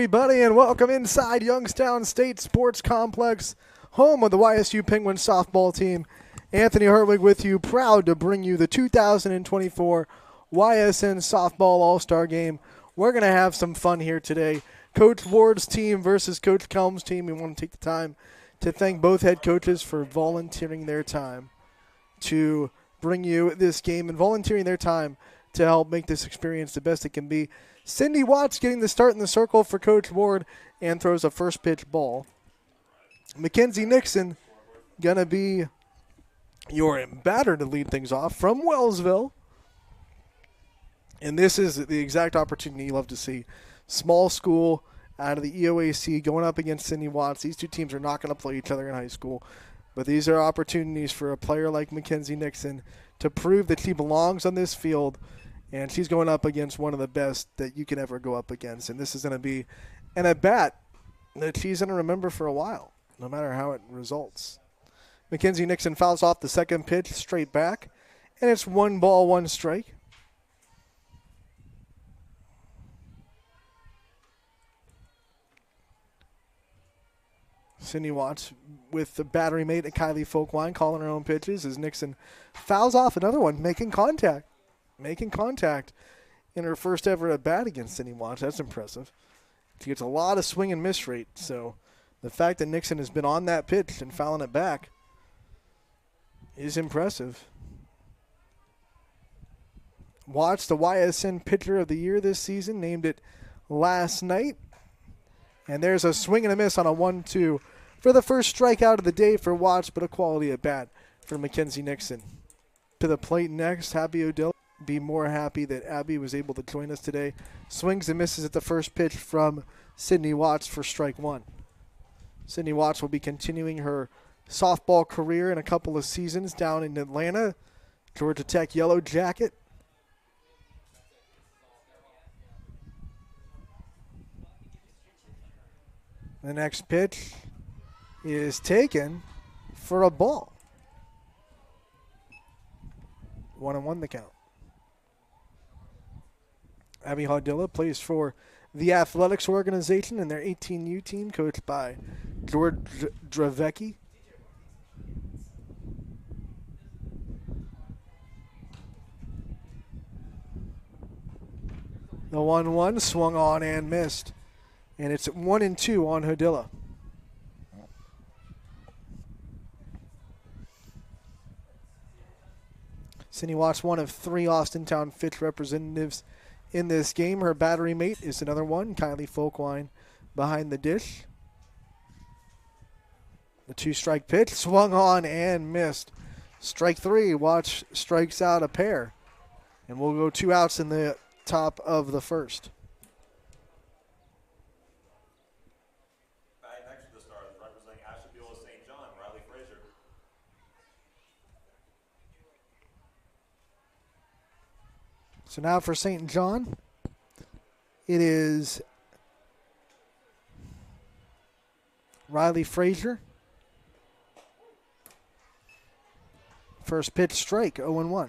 everybody, and welcome inside Youngstown State Sports Complex, home of the YSU Penguins softball team. Anthony Herwig with you, proud to bring you the 2024 YSN Softball All-Star Game. We're going to have some fun here today. Coach Ward's team versus Coach Kelm's team. We want to take the time to thank both head coaches for volunteering their time to bring you this game and volunteering their time to help make this experience the best it can be. Cindy Watts getting the start in the circle for Coach Ward and throws a first pitch ball. Mackenzie Nixon going to be your batter to lead things off from Wellsville. And this is the exact opportunity you love to see. Small school out of the EOAC going up against Cindy Watts. These two teams are not going to play each other in high school. But these are opportunities for a player like Mackenzie Nixon to prove that she belongs on this field. And she's going up against one of the best that you can ever go up against. And this is going to be an at-bat that she's going to remember for a while, no matter how it results. Mackenzie Nixon fouls off the second pitch straight back. And it's 1 ball, 1 strike. Cindy Watts with the battery mate at Kylie Folkwine calling her own pitches as Nixon fouls off another one, making contact in her first ever at bat against Cindy Watts. That's impressive. She gets a lot of swing and miss rate, so the fact that Nixon has been on that pitch and fouling it back is impressive. Watts, the YSN Pitcher of the Year this season, named it last night. And there's a swing and a miss on a 1-2 for the first strikeout of the day for Watts, but a quality at bat for Mackenzie Nixon. To the plate next, Abby Odell. Be more happy that Abby was able to join us today. Swings and misses at the first pitch from Sydney Watts for strike 1. Sydney Watts will be continuing her softball career in a couple of seasons down in Atlanta. Georgia Tech Yellow Jacket. The next pitch is taken for a ball. 1-1 the count. Abby Hodilla plays for the athletics organization and their 18U team, coached by George Dravecki. The 1-1 swung on and missed. And it's 1-2 on Hodilla. Cindy Watts, one of 3 Austintown Fitch representatives in this game. Her battery mate is another one, Kylie Folkwine, behind the dish. The 2-strike pitch swung on and missed. Strike 3, Watts strikes out a pair. And we'll go 2 outs in the top of the first. So now for St. John, it is Riley Frazier. First pitch strike, 0-1.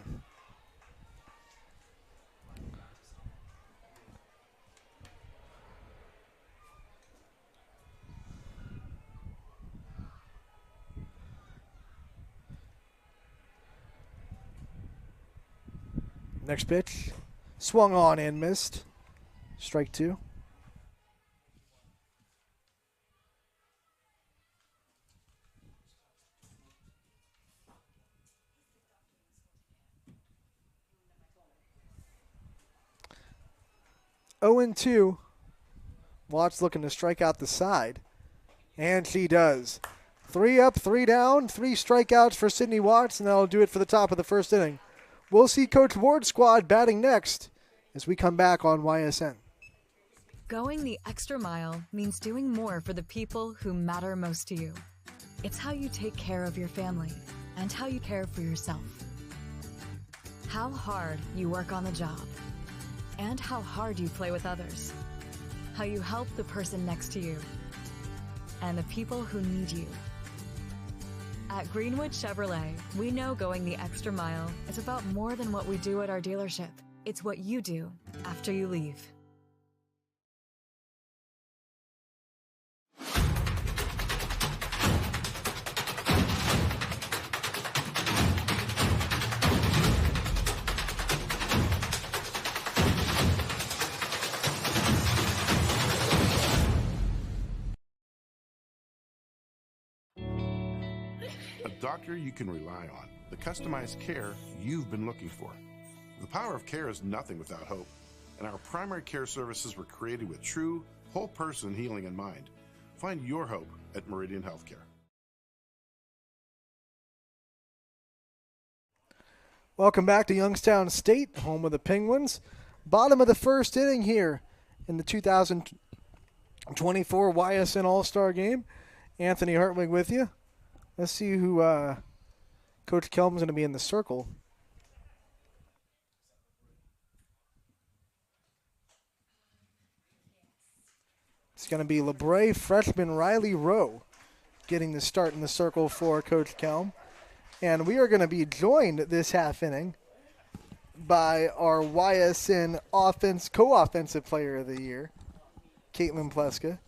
Next pitch, swung on and missed. Strike 2. Oh and 2. Watts looking to strike out the side. And she does. 3 up, 3 down, 3 strikeouts for Sydney Watts, and that'll do it for the top of the first inning. We'll see Coach Ward's squad batting next as we come back on YSN. Going the extra mile means doing more for the people who matter most to you. It's how you take care of your family and how you care for yourself. How hard you work on the job and how hard you play with others. How you help the person next to you and the people who need you. At Greenwood Chevrolet, we know going the extra mile is about more than what we do at our dealership. It's what you do after you leave. a doctor you can rely on, the customized care you've been looking for. The power of care is nothing without hope, and our primary care services were created with true, whole-person healing in mind. Find your hope at Meridian Healthcare. Welcome back to Youngstown State, home of the Penguins. Bottom of the first inning here in the 2024 YSN All-Star Game. Anthony Hartwig with you. Let's see who Coach Kelm's going to be in the circle. It's going to be LeBray freshman Riley Rowe getting the start in the circle for Coach Kelm. And we are going to be joined this half inning by our YSN co-offensive player of the year, Caitlin Pleska.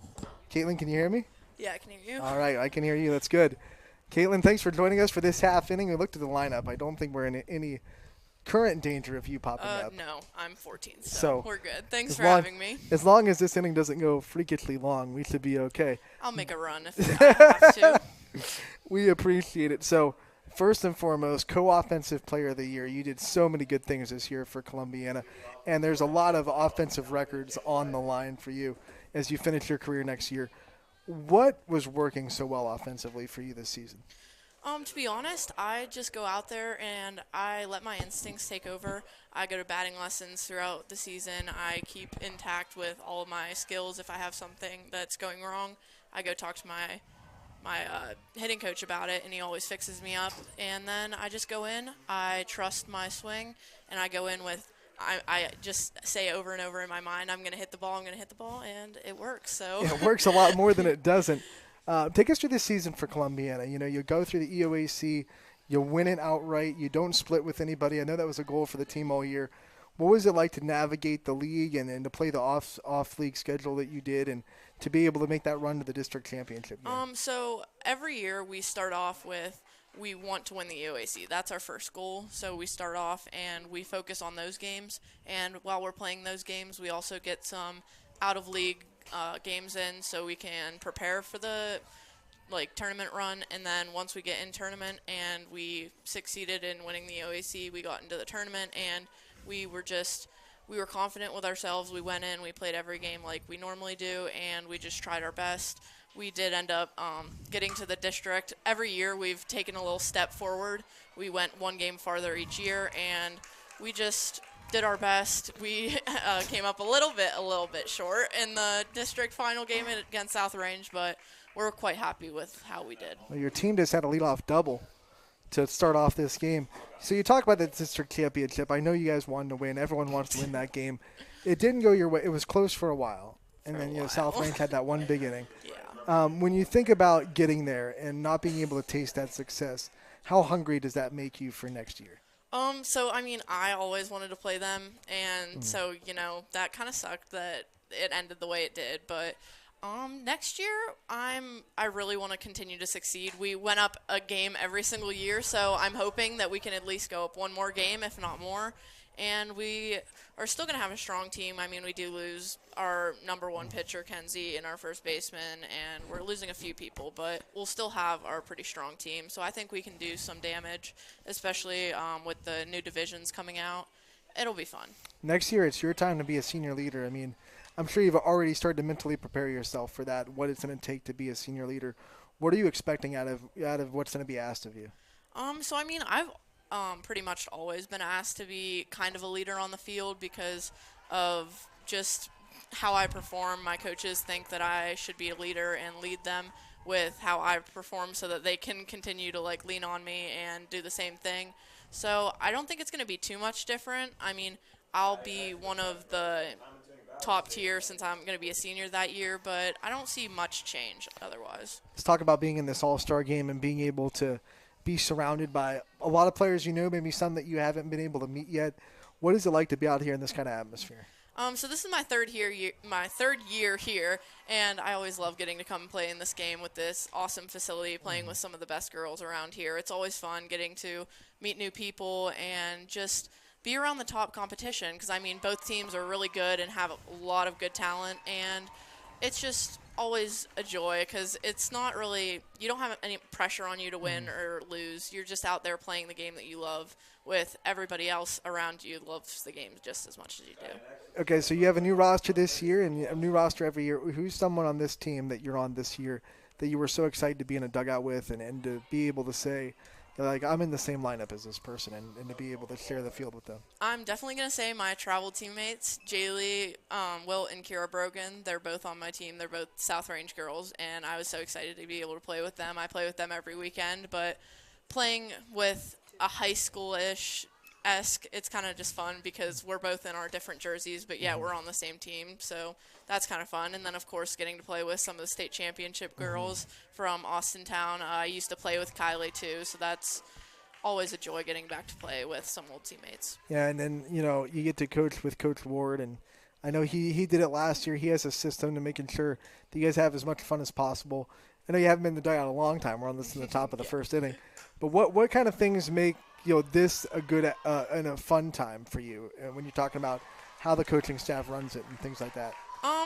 Caitlin, can you hear me? Yeah, I can hear you. All right, I can hear you. That's good. Caitlin, thanks for joining us for this half inning. We looked at the lineup. I don't think we're in any current danger of you popping up. No, I'm 14, so we're good. Thanks for long, having me. As long as this inning doesn't go freakishly long, we should be okay. I'll make a run if I have to. We appreciate it. So, first and foremost, co-offensive player of the year. You did so many good things this year for Columbiana, and there's a lot of offensive records on the line for you as you finish your career next year. What was working so well offensively for you this season? To be honest, I just go out there and I let my instincts take over. I go to batting lessons throughout the season. I keep intact with all of my skills. If I have something that's going wrong, I go talk to my hitting coach about it, and he always fixes me up. And then I just go in, I trust my swing, and I go in with I just say over and over in my mind, I'm going to hit the ball, and it works. So yeah, it works a lot more than it doesn't. Take us through this season for Columbiana. You know, you go through the EOAC, you win it outright, you don't split with anybody. I know that was a goal for the team all year. What was it like to navigate the league and to play the off-league schedule that you did and to be able to make that run to the district championship game? So every year we start off with we want to win the EOAC. That's our first goal. So we start off and we focus on those games. And while we're playing those games, we also get some out-of-league games in so we can prepare for the tournament run. And then once we get in tournament and we succeeded in winning the EOAC, we got into the tournament and we were confident with ourselves. We went in, we played every game like we normally do, and we just tried our best. We did end up getting to the district. Every year we've taken a little step forward. We went one game farther each year, and we just did our best. We came up a little bit short in the district final game against South Range, but we're quite happy with how we did. Well, your team just had a leadoff double to start off this game. So you talk about the district championship. I know you guys wanted to win. Everyone wants to win that game. It didn't go your way. It was close for a while. And then South Range had that one big inning. Yeah. When you think about getting there and not being able to taste that success, how hungry does that make you for next year? I always wanted to play them, and so, that kind of sucked that it ended the way it did. But next year, I really want to continue to succeed. We went up a game every single year, so I'm hoping that we can at least go up one more game, if not more. And we are still going to have a strong team. We do lose our number one pitcher, Kenzie, and our first baseman, and we're losing a few people, but we'll still have our pretty strong team. So I think we can do some damage, especially with the new divisions coming out. It'll be fun. Next year, it's your time to be a senior leader. I'm sure you've already started to mentally prepare yourself for that, what it's going to take to be a senior leader. What are you expecting out of what's going to be asked of you? I've pretty much always been asked to be kind of a leader on the field because of just how I perform. My coaches think that I should be a leader and lead them with how I perform so that they can continue to lean on me and do the same thing. So I don't think it's going to be too much different. I'll be one of the top tier since I'm going to be a senior that year, but I don't see much change otherwise. Let's talk about being in this all-star game and being able to be surrounded by a lot of players maybe some that you haven't been able to meet yet. What is it like to be out here in this kind of atmosphere? So this is my third year here, and I always love getting to come play in this game with this awesome facility, playing with some of the best girls around here. It's always fun getting to meet new people and just be around the top competition because, both teams are really good and have a lot of good talent, and it's just always a joy because it's not really, you don't have any pressure on you to win or lose. You're just out there playing the game that you love with everybody else around you loves the game just as much as you do. Okay, so you have a new roster this year and a new roster every year. Who's someone on this team that you're on this year that you were so excited to be in a dugout with and to be able to say, like, I'm in the same lineup as this person and to be able to share the field with them? I'm definitely going to say my travel teammates, Jaylee, Wilt, and Kira Brogan. They're both on my team. They're both South Range girls, and I was so excited to be able to play with them. I play with them every weekend, but playing with a high school-ish it's kind of just fun because we're both in our different jerseys, but yeah, we're on the same team, so that's kind of fun. And then, of course, getting to play with some of the state championship girls from Austintown. I used to play with Kylie, too, so that's always a joy getting back to play with some old teammates. Yeah, and then, you get to coach with Coach Ward, and I know he did it last year. He has a system to making sure that you guys have as much fun as possible. I know you haven't been in the dugout a long time. We're on this in the top of the first inning. But what kind of things make this a good and a fun time for you when you're talking about how the coaching staff runs it and things like that?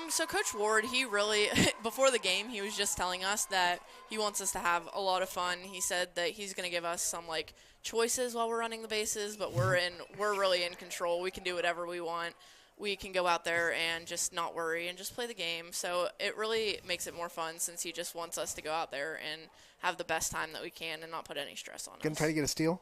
So Coach Ward, he really, before the game, he was just telling us that he wants us to have a lot of fun. He said that he's going to give us some, choices while we're running the bases, but we're really in control. We can do whatever we want. We can go out there and just not worry and just play the game. So it really makes it more fun since he just wants us to go out there and have the best time that we can and not put any stress on us. Gonna try to get a steal?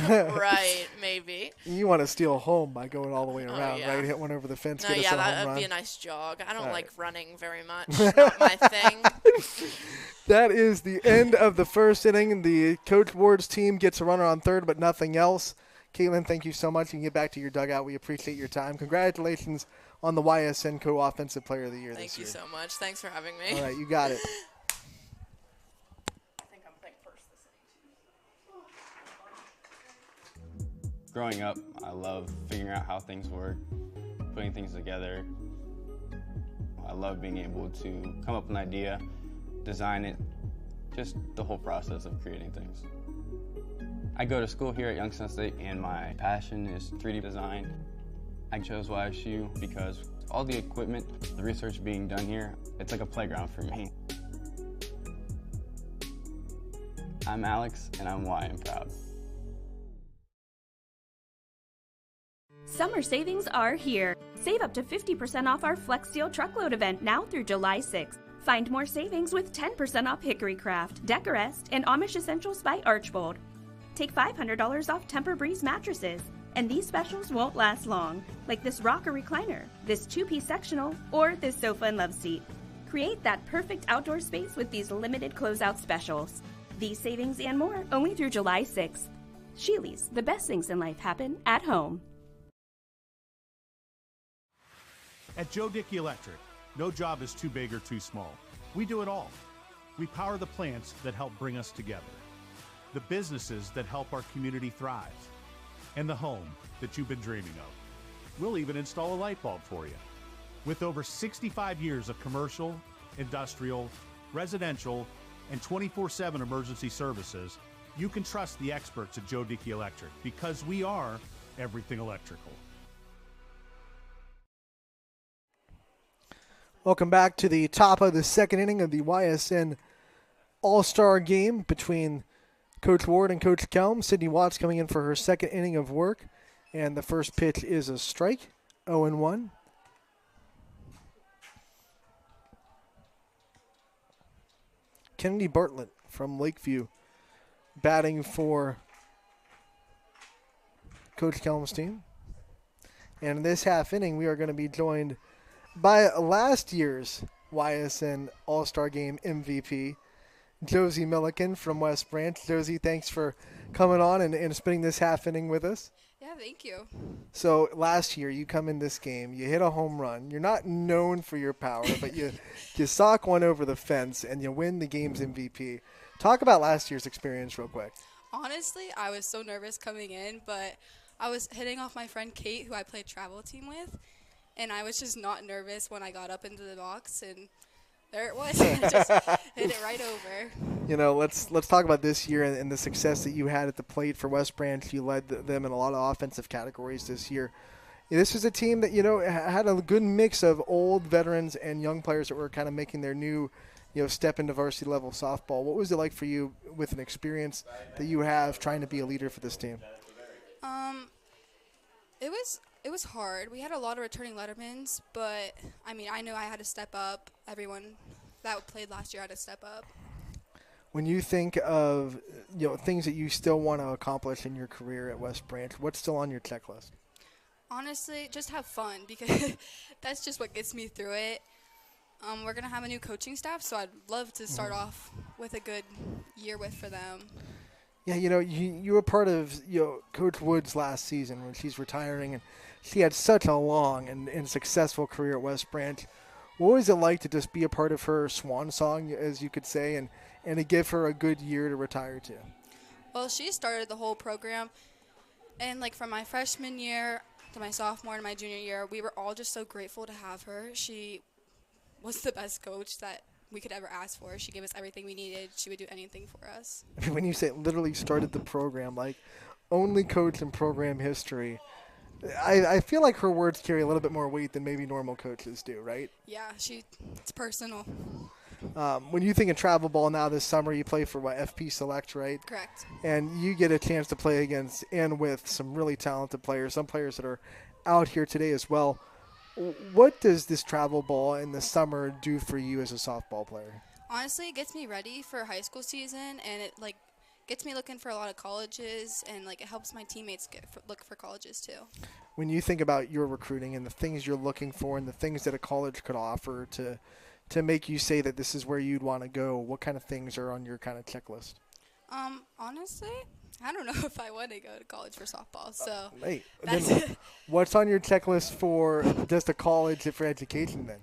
Right, maybe. You want to steal home by going all the way around, yeah. right? Hit one over the fence, No, get us yeah, a home that would run. be a nice jog. I don't like running very much. Not my thing. That is the end of the first inning. The Coach Ward's team gets a runner on third, but nothing else. Caitlin, thank you so much. You can get back to your dugout. We appreciate your time. Congratulations on the YSN Co-Offensive Player of the Year this year. Thank you so much. Thanks for having me. All right, you got it. I think I'm playing first this inning. Growing up, I love figuring out how things work, putting things together. I love being able to come up with an idea, design it, just the whole process of creating things. I go to school here at Youngstown State, and my passion is 3D design. I chose YSU because all the equipment, the research being done here, it's like a playground for me. I'm Alex, and I'm Y and proud. Summer savings are here. Save up to 50% off our Flex Deal Truckload event now through July 6th. Find more savings with 10% off Hickory Craft, Decorest, and Amish Essentials by Archbold. Take $500 off Temper Breeze mattresses. And these specials won't last long, like this rocker recliner, this 2-piece sectional, or this sofa and love seat. Create that perfect outdoor space with these limited closeout specials. These savings and more only through July 6th. Sheely's, the best things in life happen at home. At Joe Dickey Electric, no job is too big or too small. We do it all. We power the plants that help bring us together, the businesses that help our community thrive, and the home that you've been dreaming of. We'll even install a light bulb for you. With over 65 years of commercial, industrial, residential, and 24/7 emergency services, you can trust the experts at Joe Dickey Electric because we are everything electrical. Welcome back to the top of the second inning of the YSN All-Star game between Coach Ward and Coach Kelm. Sydney Watts coming in for her second inning of work, and the first pitch is a strike, 0-1. Kennedy Bartlett from Lakeview batting for Coach Kelm's team. And in this half inning, we are going to be joined by last year's YSN All-Star Game MVP, Josie Milliken from West Branch. Josie, thanks for coming on and spending this half inning with us. Yeah, thank you. So last year, you come in this game, you hit a home run. You're not known for your power, but you sock one over the fence and you win the game's MVP. Talk about last year's experience real quick. Honestly, I was so nervous coming in, but I was hitting off my friend Kate, who I played travel team with. And I was just not nervous when I got up into the box, and there it was. I just hit it right over. Let's talk about this year and the success that you had at the plate for West Branch. You led them in a lot of offensive categories this year. This was a team that, had a good mix of old veterans and young players that were kind of making their new, step into varsity level softball. What was it like for you with an experience that you have trying to be a leader for this team? It was hard. We had a lot of returning lettermans, but I mean, I knew I had to step up. Everyone that played last year had to step up. When you think of things that you still want to accomplish in your career at West Branch, what's still on your checklist? Honestly, just have fun because that's just what gets me through it. We're going to have a new coaching staff, so I'd love to start off with a good year for them. Yeah, you were part of Coach Wood's last season when she's retiring, and she had such a long and successful career at West Branch. What was it like to just be a part of her swan song, as you could say, and to give her a good year to retire to? Well, she started the whole program, and like from my freshman year to my sophomore and my junior year, we were all just so grateful to have her. She was the best coach that we could ever ask for. She gave us everything we needed. She would do anything for us. I mean, when you say literally started the program, like only coach in program history, I feel like her words carry a little bit more weight than maybe normal coaches do, right? Yeah, it's personal. When you think of travel ball now this summer, you play for FP Select, right? Correct. And you get a chance to play against and with some really talented players, some players that are out here today as well. What does this travel ball in the summer do for you as a softball player? Honestly, it gets me ready for high school season, and it gets me looking for a lot of colleges, and it helps my teammates look for colleges too. When you think about your recruiting and the things you're looking for and the things that a college could offer to make you say that this is where you'd want to go, what kind of things are on your kind of checklist? Honestly, I don't know if I want to go to college for softball. So hey, then what's on your checklist for just a college for education then?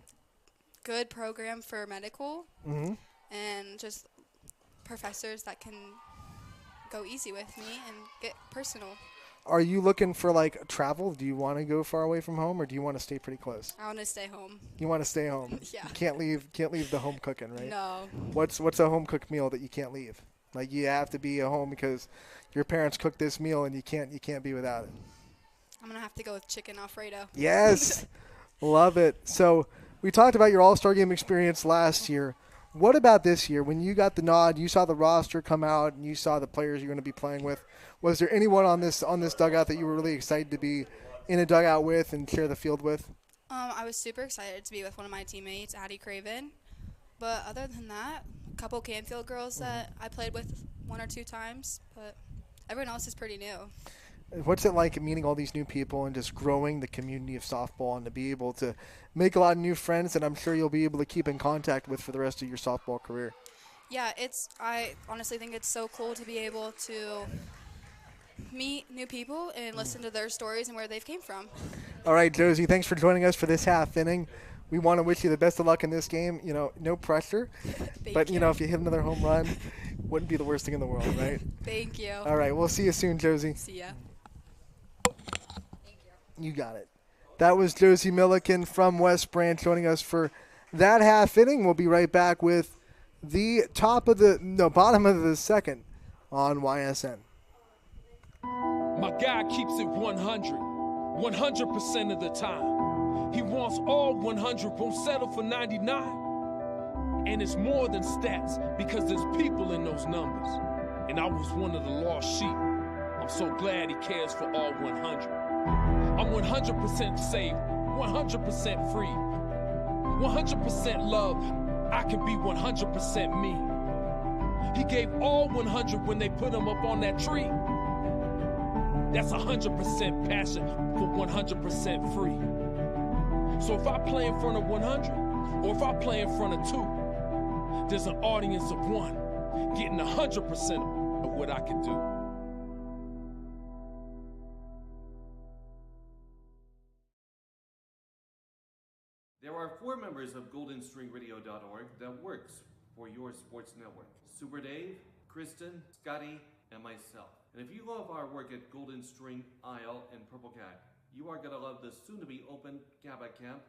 Good program for medical, Mm-hmm. and just professors that can go easy with me and get personal. Are you looking for travel? Do you want to go far away from home, or do you want to stay pretty close? I want to stay home. You want to stay home. Yeah. You can't leave the home cooking, right? No. What's a home cooked meal that you can't leave? Like you have to be at home because your parents cooked this meal and you can't be without it. I'm gonna have to go with chicken Alfredo. Yes. Love it. So we talked about your All-Star game experience last year. What about this year? When you got the nod, you saw the roster come out and you saw the players you're going to be playing with. Was there anyone on this dugout that you were really excited to be in a dugout with and share the field with? I was super excited to be with one of my teammates, Addie Craven. But other than that, a couple Canfield girls that I played with one or two times. But everyone else is pretty new. What's it like meeting all these new people and just growing the community of softball and to be able to make a lot of new friends that I'm sure you'll be able to keep in contact with for the rest of your softball career? Yeah, I honestly think it's so cool to be able to meet new people and listen to their stories and where they've came from. All right, Josie, thanks for joining us for this half inning. We want to wish you the best of luck in this game. No pressure. But, if you hit another home run, wouldn't be the worst thing in the world, right? Thank you. All right, we'll see you soon, Josie. See ya. You got it. That was Josie Milliken from West Branch joining us for that half inning. We'll be right back with the bottom of the second on YSN. My guy keeps it 100% of the time. He wants all 100, won't settle for 99. And it's more than stats because there's people in those numbers. And I was one of the lost sheep. I'm so glad he cares for all 100. I'm 100% safe, 100% free, 100% love. I can be 100% me. He gave all 100 when they put him up on that tree. That's 100% passion for 100% free. So if I play in front of 100, or if I play in front of 2, there's an audience of 1 getting 100% of what I can do. There are 4 members of GoldenStringRadio.org that works for your sports network. Super Dave, Kristen, Scotty, and myself. And if you love our work at Golden String, Isle, and Purple Cat, you are going to love the soon-to-be open Cabot Camp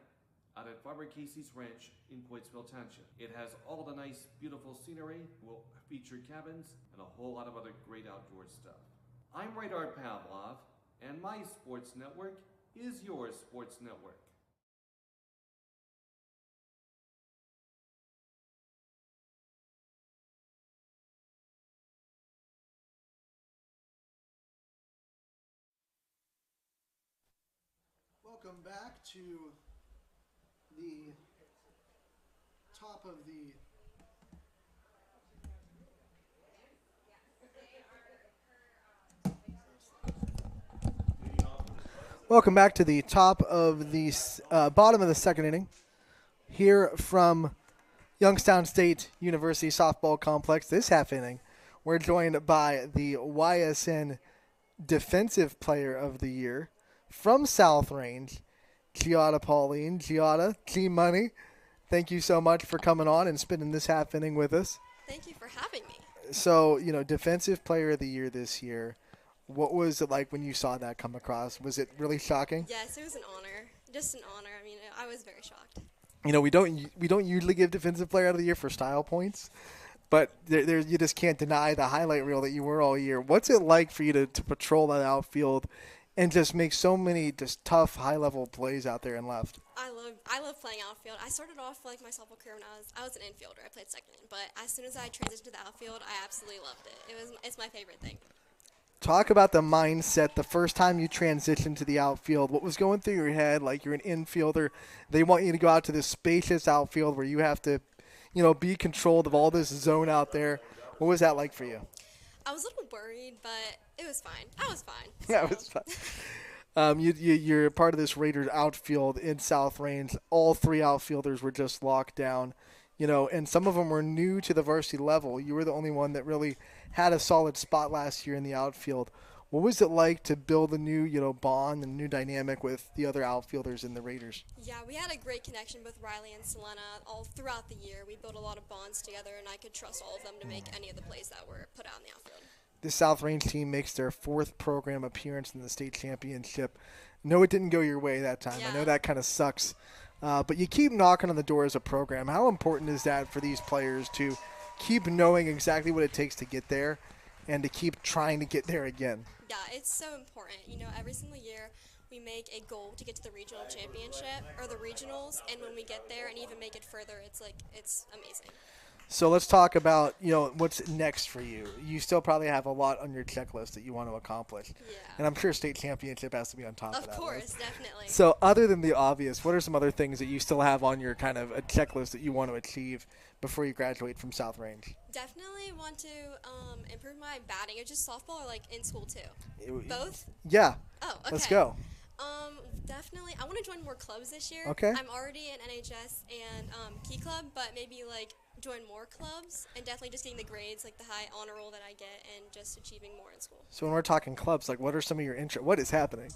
out at Farmer Casey's Ranch in Coatesville Township. It has all the nice, beautiful scenery, will feature cabins, and a whole lot of other great outdoor stuff. I'm Radar Pavlov, and my sports network is your sports network. Welcome back to the top of the Welcome back to the top of the bottom of the second inning. Here from Youngstown State University Softball Complex, this half inning, we're joined by the YSN Defensive Player of the Year from South Range, Giada Pauline. Giada, G-Money, thank you so much for coming on and spending this half inning with us. Thank you for having me. So, Defensive Player of the Year this year. What was it like when you saw that come across? Was it really shocking? Yes, it was an honor. Just an honor. I mean, I was very shocked. We don't usually give Defensive Player of the Year for style points, but there you just can't deny the highlight reel that you were all year. What's it like for you to patrol that outfield and just make so many just tough, high-level plays out there and left? I love playing outfield. I started off like my softball career when I was an infielder. I played second, but as soon as I transitioned to the outfield, I absolutely loved it. It's my favorite thing. Talk about the mindset the first time you transitioned to the outfield. What was going through your head? Like, you're an infielder. They want you to go out to this spacious outfield where you have to, be controlled of all this zone out there. What was that like for you? I was a little worried, but it was fine. I was fine. So. Yeah, it was fine. You're part of this Raiders outfield in South Range. All three outfielders were just locked down, and some of them were new to the varsity level. You were the only one that really had a solid spot last year in the outfield. What was it like to build a new, bond and new dynamic with the other outfielders in the Raiders? Yeah, we had a great connection with Riley and Selena all throughout the year. We built a lot of bonds together, and I could trust all of them to make any of the plays that were put out in the outfield. This South Range team makes their fourth program appearance in the state championship. No, it didn't go your way that time. Yeah. I know that kind of sucks. But you keep knocking on the door as a program. How important is that for these players to keep knowing exactly what it takes to get there and to keep trying to get there again? Yeah, it's so important. Every single year we make a goal to get to the regional championship or the regionals, and when we get there and even make it further, it's amazing. So let's talk about, what's next for you. You still probably have a lot on your checklist that you want to accomplish. Yeah. And I'm sure state championship has to be on top of that. Of course, list. definitely. So other than the obvious, what are some other things that you still have on your kind of a checklist that you want to achieve before you graduate from South Range? Definitely want to improve my batting. It's just softball or like in school too? Both? Yeah. Oh, okay. Let's go. Definitely. I want to join more clubs this year. Okay. I'm already in NHS and Key Club, but maybe join more clubs and definitely just getting the grades, the high honor roll that I get, and just achieving more in school. So when we're talking clubs, what are some of your interests? What is happening?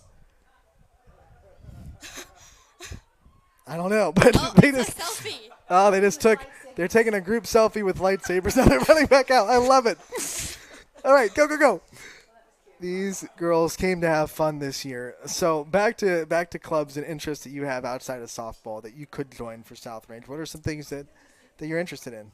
I don't know, but it's a selfie. Oh, they're taking a group selfie with lightsabers. Now they're running back out. I love it. All right, go, go, go. These girls came to have fun this year. So back to clubs and interests that you have outside of softball that you could join for South Range. What are some things that you're interested in?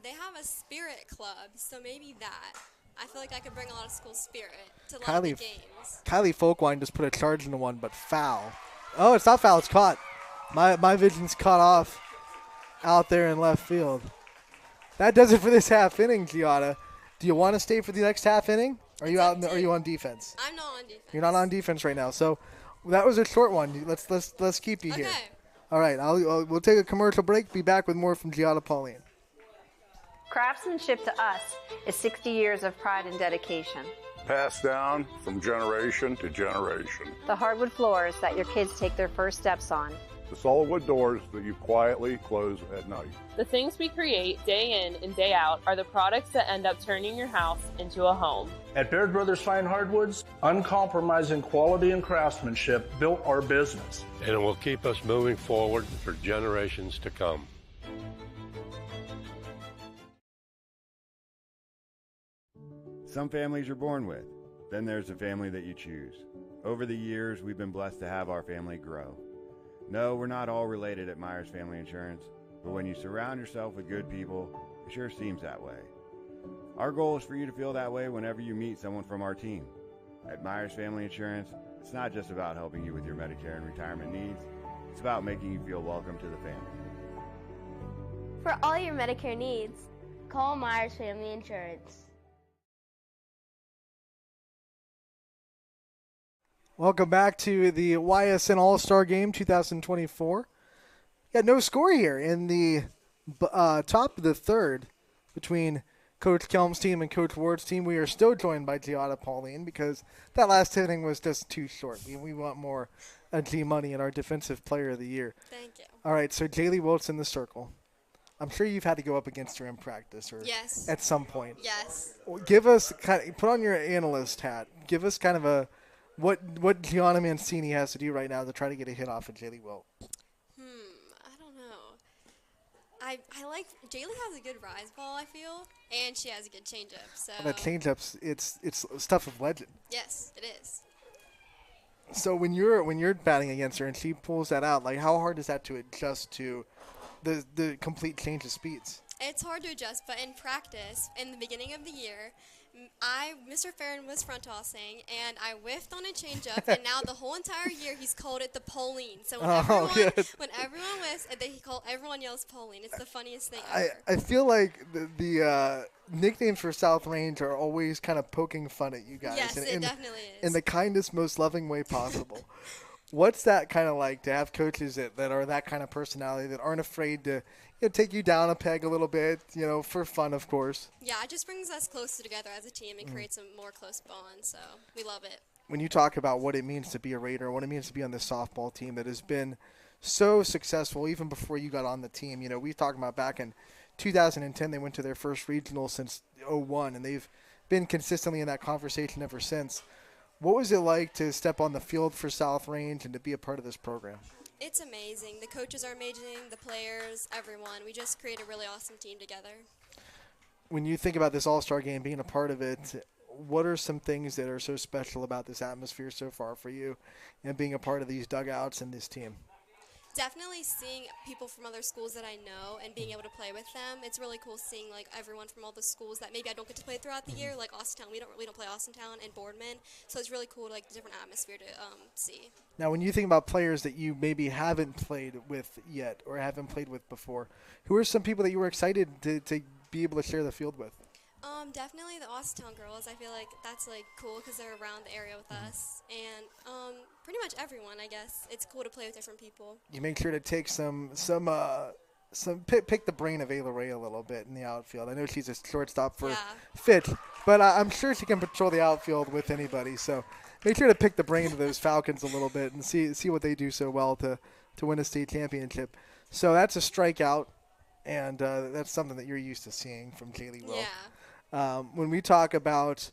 They have a spirit club, so maybe that. I feel like I could bring a lot of school spirit to a lot of the games. Kylie Folkwine just put a charge into one, but foul. Oh, it's not foul. It's caught. My vision's caught off out there in left field. That does it for this half inning, Giada. Do you want to stay for the next half inning? Are you are you on defense? I'm not on defense. You're not on defense right now. So that was a short one. Let's keep you here. Okay. All right. We'll take a commercial break. Be back with more from Giada Pauline. Craftsmanship to us is 60 years of pride and dedication. Passed down from generation to generation. The hardwood floors that your kids take their first steps on. The solid wood doors that you quietly close at night. The things we create day in and day out are the products that end up turning your house into a home. At Baird Brothers Fine Hardwoods, uncompromising quality and craftsmanship built our business. And it will keep us moving forward for generations to come. Some families you're born with. Then there's the family that you choose. Over the years, we've been blessed to have our family grow. No, we're not all related at Myers Family Insurance, but when you surround yourself with good people, it sure seems that way. Our goal is for you to feel that way whenever you meet someone from our team. At Myers Family Insurance, It's not just about helping you with your Medicare and retirement needs. It's about making you feel welcome to the family. For all your Medicare needs, call Myers Family Insurance. Welcome back to the YSN All-Star Game 2024. Yeah, no score here in the top of the third between Coach Kelm's team and Coach Ward's team. We are still joined by Giada Pauline because that last inning was just too short. We want more G-Money in our Defensive Player of the Year. Thank you. All right, so Jaylee Wilt's in the circle. I'm sure you've had to go up against her in practice or Yes. at some point. Yes. Give us put on your analyst hat. Give us kind of a what Gianna Mancini has to do right now to try to get a hit off of Jaylee Wilt. I don't know. I like Jaylee has a good rise ball, I feel, and she has a good changeup. So That changeup's it's stuff of legend. yes, it is. So when you're batting against her and she pulls that out, like how hard is that to adjust to the complete change of speeds? It's hard to adjust, but in practice, in the beginning of the year, Mr. Farron was front tossing, and I whiffed on a changeup, and now the whole entire year he's called it the Pauline. So when everyone whiffs, everyone yells Pauline. It's the funniest thing ever. I feel like the nicknames for South Range are always kind of poking fun at you guys. Yes, it definitely is. In the kindest, most loving way possible. What's that kind of like to have coaches that are that kind of personality that aren't afraid to take you down a peg a little bit, for fun, of course? Yeah, it just brings us closer together as a team and creates a more close bond, so we love it. When you talk about what it means to be a Raider, what it means to be on this softball team that has been so successful even before you got on the team, we talked about back in 2010 they went to their first regional since 2001, and they've been consistently in that conversation ever since. What was it like to step on the field for South Range and to be a part of this program? It's amazing. The coaches are amazing, the players, everyone. We just create a really awesome team together. When you think about this All-Star Game, being a part of it, what are some things that are so special about this atmosphere so far for you and being a part of these dugouts and this team? Definitely seeing people from other schools that I know and being able to play with them. It's really cool seeing everyone from all the schools that maybe I don't get to play throughout the year, like Austintown. We don't play Austintown and Boardman, so it's really cool, the different atmosphere to see. Now, when you think about players that you maybe haven't played with yet or haven't played with before, who are some people that you were excited to be able to share the field with? Definitely the Austintown girls. I feel like that's cool because they're around the area with us, and pretty much everyone. I guess it's cool to play with different people. You make sure to take pick the brain of Ayla Ray a little bit in the outfield. I know she's a shortstop for Fitch, but I'm sure she can patrol the outfield with anybody. So make sure to pick the brain of those Falcons a little bit and see what they do so well to win a state championship. So that's a strikeout, and that's something that you're used to seeing from Jaylee Wilt. Yeah. When we talk about,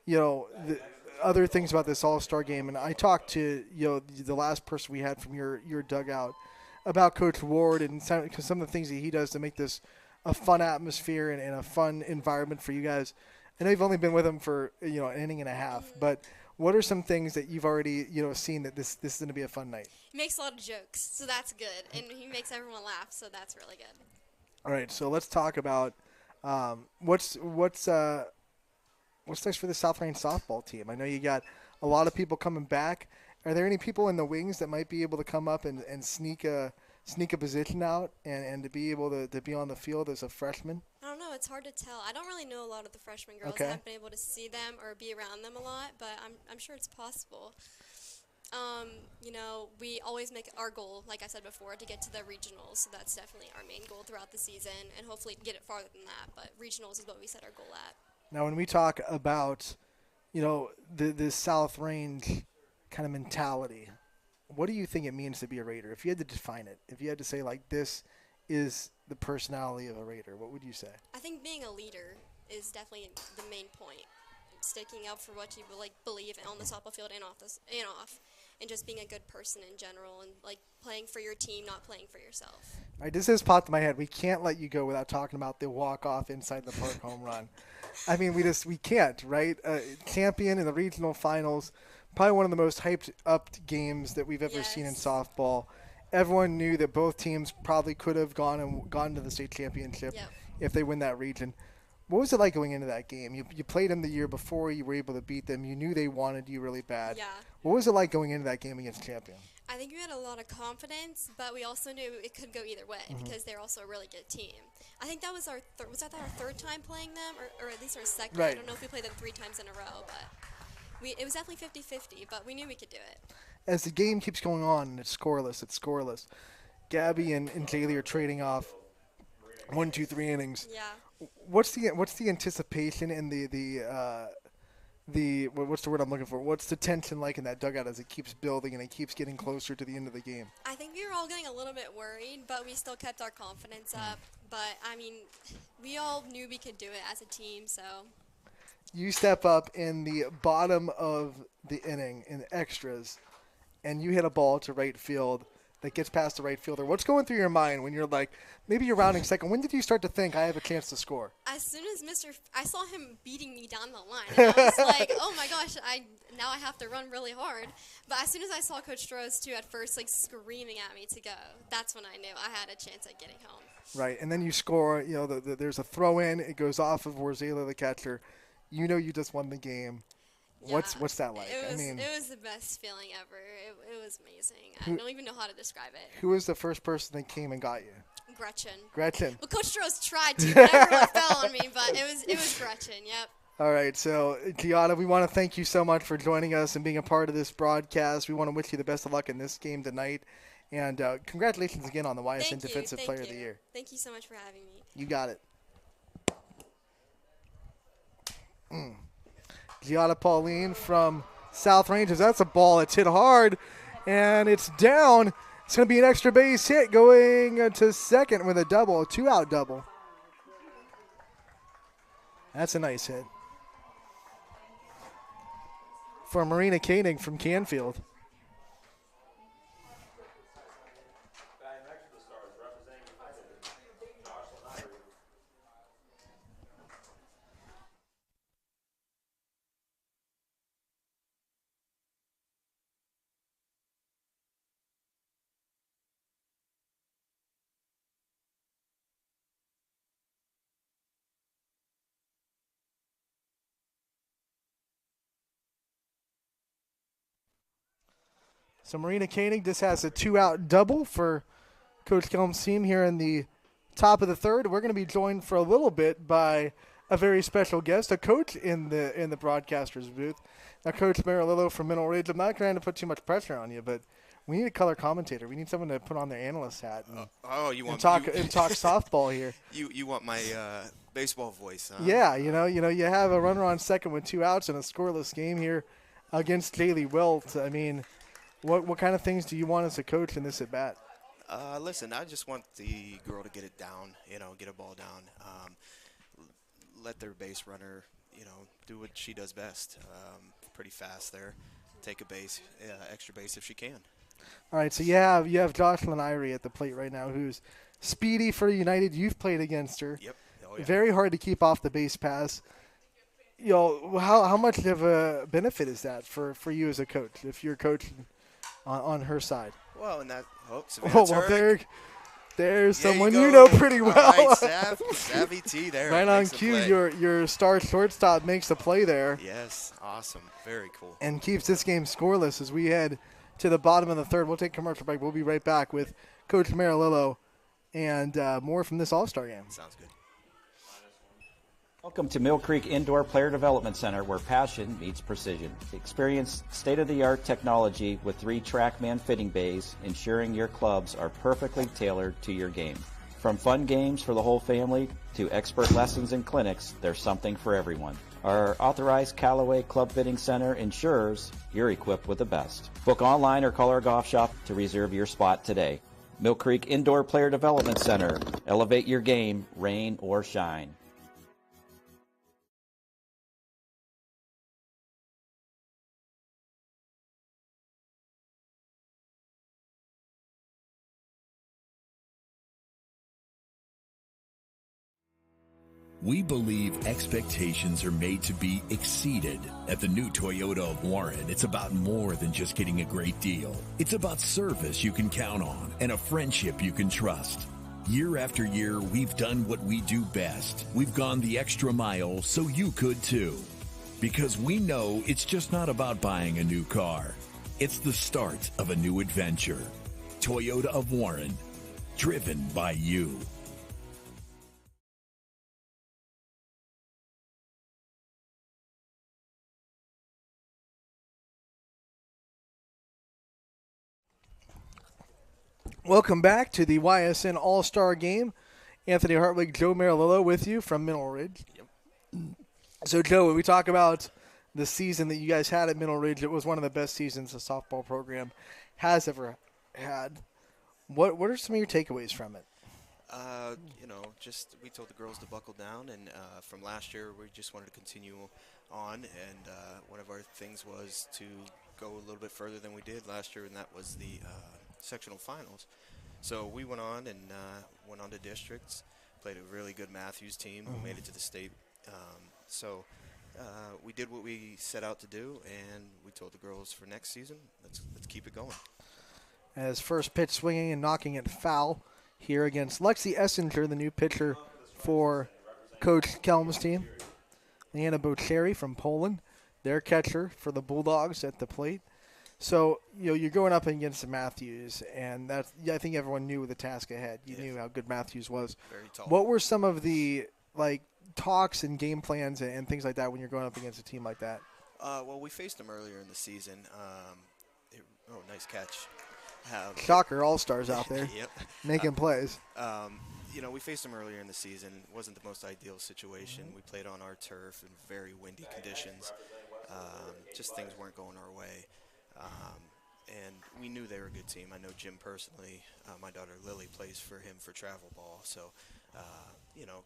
the other things about this All-Star Game, and I talked to, the last person we had from your dugout about Coach Ward and some of the things that he does to make this a fun atmosphere and a fun environment for you guys. I know you've only been with him for, an inning and a half, but what are some things that you've already, seen that this is going to be a fun night? He makes a lot of jokes, so that's good, and he makes everyone laugh, so that's really good. All right, so let's talk about what's next for the South Range softball team. I know you got a lot of people coming back. Are there any people in the wings that might be able to come up and sneak a position out and to be able to be on the field as a freshman? I don't know. It's hard to tell. I don't really know a lot of the freshman girls. Okay. I haven't been able to see them or be around them a lot, but I'm sure it's possible. We always make our goal, like I said before, to get to the regionals. So that's definitely our main goal throughout the season, and hopefully get it farther than that. But regionals is what we set our goal at. Now, when we talk about, the South Range kind of mentality, what do you think it means to be a Raider? If you had to define it, if you had to say, this is the personality of a Raider, what would you say? I think being a leader is definitely the main point. Sticking up for what you believe on the softball field and off, and just being a good person in general, and playing for your team, not playing for yourself. All right, this has popped in my head. We can't let you go without talking about the walk-off inside the park home run. I mean, we can't, right? Champion in the regional finals, probably one of the most hyped up games that we've ever seen in softball. Everyone knew that both teams probably could have gone to the state championship if they win that region. What was it like going into that game? You played them the year before. You were able to beat them. You knew they wanted you really bad. Yeah. What was it like going into that game against Champion? I think we had a lot of confidence, but we also knew it could go either way because they're also a really good team. I think that was our our third time playing them, or at least our second. Right. I don't know if we played them 3 times in a row, but it was definitely 50-50, but we knew we could do it. As the game keeps going on and it's scoreless. Gabby and Jaylee are trading off 1, 2, 3 innings. Yeah. What's the anticipation and the what's the word I'm looking for? What's the tension like in that dugout as it keeps building and it keeps getting closer to the end of the game? I think we were all getting a little bit worried, but we still kept our confidence up. But, I mean, we all knew we could do it as a team, so. You step up in the bottom of the inning in extras, and you hit a ball to right field that gets past the right fielder. What's going through your mind when you're like, maybe you're rounding second? When did you start to think I have a chance to score? As soon as I saw him beating me down the line, and I was like, oh my gosh, now I have to run really hard. But as soon as I saw Coach Strohs, too, at first, like, screaming at me to go, that's when I knew I had a chance at getting home. Right, and then you score. You know, there's a throw in. It goes off of Warzela, the catcher. You know you just won the game. Yeah, what's that like? It was the best feeling ever. It was amazing. I don't even know how to describe it. Who was the first person that came and got you? Gretchen. Well, Coach Strohs tried to, but everyone fell on me. But it was Gretchen. Yep. All right, so Gianna, we want to thank you so much for joining us and being a part of this broadcast. We want to wish you the best of luck in this game tonight, and congratulations again on the YSN Defensive Player of the Year. Thank you so much for having me. You got it. Gianna Pauline from South Ranges. That's a ball that's hit hard, and it's down. It's going to be an extra base hit going to second with a double, a 2-out double. That's a nice hit. For Marina Koenig from Canfield. So Marina Koenig just has a 2-out double for Coach Kelm's team here in the top of the third. We're going to be joined for a little bit by a very special guest, a coach in the broadcaster's booth. Now, Coach Marilillo from Mineral Ridge, I'm not trying to put too much pressure on you, but we need a color commentator. We need someone to put on their analyst hat and talk softball here. You want my baseball voice, huh? Yeah, you have a runner on second with 2 outs in a scoreless game here against Jaylee Wilt. I mean, what kind of things do you want as a coach in this at bat? Listen, I just want the girl to get it down, get a ball down. Let their base runner, do what she does best. Pretty fast there. Take a base, extra base if she can. All right, so you have Jocelyn Irie at the plate right now, who's speedy for United. You've played against her. Yep. Oh, yeah. Very hard to keep off the base pass. How much of a benefit is that for you as a coach if you're coaching on her side? Well, and that there's someone you know pretty well. All right, Savvy T there. Right on cue, your star shortstop makes the play there. Yes, awesome. Very cool. And keeps this game scoreless as we head to the bottom of the third. We'll take a commercial break. We'll be right back with Coach Marilillo and more from this All-Star game. Sounds good. Welcome to Mill Creek Indoor Player Development Center, where passion meets precision. Experience state-of-the-art technology with 3 TrackMan fitting bays, ensuring your clubs are perfectly tailored to your game. From fun games for the whole family to expert lessons and clinics, there's something for everyone. Our authorized Callaway Club Fitting Center ensures you're equipped with the best. Book online or call our golf shop to reserve your spot today. Mill Creek Indoor Player Development Center. Elevate your game, rain or shine. We believe expectations are made to be exceeded. At the new Toyota of Warren, it's about more than just getting a great deal. It's about service you can count on and a friendship you can trust. Year after year, we've done what we do best. We've gone the extra mile so you could too. Because we know it's just not about buying a new car. It's the start of a new adventure. Toyota of Warren, driven by you. Welcome back to the YSN All-Star Game. Anthony Hartwig, Joe Marilillo with you from Mineral Ridge. Yep. So, Joe, when we talk about the season that you guys had at Mineral Ridge, it was one of the best seasons the softball program has ever had. What are some of your takeaways from it? Just we told the girls to buckle down, and from last year we just wanted to continue on, and one of our things was to go a little bit further than we did last year, and that was the sectional finals. So we went on to districts, played a really good Matthews team who made it to the state. We did what we set out to do, and we told the girls for next season, let's keep it going. As first pitch swinging and knocking it foul here against Lexi Essinger, the new pitcher for Coach Kelm's team. Leanna Bocheri from Poland, their catcher for the Bulldogs at the plate. So, you're going up against Matthews, and I think everyone knew the task ahead. You knew how good Matthews was. Very tall. What were some of the, talks and game plans and things like that when you're going up against a team like that? Well, we faced them earlier in the season. Nice catch. Shocker, all-stars out there Yep. making plays. We faced them earlier in the season. It wasn't the most ideal situation. We played on our turf in very windy conditions. Just things weren't going our way. And we knew they were a good team. I know Jim personally. My daughter Lily plays for him for travel ball. So,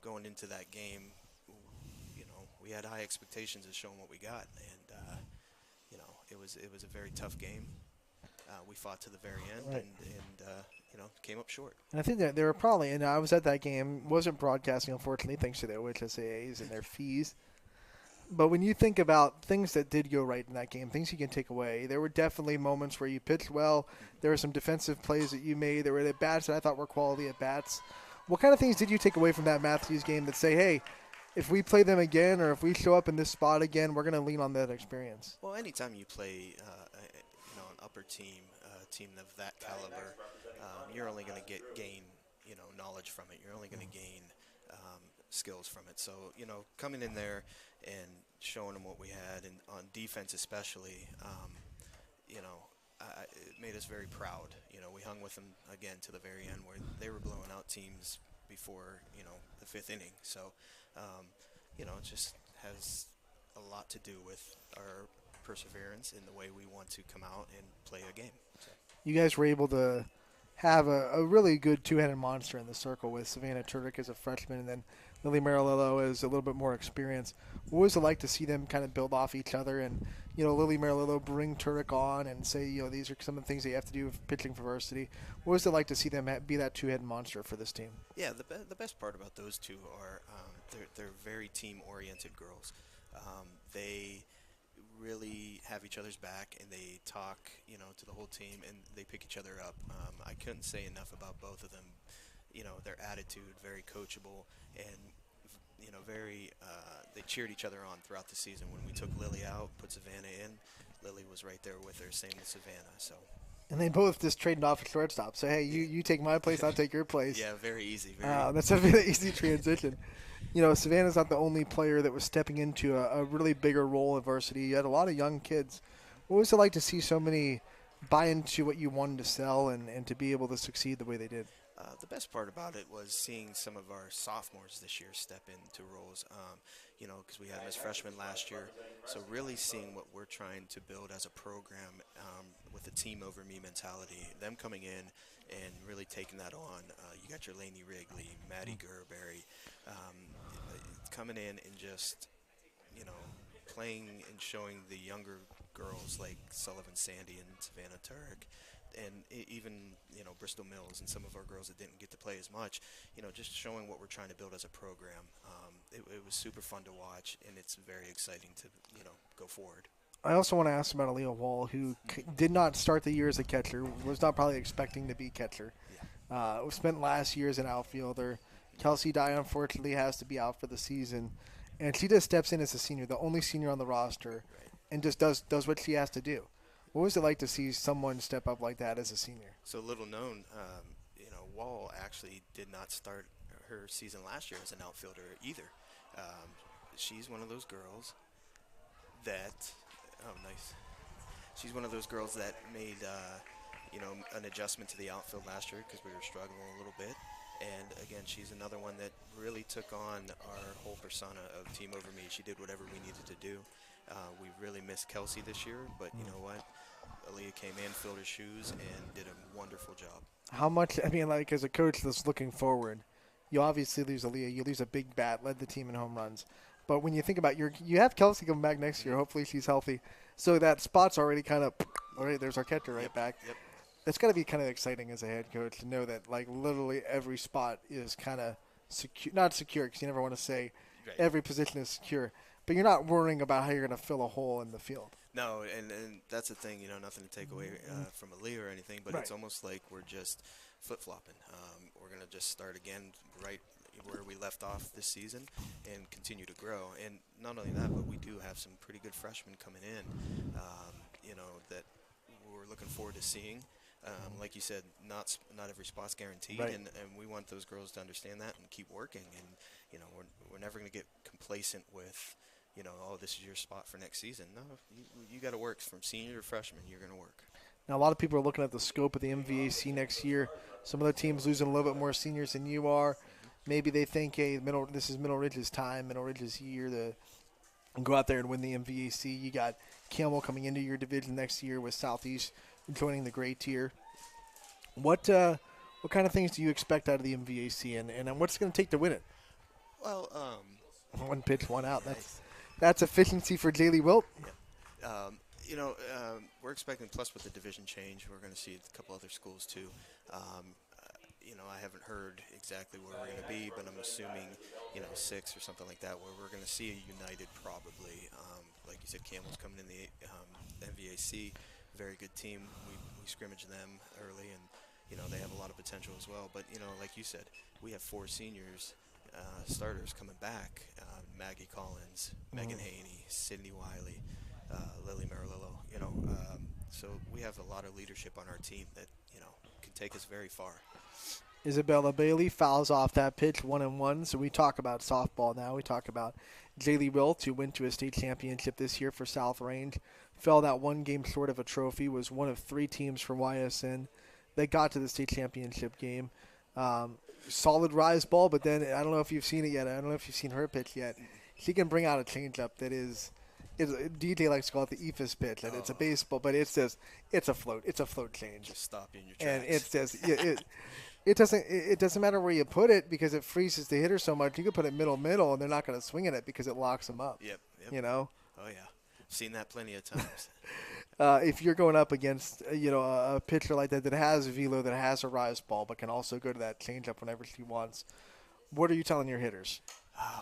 going into that game, we had high expectations of showing what we got. And, it was a very tough game. We fought to the very end, right. and came up short. And I think that there were probably, and I was at that game, wasn't broadcasting, unfortunately, thanks to their HSAAs and their fees. But when you think about things that did go right in that game, things you can take away, there were definitely moments where you pitched well. There were some defensive plays that you made. There were at-bats that I thought were quality at-bats. What kind of things did you take away from that Matthews game that say, hey, if we play them again or if we show up in this spot again, we're going to lean on that experience? Well, anytime you play an upper team, a team of that caliber, you're only going to gain knowledge from it. You're only going to gain skills from it. So, coming in there and showing them what we had, and on defense especially, it made us very proud. We hung with them again to the very end where they were blowing out teams before, the fifth inning. So, it just has a lot to do with our perseverance in the way we want to come out and play a game. So. You guys were able to have a really good two-headed monster in the circle with Savannah Turdick as a freshman and then Lily Marilillo as a little bit more experience. What was it like to see them kind of build off each other and, Lily Marilillo bring Turdick on and say, these are some of the things that you have to do with pitching for varsity? What was it like to see them be that two-headed monster for this team? Yeah, the best part about those two are they're very team-oriented girls. They really have each other's back, and they talk, to the whole team, and they pick each other up. I couldn't say enough about both of them. Their attitude, very coachable, and they cheered each other on throughout the season. When we took Lily out, put Savannah in, Lily was right there with her, same with Savannah. So. And they both just traded off a shortstop. So, hey, you take my place, I'll take your place. Yeah, very easy. That's a very easy transition. Savannah's not the only player that was stepping into a really bigger role at varsity. You had a lot of young kids. What was it like to see so many buy into what you wanted to sell and to be able to succeed the way they did? The best part about it was seeing some of our sophomores this year step into roles, because we had them as freshmen last year. So really seeing what we're trying to build as a program with a team-over-me mentality, them coming in and really taking that on. You got your Lainey Wrigley, Maddie Gerberry, coming in and just, playing and showing the younger girls like Sullivan Sandy and Savannah Turk, and even, Bristol Mills and some of our girls that didn't get to play as much, just showing what we're trying to build as a program. It was super fun to watch, and it's very exciting to, go forward. I also want to ask about Aaliyah Wall, who did not start the year as a catcher, was not probably expecting to be catcher. Spent last year as an outfielder. Kelsey Dye, unfortunately, has to be out for the season. And she just steps in as a senior, the only senior on the roster, and just does what she has to do. What was it like to see someone step up like that as a senior? So little known, Wall actually did not start her season last year as an outfielder either. She's one of those girls that, nice. She's one of those girls that made, an adjustment to the outfield last year because we were struggling a little bit. And again, she's another one that really took on our whole persona of Team Over Me. She did whatever we needed to do. We really missed Kelsey this year, but you know what? Aaliyah came in, filled her shoes, and did a wonderful job. How much, as a coach that's looking forward, you obviously lose Aaliyah. You lose a big bat, led the team in home runs. But when you think about you have Kelsey coming back next year. Hopefully she's healthy. So that spot's already kind of, all right, there's our catcher right back. Yep. It's got to be kind of exciting as a head coach to know that, literally every spot is kind of secure. Not secure because you never want to say every position is secure. But you're not worrying about how you're going to fill a hole in the field. No, and that's the thing, nothing to take away from Aaliyah or anything, but it's almost like we're just flip-flopping. We're going to just start again right where we left off this season and continue to grow. And not only that, but we do have some pretty good freshmen coming in, that we're looking forward to seeing. Like you said, not every spot's guaranteed, and we want those girls to understand that and keep working. And, we're never going to get complacent with, this is your spot for next season. No, you got to work from senior to freshman. You're going to work. Now, a lot of people are looking at the scope of the MVAC next year. Some other teams losing a little bit more seniors than you are. Maybe they think, hey, this is Middle Ridge's time, Middle Ridge's year to go out there and win the MVAC. You got Campbell coming into your division next year with Southeast joining the gray tier. What kind of things do you expect out of the MVAC, and what's it going to take to win it? Well, one pitch, one out. That's efficiency for Jaylee Wilt. Yeah. We're expecting, plus with the division change, we're going to see a couple other schools too. I haven't heard exactly where we're going to be, but I'm assuming, 6 or something like that, where we're going to see a United probably. Like you said, Campbell's coming in the MVAC, very good team. We scrimmage them early, and they have a lot of potential as well. But like you said, we have 4 seniors starters coming back: Maggie Collins, Megan Haney, Sydney Wiley, Lily Marilillo. So we have a lot of leadership on our team that can take us very far. Isabella Bailey fouls off that pitch 1-1. So we talk about softball now. We talk about Jaylee Wilt, who went to a state championship this year for South Range. Fell that one game short of a trophy. Was one of 3 teams from YSN that got to the state championship game. Solid rise ball, but then I don't know if you've seen it yet. I don't know if you've seen her pitch yet. She can bring out a changeup that is DJ likes to call it the EFIS pitch, and it's a baseball, but it's a float. It's a float change. Just stop you in your tracks. And it's just it doesn't matter where you put it because it freezes the hitter so much. You could put it middle, and they're not going to swing at it because it locks them up. Yep. Oh yeah, seen that plenty of times. If you're going up against a pitcher like that has a velo, that has a rise ball, but can also go to that changeup whenever she wants, what are you telling your hitters?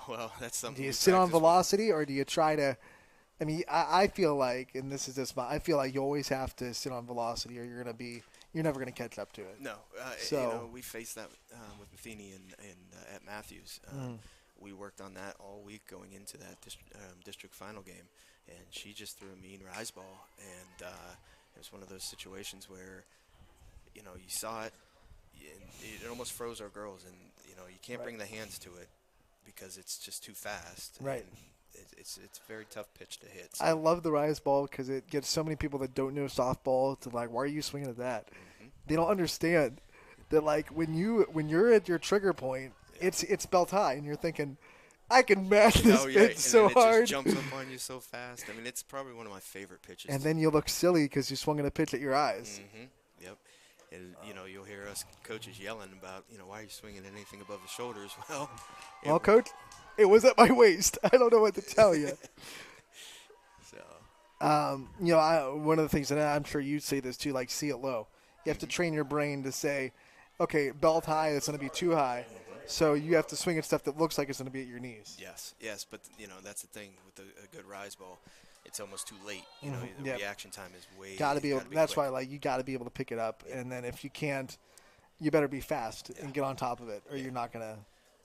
Well, that's something. Do you sit on velocity, or do you try to? I mean, I feel like, and this is just I feel like you always have to sit on velocity, or you're never going to catch up to it. No, we faced that with Matheny and at Matthews. We worked on that all week going into that district final game, and she just threw a mean rise ball, and it was one of those situations where, you saw it, and it almost froze our girls, and you can't bring the hands to it because it's just too fast. Right. And it's a very tough pitch to hit. So. I love the rise ball because it gets so many people that don't know softball to why are you swinging at that? Mm-hmm. They don't understand that when you're at your trigger point, it's belt high, and you're thinking, I can mash this pitch so and hard. It just jumps up on you so fast. I mean, it's probably one of my favorite pitches. And then you look silly because you swung at a pitch at your eyes. Mm-hmm. Yep. And you'll hear us coaches yelling about, why are you swinging at anything above the shoulders? Well, coach, it was at my waist. I don't know what to tell you. One of the things that I'm sure you'd say this too, see it low. You have to train your brain to say, okay, belt high, it's going to be too high. So you have to swing at stuff that looks like it's going to be at your knees. Yes, but that's the thing with a good rise ball. it's almost too late. You know, Mhm. the Yep. reaction time is way. Gotta be able. gotta be That's quick. why, like, you got to be able to pick it up, and then if you can't, you better be fast and get on top of it, or you're not gonna.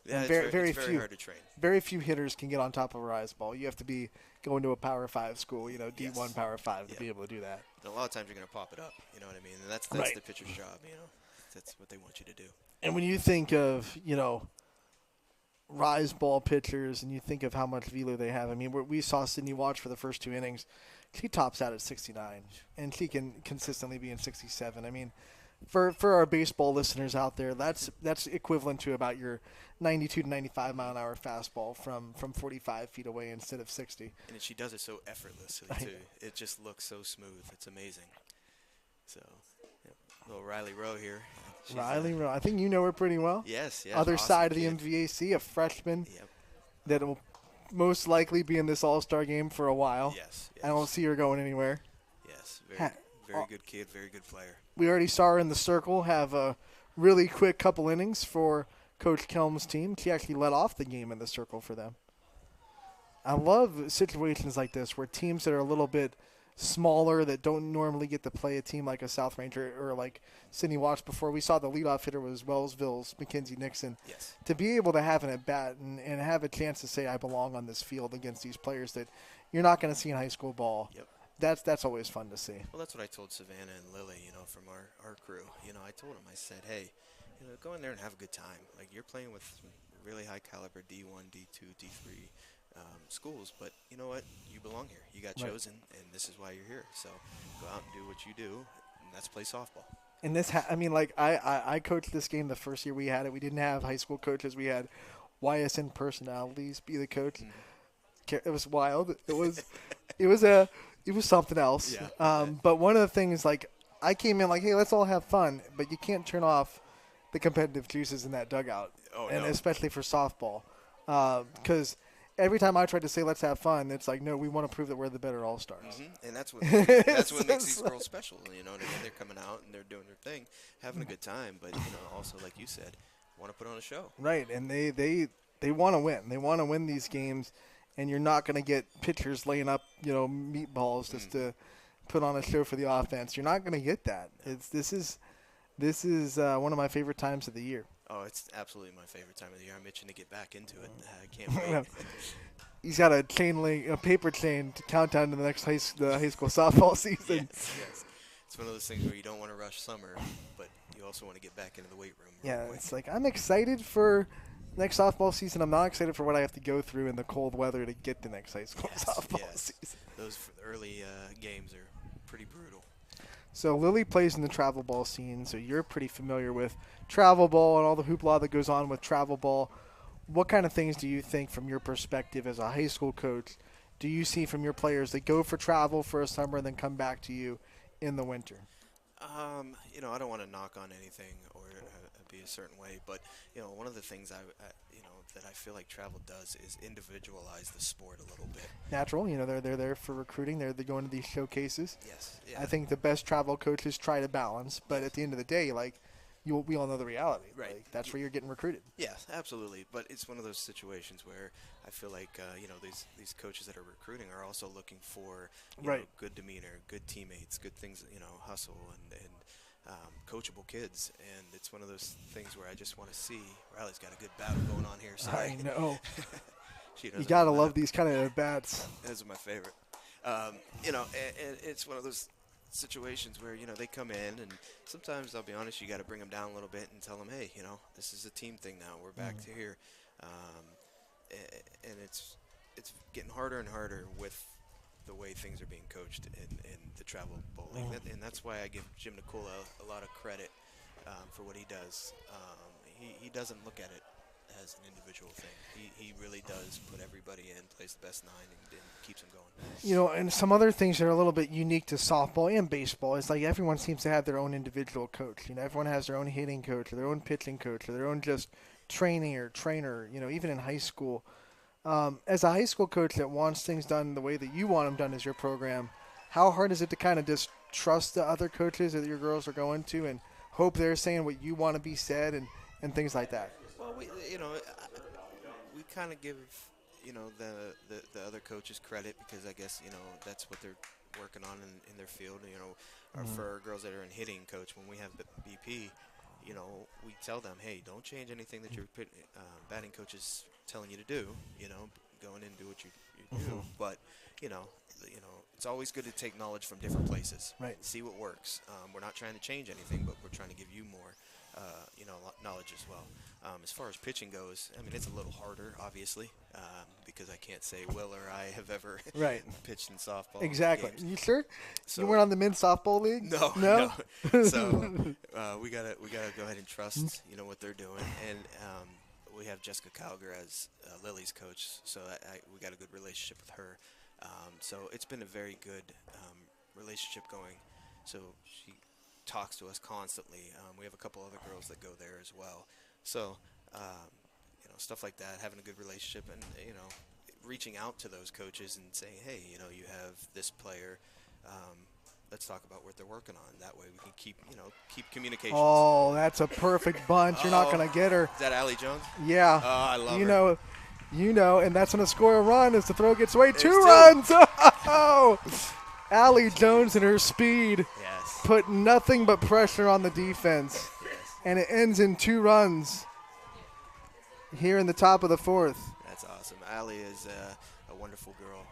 Yeah, and it's very, very- it's very few, hard to train. Very few hitters can get on top of a rise ball. You have to be going to a Power 5 school, you know, D1 Power 5 to be able to do that. And a lot of times you're going to pop it up. You know what I mean? And that's Right. the pitcher's job. You know, that's what they want you to do. And when you think of, you know, rise ball pitchers and you think of how much velo they have, I mean, we saw Sydney Watch for the first 2 innings. She tops out at 69, and she can consistently be in 67. I mean, for our baseball listeners out there, that's equivalent to about your 92 to 95 mile an hour fastball from 45 feet away instead of 60. And she does it so effortlessly, I too. know. It just looks so smooth. It's amazing. So, little Riley Rowe here. She's, Riley Rowe, I think you know her pretty well. Yes, yes, Other awesome side of the kid. MVAC, a freshman Yep. that will most likely be in this All-Star game for a while. Yes, I don't see her going anywhere. Yes, Ha- very good kid, very good player. We already saw her in the circle have a really quick couple innings for Coach Kelm's team. She actually led off the game in the circle for them. I love situations like this where teams that are a little bit smaller that don't normally get to play a team like a South Ranger or like Sydney Watch before. We saw the leadoff hitter was Wellsville's Mackenzie Nixon. Yes. To be able to have an at-bat and have a chance to say I belong on this field against these players that you're not going to see in high school ball. Yep. That's always fun to see. Well, that's what I told Savannah and Lily, you know, from our crew. You know, I told them, I said, hey, you know, go in there and have a good time. Like, you're playing with some really high caliber D1, D2, D3 schools, but you know what? You belong here. You got Right. chosen, and this is why you're here. So go out and do what you do, and that's play softball. And this, I mean, like I coached this game the first year we had it. We didn't have high school coaches. We had YSN personalities be the coach. It was wild. It was something else. Yeah. But one of the things, like, I came in like, hey, let's all have fun, but you can't turn off the competitive juices in that dugout, Oh, and no. especially for softball, because every time I tried to say let's have fun, it's like, no, we want to prove that we're the better all stars. And that's what makes these girls special. You know what I mean? They're coming out and they're doing their thing, having a good time, but you know, also like you said, want to put on a show. Right, and they want to win. They want to win these games, and you're not going to get pitchers laying up, you know, meatballs just to put on a show for the offense. You're not going to get that. This is one of my favorite times of the year. Oh, it's absolutely my favorite time of the year. I'm itching to get back into it. I can't wait. He's got a paper chain to count down to the next high school softball season. Yes. It's one of those things where you don't want to rush summer, but you also want to get back into the weight room. Yeah, it's like I'm excited for next softball season. I'm not excited for what I have to go through in the cold weather to get to next high school softball season. Those early games are pretty brutal. So Lily plays in the travel ball scene, so you're pretty familiar with travel ball and all the hoopla that goes on with travel ball. What kind of things do you think, from your perspective as a high school coach, do you see from your players that go for travel for a summer and then come back to you in the winter? You know, I don't want to knock on anything or be a certain way, but you know, one of the things that I feel like travel does is individualize the sport a little bit. Natural, you know, they're there for recruiting. They're going to these showcases. Yes. Yeah. I think the best travel coaches try to balance, but at the end of the day, like, we all know the reality. Right. Like, that's where you're getting recruited. Yeah, absolutely. But it's one of those situations where I feel like you know, these coaches that are recruiting are also looking for you know, good demeanor, good teammates, good things, you know, hustle and coachable kids. And it's one of those things where I just want to see Riley's got a good battle going on here. I know. You You gotta love these kind of bats. Those are my favorite. You know, and it's one of those situations where, you know, they come in and sometimes, I'll be honest, you got to bring them down a little bit and tell them, hey, you know, this is a team thing now. We're back to here. And it's getting harder and harder with the way things are being coached in the travel bowling. And that's why I give Jim Nicola a lot of credit for what he does. He doesn't look at it as an individual thing. He really does put everybody in, plays the best nine, and keeps them going. You know, and some other things that are a little bit unique to softball and baseball is like everyone seems to have their own individual coach. You know, everyone has their own hitting coach or their own pitching coach or their own just trainer, you know, even in high school. As a high school coach that wants things done the way that you want them done as your program, how hard is it to kind of just trust the other coaches that your girls are going to and hope they're saying what you want to be said and things like that? Well, we kind of give, the other coaches credit, because I guess that's what they're working on in their field. For our girls that are in hitting, coach, when we have BP, we tell them, hey, don't change anything that your batting coach is telling you to do. Go in and do what you do. But it's always good to take knowledge from different places. Right. See what works. We're not trying to change anything, but we're trying to give you more, knowledge as well. As far as pitching goes, I mean, it's a little harder, obviously, because I can't say Will or I have ever pitched in softball. Exactly. games. You sure? So, you weren't on the men's softball league? No. So we gotta go ahead and trust what they're doing, and we have Jessica Calgar as Lily's coach, so we got a good relationship with her. So it's been a very good relationship going. So she talks to us constantly. We have a couple other girls that go there as well. So stuff like that, having a good relationship, and reaching out to those coaches and saying, hey, you have this player. Let's talk about what they're working on. That way we can keep communications. Oh, that's a perfect bunch. You're not going to get her. Is that Allie Jones? Yeah. Oh, I love her. And that's going to score a run as the throw gets away. 2 runs. Oh, Allie Jones and her speed put nothing but pressure on the defense. Yes. And it ends in 2 runs here in the top of the 4th. That's awesome. Allie is a wonderful girl.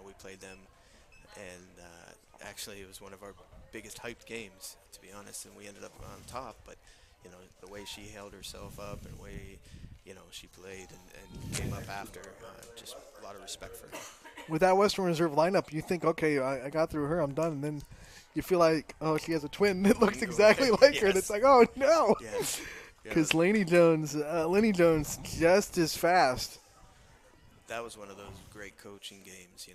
We played them, and actually it was one of our biggest hyped games, to be honest, and we ended up on top. But the way she held herself up and the way she played and came up after, just a lot of respect for her. With that Western Reserve lineup, you think, okay, I got through her, I'm done, and then you feel like, oh, she has a twin that looks exactly like her, and it's like, oh no, because Lenny Jones just as fast. That was one of those great coaching games.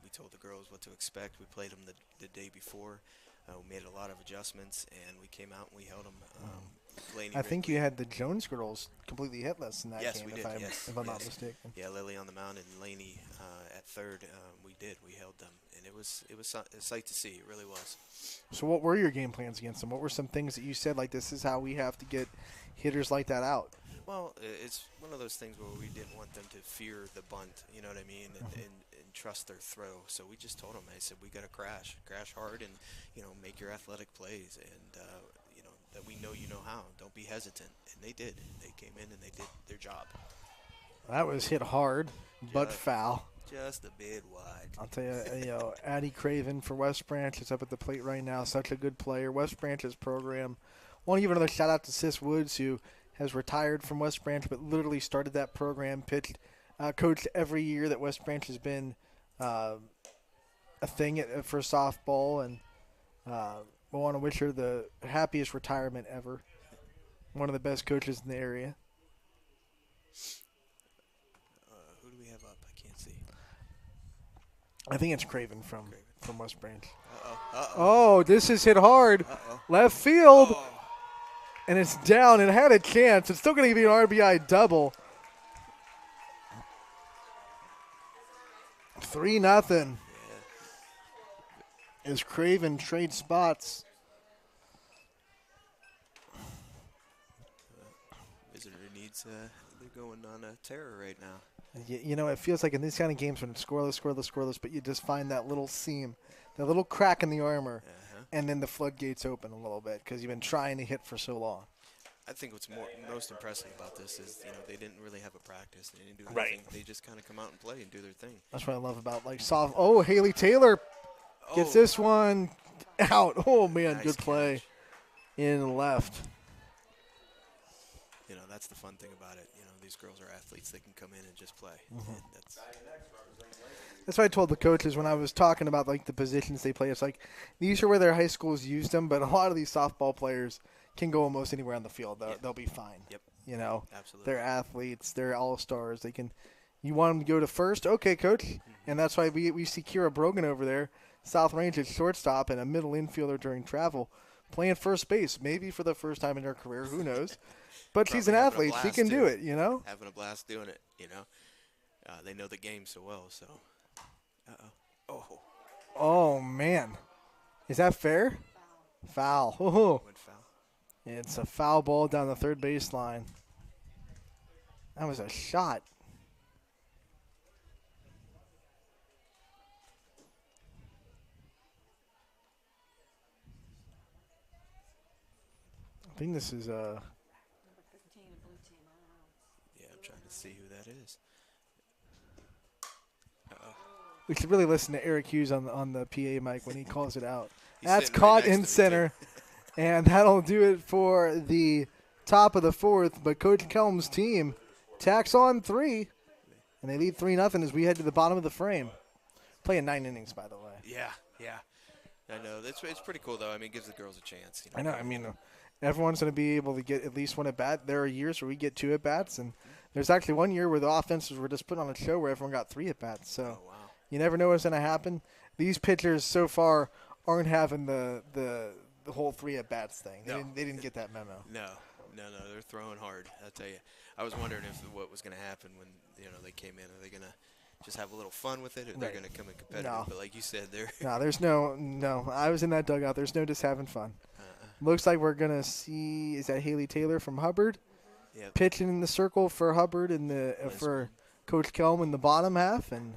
We told the girls what to expect. We played them the day before. We made a lot of adjustments, and we came out and we held them. I think you had the Jones girls completely hitless in that game, we did. if I'm not mistaken. Yeah, Lily on the mound and Lainey at third. We held them, and it was a sight to see. It really was. So what were your game plans against them? What were some things that you said, like, this is how we have to get hitters like that out? Well, it's one of those things where we didn't want them to fear the bunt, you know what I mean, and trust their throw. So we just told them, I said, we got to crash hard, and make your athletic plays, and that we know you know how. Don't be hesitant. And they did. They came in and they did their job. That was hit hard, but foul. Just a bit wide. I'll tell you, Addie Craven for West Branch is up at the plate right now. Such a good player. West Branch's program. Want to give another shout out to Sis Woods, who has retired from West Branch, but literally started that program, coached every year that West Branch has been a thing for softball, and I want to wish her the happiest retirement ever. One of the best coaches in the area. Who do we have up? I can't see. I think it's Craven from West Branch. Uh-oh. Oh, this is hit hard. Left field. And it's down. It had a chance. It's still going to be an RBI double. 3-0. As Craven trades spots. Visitor needs, they're going on a terror right now. It feels like in these kind of games when it's scoreless, but you just find that little seam, that little crack in the armor, and then the floodgates open a little bit because you've been trying to hit for so long. I think what's most impressive about this is, they didn't really have a practice. They didn't do anything. Right. They just kind of come out and play and do their thing. That's what I love about soft. Oh, Haley Taylor gets this one out. Oh, man, nice good play catch. In left. That's the fun thing about it. These girls are athletes. They can come in and just play. Mm-hmm. And that's what I told the coaches when I was talking about, the positions they play. It's like, these are where their high schools used them, but a lot of these softball players can go almost anywhere on the field. They'll be fine. Yep. Absolutely. They're athletes. They're all-stars. You want them to go to first? Okay, coach. Mm-hmm. And that's why we see Kira Brogan over there, South Range at shortstop and a middle infielder during travel, playing first base, maybe for the first time in her career. Who knows? But she's an athlete. She can do it, Having a blast doing it, They know the game so well, so. Uh-oh. Oh, man. Is that fair? Foul. Oh. Went foul. It's a foul ball down the third baseline. That was a shot. I think this is Yeah, I'm trying to see who that is. Uh-oh. We should really listen to Eric Hughes on the PA mic when he calls it out. He's That's sitting right caught next to in me, center, and that'll do it for the top of the fourth. But Coach Kelm's team tacks on 3, and they lead 3-0 as we head to the bottom of the frame. Playing 9 innings, by the way. Yeah. I know. It's pretty cool, though. I mean, it gives the girls a chance. I know. I mean, everyone's going to be able to get at least 1 at bat. There are years where we get 2 at bats, and there's actually 1 year where the offenses were just put on a show where everyone got 3 at bats. So you never know what's going to happen. These pitchers so far aren't having the whole 3 at bats thing. They didn't get that memo. No, they're throwing hard. I tell you, I was wondering what was going to happen when they came in. Are they going to just have a little fun with it, or they're going to come in competitive? No. But like you said, there's no. I was in that dugout. There's no just having fun. Looks like we're going to see, is that Haley Taylor from Hubbard? Yep. Pitching in the circle for Hubbard and for Coach Kelm in the bottom half, and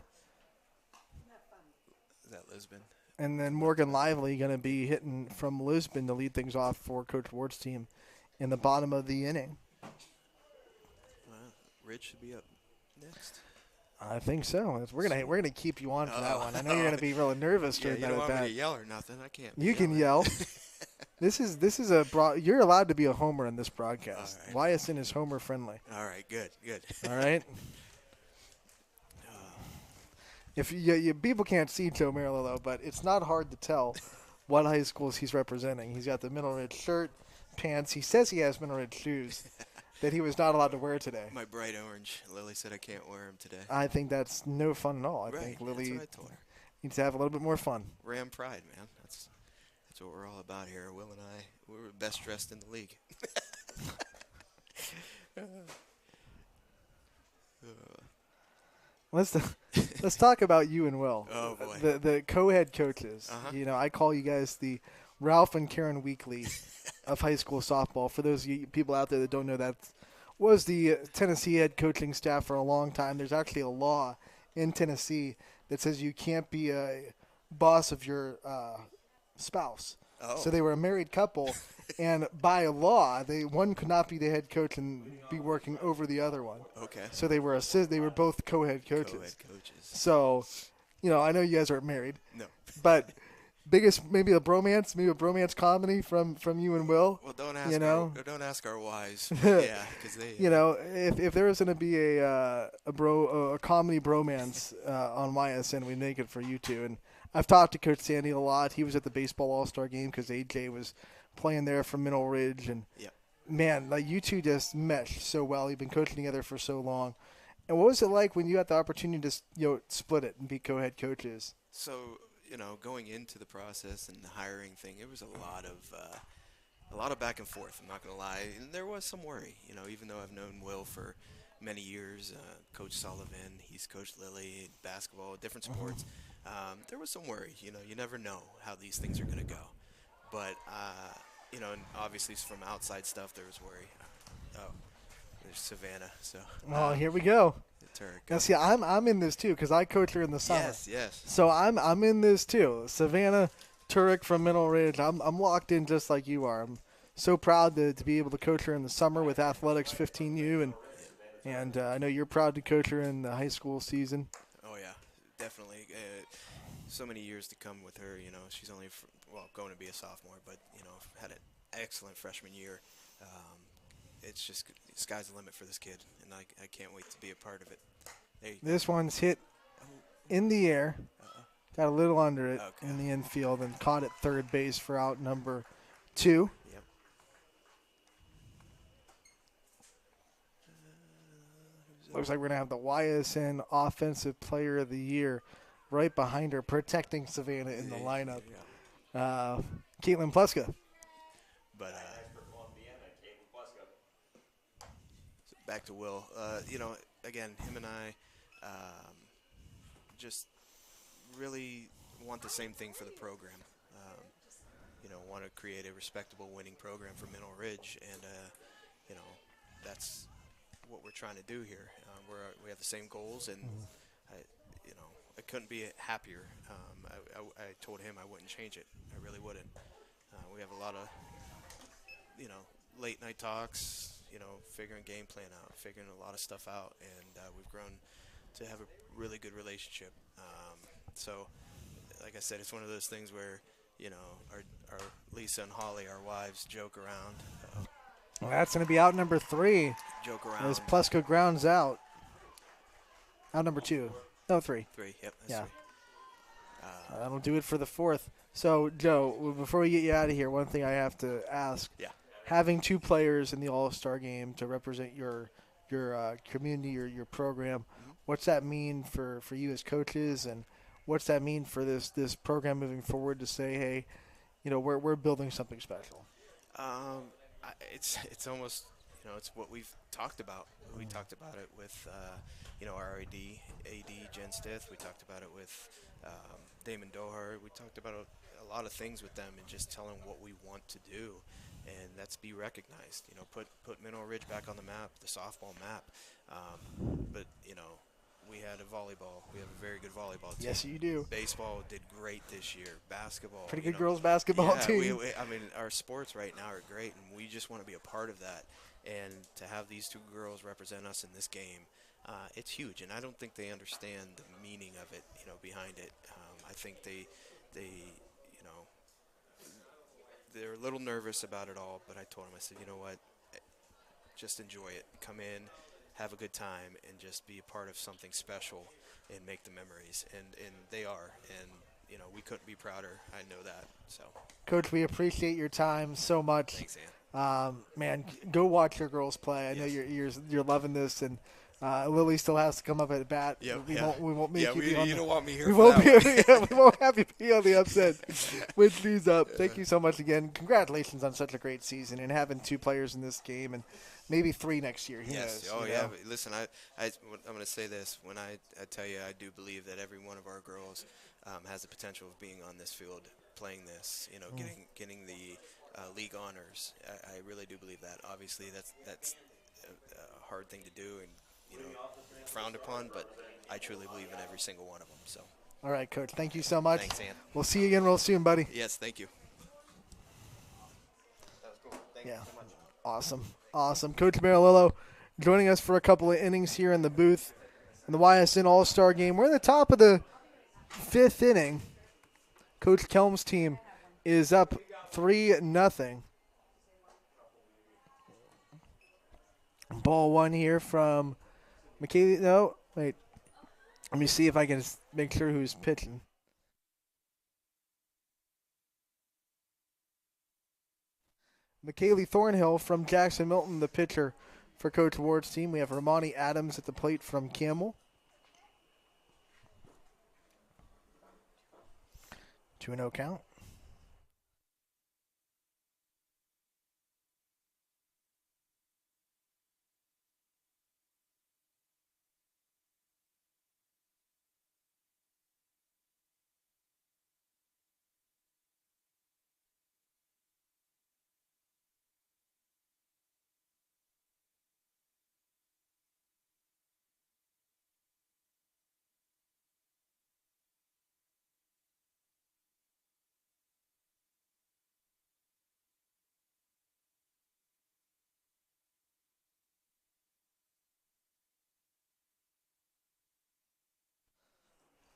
is that Lisbon? And then Morgan Lively going to be hitting from Lisbon to lead things off for Coach Ward's team in the bottom of the inning. Well, Rich should be up next. I think so. We're gonna keep you on for that one. I know you're gonna be really nervous during that. You don't want me to yell or nothing. I can't. You can yell. This is a you're allowed to be a homer in this broadcast. Right. YSN is homer friendly. All right, good. All right. If you people can't see Joe Merrill though, but it's not hard to tell what high schools he's representing. He's got the Middle Ridge shirt, pants. He says he has Middle Ridge shoes that he was not allowed to wear today. My bright orange. Lily said I can't wear them today. I think that's no fun at all. I think Lily needs to have a little bit more fun. Ram pride, man. That's what we're all about here. Will and I, we're best dressed in the league. Let's talk about you and Will. Oh boy. The co-head coaches. I call you guys the Ralph and Karen Weekly of high school softball. For those of you people out there that don't know, that was the Tennessee head coaching staff for a long time. There's actually a law in Tennessee that says you can't be a boss of your spouse. Oh. So they were a married couple, and by law, one could not be the head coach and be working over the other one. Okay. So they were both co-head coaches. Co-head coaches. So, I know you guys aren't married. No. But maybe a bromance comedy from you and Will. Well, don't ask our wives. Yeah, because they. If there was going to be a comedy bromance on YSN, we'd make it for you two. And I've talked to Coach Sandy a lot. He was at the baseball All-Star game because AJ was playing there from Middle Ridge, and man, like you two just meshed so well. You've been coaching together for so long. And what was it like when you had the opportunity to split it and be co-head coaches? So going into the process and the hiring thing, it was a lot of back and forth. I'm not going to lie, and there was some worry. Even though I've known Will for many years, Coach Sullivan, he's coached Lily, basketball, different sports. There was some worry. You never know how these things are going to go. But, and obviously from outside stuff, there was worry. Oh, there's Savannah. So. Here we go. Turek. Now, see, I'm in this too because I coach her in the summer. Yes. So I'm in this too. Savannah Turek from Middle Ridge. I'm locked in just like you are. I'm so proud to be able to coach her in the summer with Athletics 15U, and I know you're proud to coach her in the high school season. Oh yeah, definitely. So many years to come with her. She's only going to be a sophomore, but had an excellent freshman year. It's just sky's the limit for this kid, and I can't wait to be a part of it. This one's hit in the air, got a little under it in the infield, and caught at third base for out number 2. Yep. Looks like we're going to have the YSN Offensive Player of the Year right behind her, protecting Savannah in the lineup. Caitlin Pluska. But back to Will. Again, him and I just really want the same thing for the program. Want to create a respectable winning program for Middle Ridge, and that's what we're trying to do here. We have the same goals, and I couldn't be happier. I told him I wouldn't change it. I really wouldn't. We have a lot of late night talks, figuring game plan out, figuring a lot of stuff out, and we've grown to have a really good relationship. So, like I said, it's one of those things where, our Lisa and Holly, our wives, joke around. Well, that's going to be out number 3. Joke around. As Plesko grounds out. Out number 2. No, 3. 3, yep. That's yeah. 3. That'll do it for the 4th. So, Joe, before we get you out of here, one thing I have to ask. Yeah. Having 2 players in the All-Star game to represent your community, your program, what's that mean for you as coaches, and what's that mean for this program moving forward to say, hey, we're building something special? It's almost, it's what we've talked about. We talked about it with, our AD Jen Stith. We talked about it with Damon Dohar. We talked about a lot of things with them and just tell them what we want to do, and that's be recognized. Put Mineral Ridge back on the map, the softball map. But we had a volleyball. We have a very good volleyball team. Yes, you do. Baseball did great this year. Basketball. Pretty good girls basketball team. Our sports right now are great, and we just want to be a part of that. And to have these 2 girls represent us in this game, it's huge. And I don't think they understand the meaning of it, behind it. I think they they're a little nervous about it all. But I told them, I said, you know what, just enjoy it. Come in, have a good time, and just be a part of something special and make the memories. And they are. And, we couldn't be prouder. I know that. So, Coach, we appreciate your time so much. Thanks, Ann. Man, go watch your girls play. I know you're loving this, and Lily still has to come up at bat. Yep, we won't make you be on you don't want me here. We won't we won't have you be on the upset with these up. Thank you so much again. Congratulations on such a great season and having 2 players in this game, and maybe 3 next year. Who knows, yeah. But listen, I'm going to say this. When I tell you, I do believe that every one of our girls has the potential of being on this field, playing this. Getting the league honors. I really do believe that. Obviously, that's a hard thing to do and frowned upon, but I truly believe in every single one of them. So. All right, Coach. Thank you so much. Thanks, Ann. We'll see you again real soon, buddy. Yes, thank you. That was cool. Thank you so much. Awesome. Coach Marilillo joining us for a couple of innings here in the booth in the YSN All-Star game. We're in the top of the 5th inning. Coach Kelm's team is up 3-0. Ball 1 here from McKaylee. No, wait. Let me see if I can make sure who's pitching. McKaylee Thornhill from Jackson Milton, the pitcher for Coach Ward's team. We have Romani Adams at the plate from Campbell. 2-0 count.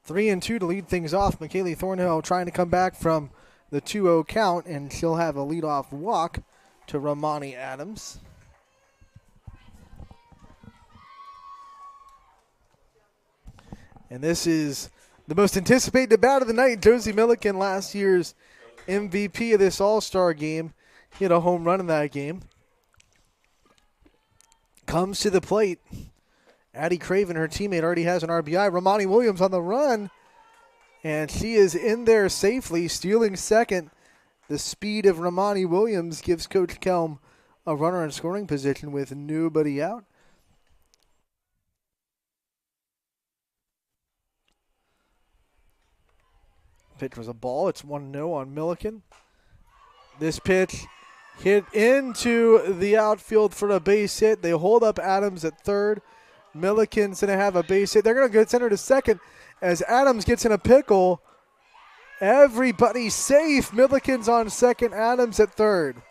Three and 2 to lead things off. McKaylee Thornhill trying to come back from the 2-0 count, and she'll have a leadoff walk to Romani Adams. And this is the most anticipated bat of the night. Josie Milliken, last year's MVP of this All-Star game, hit a home run in that game. Comes to the plate. Addie Craven, her teammate, already has an RBI. Romani Williams on the run. And she is in there safely, stealing second. The speed of Romani Williams gives Coach Kelm a runner in scoring position with nobody out. Pitch was a ball. It's 1-0 on Milliken. This pitch hit into the outfield for a base hit. They hold up Adams at third. Milliken's going to have a base hit. They're going to get center to second as Adams gets in a pickle. Everybody's safe. Milliken's on second. Adams at third.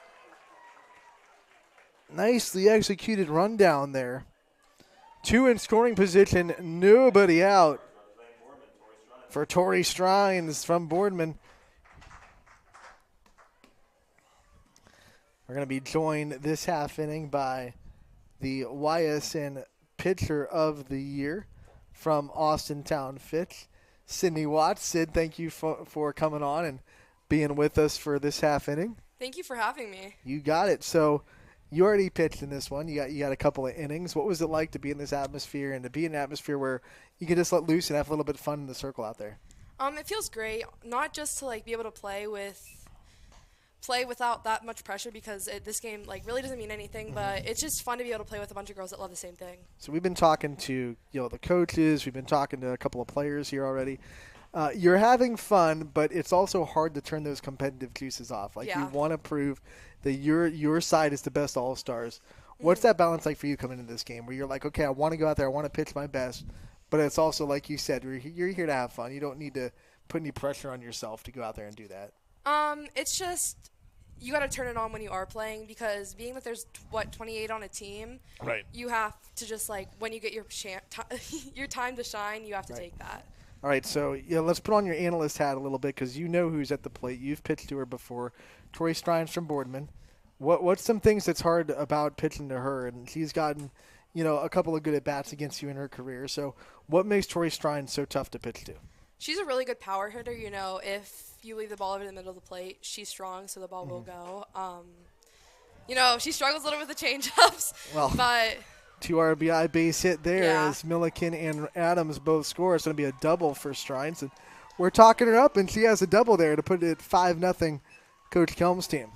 Nicely executed rundown there. 2 in scoring position, nobody out for Tori Strines from Boardman. We're going to be joined this half inning by the YSN Pitcher of the Year from Austin Town Fitch, Sydney Watts. Sid, thank you for coming on and being with us for this half inning. Thank you for having me. You got it. So you already pitched in this one. You got a couple of innings. What was it like to be in this atmosphere and to be in an atmosphere where you can just let loose and have a little bit of fun in the circle out there? It feels great, not just to like be able to play without that much pressure because this game like really doesn't mean anything, but it's just fun to be able to play with a bunch of girls that love the same thing. So we've been talking to the coaches. We've been talking to a couple of players here already. You're having fun, but it's also hard to turn those competitive juices off. Like you want to prove that your side is the best all-stars. What's that balance like for you coming into this game where you're like, okay, I want to go out there, I want to pitch my best, but it's also like you said, you're here to have fun. You don't need to put any pressure on yourself to go out there and do that. It's just you got to turn it on when you are playing because being that there's 28 on a team, right? You have to just like when you get your your time to shine, you have to take that. All right, so let's put on your analyst hat a little bit because you know who's at the plate. You've pitched to her before. Tori Strines from Boardman. What's some things that's hard about pitching to her? And she's gotten, a couple of good at-bats against you in her career. So what makes Tori Strines so tough to pitch to? She's a really good power hitter. If you leave the ball over the middle of the plate, she's strong, so the ball will go. She struggles a little with the change-ups, but 2 RBI base hit there as Milliken and Adams both score. It's going to be a double for Strines. And we're talking her up, and she has a double there to put it at 5-0 Coach Kelm's team.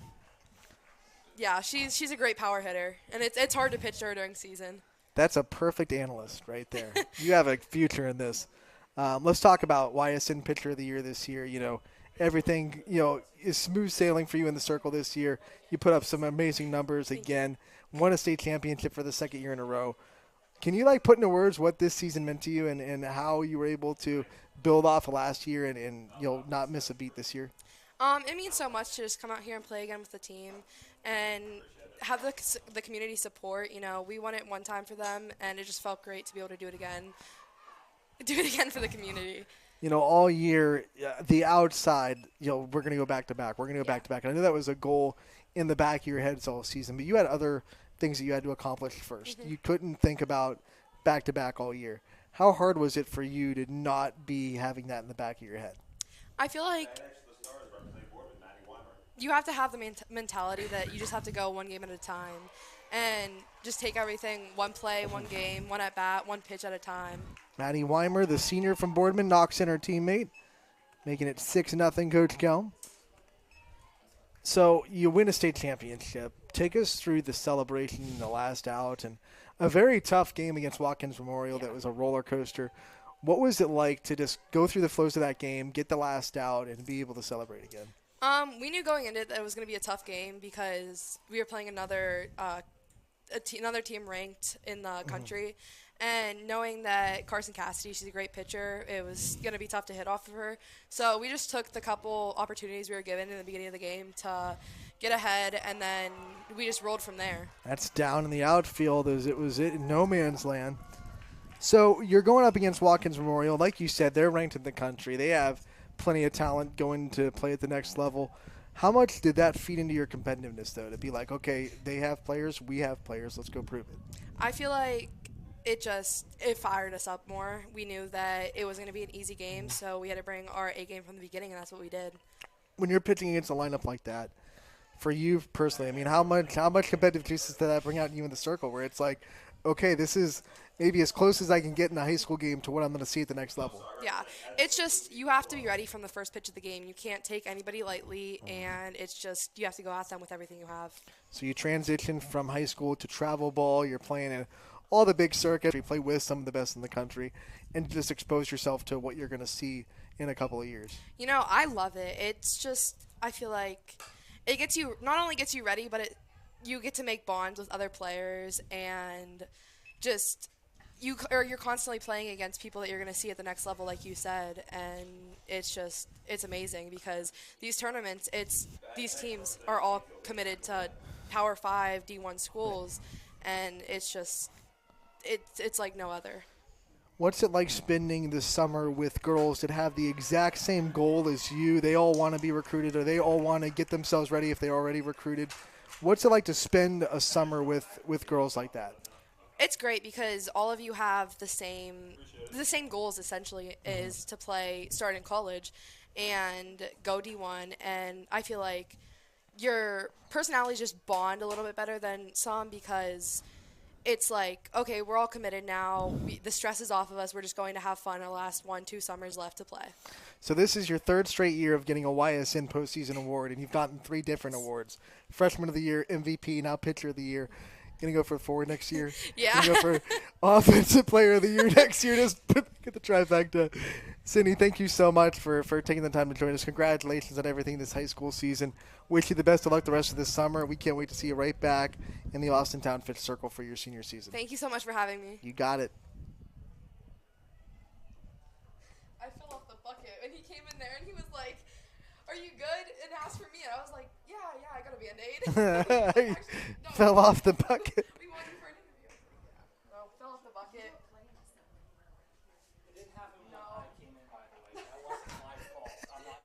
Yeah, she's a great power hitter, and it's hard to pitch to her during season. That's a perfect analyst right there. You have a future in this. Let's talk about YSN Pitcher of the Year this year. Everything, is smooth sailing for you in the circle this year. You put up some amazing numbers again. Won a state championship for the second year in a row. Can you put into words what this season meant to you and how you were able to build off of last year and not miss a beat this year? It means so much to just come out here and play again with the team and have the community support. We won it one time for them, and it just felt great to be able to do it again. Do it again for the community. All year, the outside, we're going to go back to back. We're going to go back to back. And I know that was a goal in the back of your head all season, but you had other things that you had to accomplish first. You couldn't think about back to back all year. How hard was it for you to not be having that in the back of your head? I feel like you have to have the mentality that you just have to go one game at a time and just take everything one play, one game, one at bat, one pitch at a time. Maddie Weimer, the senior from Boardman, knocks in her teammate, making it 6-0 Coach Kelm. So you win a state championship. Take us through the celebration in the last out and a very tough game against Watkins Memorial that was a roller coaster. What was it like to just go through the flows of that game, get the last out, and be able to celebrate again? We knew going into it that it was going to be a tough game because we were playing another team ranked in the country. And knowing that Carson Cassidy, she's a great pitcher, it was going to be tough to hit off of her. So we just took the couple opportunities we were given in the beginning of the game to get ahead, and then we just rolled from there. That's down in the outfield as it was in no man's land. So you're going up against Watkins Memorial. Like you said, they're ranked in the country. They have plenty of talent going to play at the next level. How much did that feed into your competitiveness, though, to be like, okay, they have players, we have players, let's go prove it? I feel like it fired us up more. We knew that it was going to be an easy game, so we had to bring our A game from the beginning, and that's what we did. When you're pitching against a lineup like that, for you personally, how much competitive juices did that bring out in you in the circle where it's like, okay, this is maybe as close as I can get in a high school game to what I'm going to see at the next level? Yeah, it's just you have to be ready from the first pitch of the game. You can't take anybody lightly, and it's just you have to go at them with everything you have. So you transition from high school to travel ball. You're playing in all the big circuits. You play with some of the best in the country and just expose yourself to what you're going to see in a couple of years. I love it. It's just I feel like it gets you not only gets you ready, but you get to make bonds with other players and just you're constantly playing against people that you're going to see at the next level, like you said, and it's amazing because these tournaments, these teams are all committed to Power 5 D1 schools, and it's just it's like no other. What's it like spending the summer with girls that have the exact same goal as you? They all want to be recruited, or they all want to get themselves ready if they're already recruited. What's it like to spend a summer with girls like that? It's great because all of you have the same goals essentially is to start in college and go D1, and I feel like your personalities just bond a little bit better than some because it's like, okay, we're all committed now. The stress is off of us. We're just going to have fun our last 1-2 summers left to play. So this is your third straight year of getting a YSN postseason award, and you've gotten 3 different awards. Freshman of the Year, MVP, now Pitcher of the Year. Going to go for forward next year. Yeah. Going to go for Offensive Player of the Year next year. Just get the trifecta. Sydney, thank you so much for taking the time to join us. Congratulations on everything this high school season. Wish you the best of luck the rest of this summer. We can't wait to see you right back in the Austintown Fifth Circle for your senior season. Thank you so much for having me. You got it. I fell off the bucket, and he came in there, and he was like, "Are you good?" and asked for me, and I was like, "Yeah, I got a Band-Aid." Fell off the bucket. We want you for an interview. No, fell off the bucket. It didn't happen when I came in, by the way. That wasn't my fault. I'm not.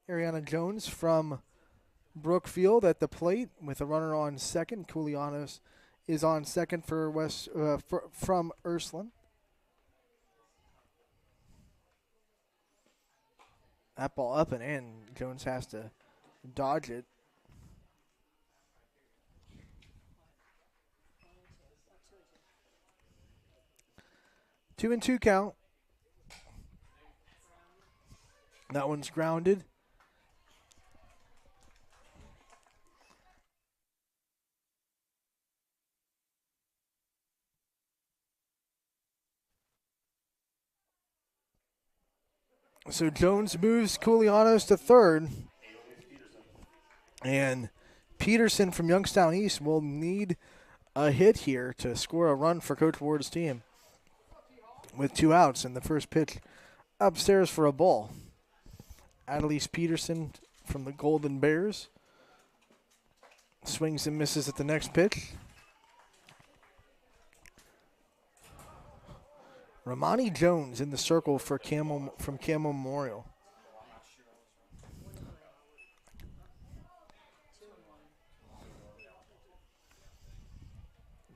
Ariana Jones from Brookfield at the plate with a runner on second. Koulianos is on second for from Ursuline. That ball up and in. Jones has to dodge it. Two and two count. That one's grounded. So Jones moves Koulianos to third. And Peterson from Youngstown East will need a hit here to score a run for Coach Ward's team. With 2 outs and the first pitch upstairs for a ball. Adelise Peterson from the Golden Bears swings and misses at the next pitch. Romani Jones in the circle for from Camel Memorial.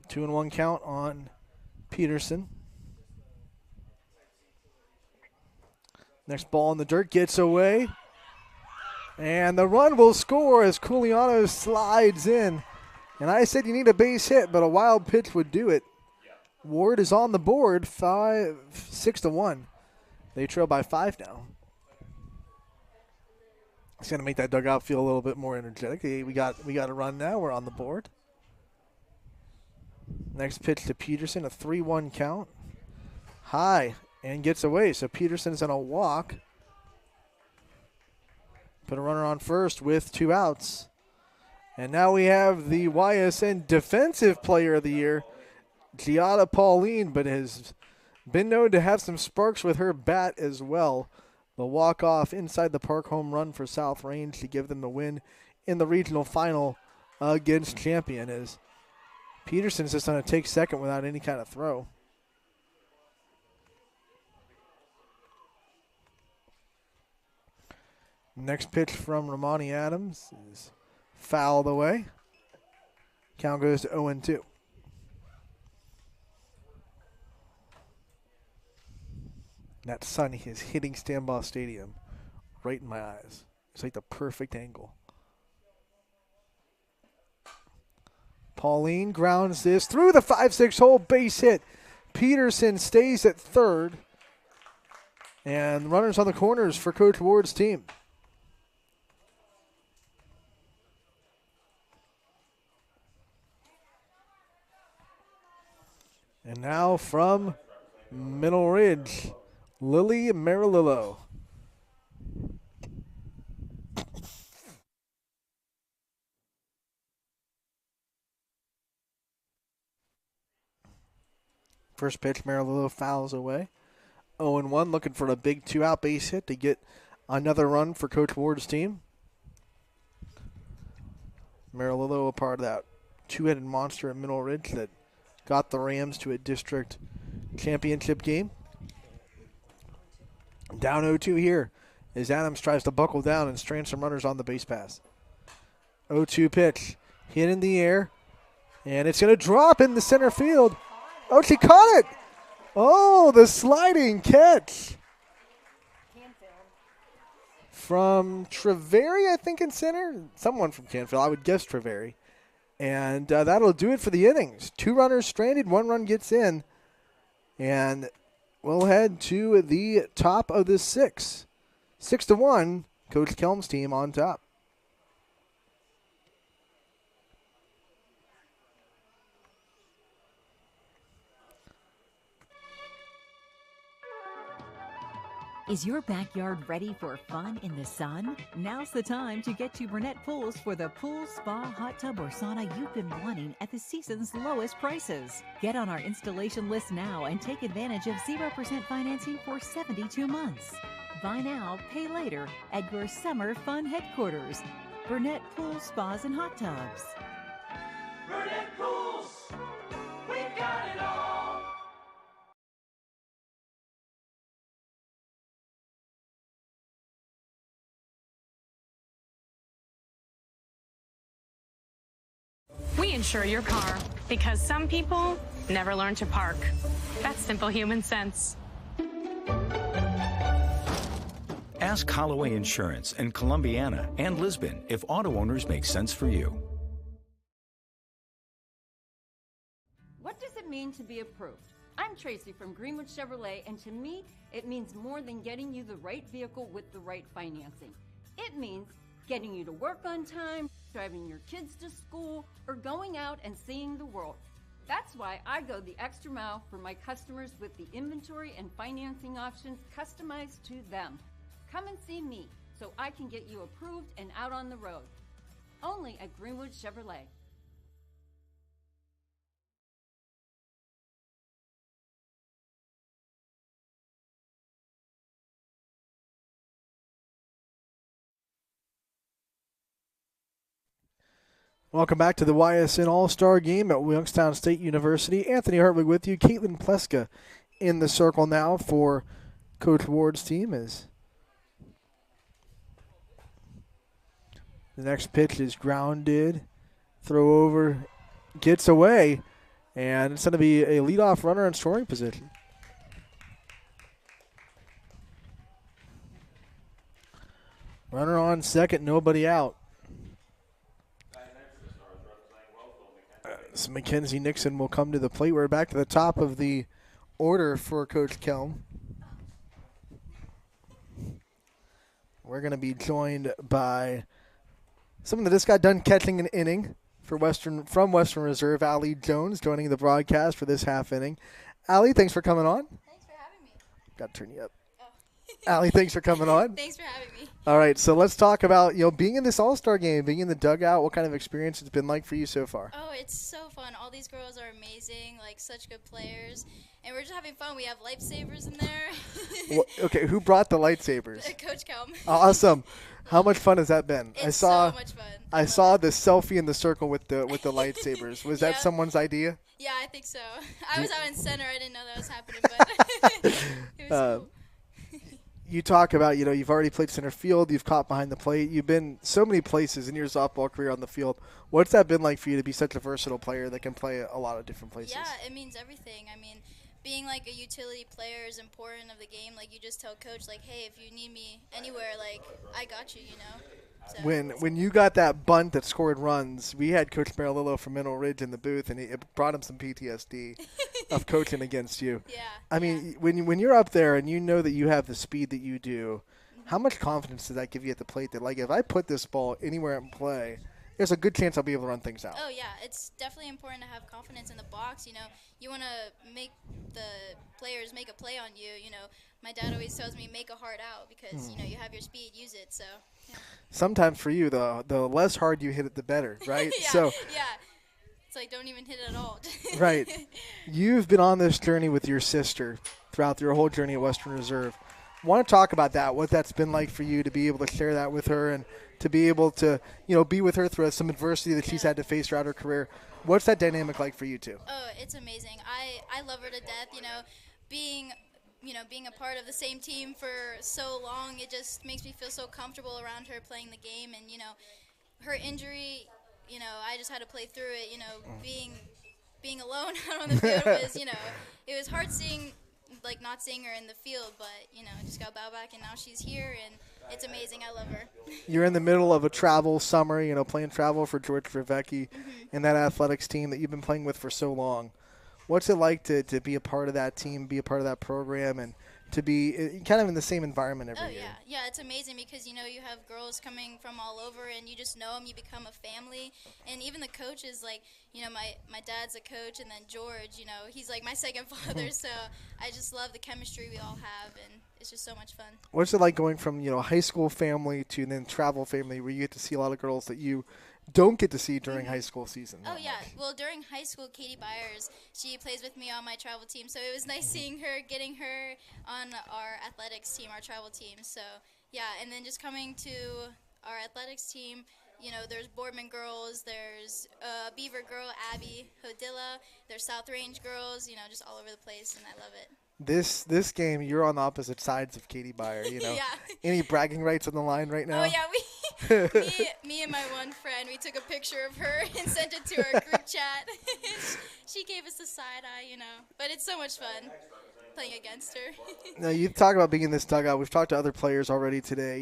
Two and one count on Peterson. Next ball in the dirt gets away. And the run will score as Koulianos slides in. And I said you need a base hit, but a wild pitch would do it. Ward is on the board, 6-1. They trail by 5 now. It's going to make that dugout feel a little bit more energetic. Hey, we got a run now. We're on the board. Next pitch to Peterson, a 3-1 count. High and gets away. So Peterson's going to walk. Put a runner on first with 2 outs. And now we have the YSN Defensive Player of the Year, Giada Pauline, but has been known to have some sparks with her bat as well. The walk-off inside the park home run for South Range to give them the win in the regional final against Champion, as Peterson's just going to take second without any kind of throw. Next pitch from Romani Adams is fouled away. Count goes to 0-2. That sun is hitting Stambaugh Stadium right in my eyes. It's like the perfect angle. Pauline grounds this through the 5-6 hole, base hit. Peterson stays at third. And runners on the corners for Coach Ward's team. And now from Middle Ridge, Lily Marilillo. First pitch, Marilillo fouls away. 0-1, looking for a big 2-out base hit to get another run for Coach Ward's team. Marilillo, a part of that 2-headed monster at Middle Ridge that got the Rams to a district championship game. Down 0-2 here as Adams tries to buckle down and strand some runners on the base pass. 0-2 pitch, hit in the air, and it's going to drop in the center field. Oh, she caught it! Oh, the sliding catch from Treveri, I think, in center. Someone from Canfield, I would guess Treveri. And that'll do it for the innings. 2 runners stranded, 1 run gets in. And we'll head to the top of the 6. 6-1, Coach Kelm's team on top. Is your backyard ready for fun in the sun? Now's the time to get to Burnett Pools for the pool, spa, hot tub, or sauna you've been wanting at the season's lowest prices. Get on our installation list now and take advantage of 0% financing for 72 months. Buy now, pay later at your summer fun headquarters. Burnett Pools, Spas, and Hot Tubs. Burnett Pools, we've got it all. insure your car because some people never learn to park. That's simple human sense. Ask Holloway Insurance in Columbiana and Lisbon if auto owners make sense for you. What does it mean to be approved? I'm Tracy from Greenwood Chevrolet, and to me, it means more than getting you the right vehicle with the right financing. It means getting you to work on time, driving your kids to school, or going out and seeing the world. That's why I go the extra mile for my customers with the inventory and financing options customized to them. Come and see me so I can get you approved and out on the road. Only at Greenwood Chevrolet. Welcome back to the YSN All-Star Game at Youngstown State University. Anthony Hartwig with you. Caitlin Pleska in the circle now for Coach Ward's team. As the next pitch is grounded, throw over, gets away, and it's going to be a leadoff runner in scoring position. Runner on second, nobody out. So Mackenzie Nixon will come to the plate. We're back to the top of the order for Coach Kelm. We're going to be joined by someone that just got done catching an inning from Western Reserve, Allie Jones, joining the broadcast for this half inning. Allie, thanks for coming on. Thanks for having me. Got to turn you up. Allie, thanks for coming on. Thanks for having me. All right, so let's talk about being in this All-Star game, being in the dugout. What kind of experience it's been like for you so far? Oh, it's so fun. All these girls are amazing, like such good players, and we're just having fun. We have lifesavers in there. Well, okay, who brought the lightsabers? Coach Kelm. Awesome. How much fun has that been? It's so much fun. I saw the selfie in the circle with the lightsabers. Was that someone's idea? Yeah, I think so. I was out in center. I didn't know that was happening, but it was cool. You talk about, you've already played center field, you've caught behind the plate, you've been so many places in your softball career on the field. What's that been like for you to be such a versatile player that can play a lot of different places? Yeah, it means everything. I mean, being like a utility player is important of the game. Like, you just tell coach, like, hey, if you need me anywhere, like, I got you, So when you got that bunt that scored runs, we had Coach Marilillo from Mineral Ridge in the booth, and it brought him some PTSD of coaching against you. Yeah. I mean, when you're up there and you know that you have the speed that you do, how much confidence does that give you at the plate that, like, if I put this ball anywhere in play, there's a good chance I'll be able to run things out? Oh, yeah. It's definitely important to have confidence in the box. You want to make the players make a play on you. My dad always tells me make a hard out because, you have your speed, use it. So, yeah. Sometimes for you, the less hard you hit it, the better, right? Yeah. It's like don't even hit it at all. Right. You've been on this journey with your sister throughout your whole journey at Western Reserve. Want to talk about that, what that's been like for you to be able to share that with her and to be able to, be with her through some adversity that she's had to face throughout her career. What's that dynamic like for you two? Oh, it's amazing. I love her to death, being a part of the same team for so long, it just makes me feel so comfortable around her playing the game. And, her injury, I just had to play through it, being alone out on the field was, it was hard not seeing her in the field, but, just got bow back and now she's here and it's amazing. I love her. You're in the middle of a travel summer, playing travel for George Vervecki and that athletics team that you've been playing with for so long. What's it like to be a part of that team, be a part of that program, and to be kind of in the same environment every year? Yeah, it's amazing because, you have girls coming from all over and you just know them, you become a family. And even the coaches, like, my dad's a coach and then George, he's like my second father. So I just love the chemistry we all have and it's just so much fun. What's it like going from, high school family to then travel family where you get to see a lot of girls that you don't get to see during high school season? Oh, yeah. Well, during high school, Katie Byers, she plays with me on my travel team. So it was nice seeing her, getting her on our athletics team, our travel team. So, yeah, and then just coming to our athletics team, there's Boardman girls, there's Beaver girl, Abby Hodilla, there's South Range girls, just all over the place, and I love it. This game, you're on the opposite sides of Katie Byer, Yeah. Any bragging rights on the line right now? Oh, yeah, me and my one friend, we took a picture of her and sent it to our group chat. She gave us the side eye, but it's so much fun playing against her. Now, you talk about being in this dugout. We've talked to other players already today.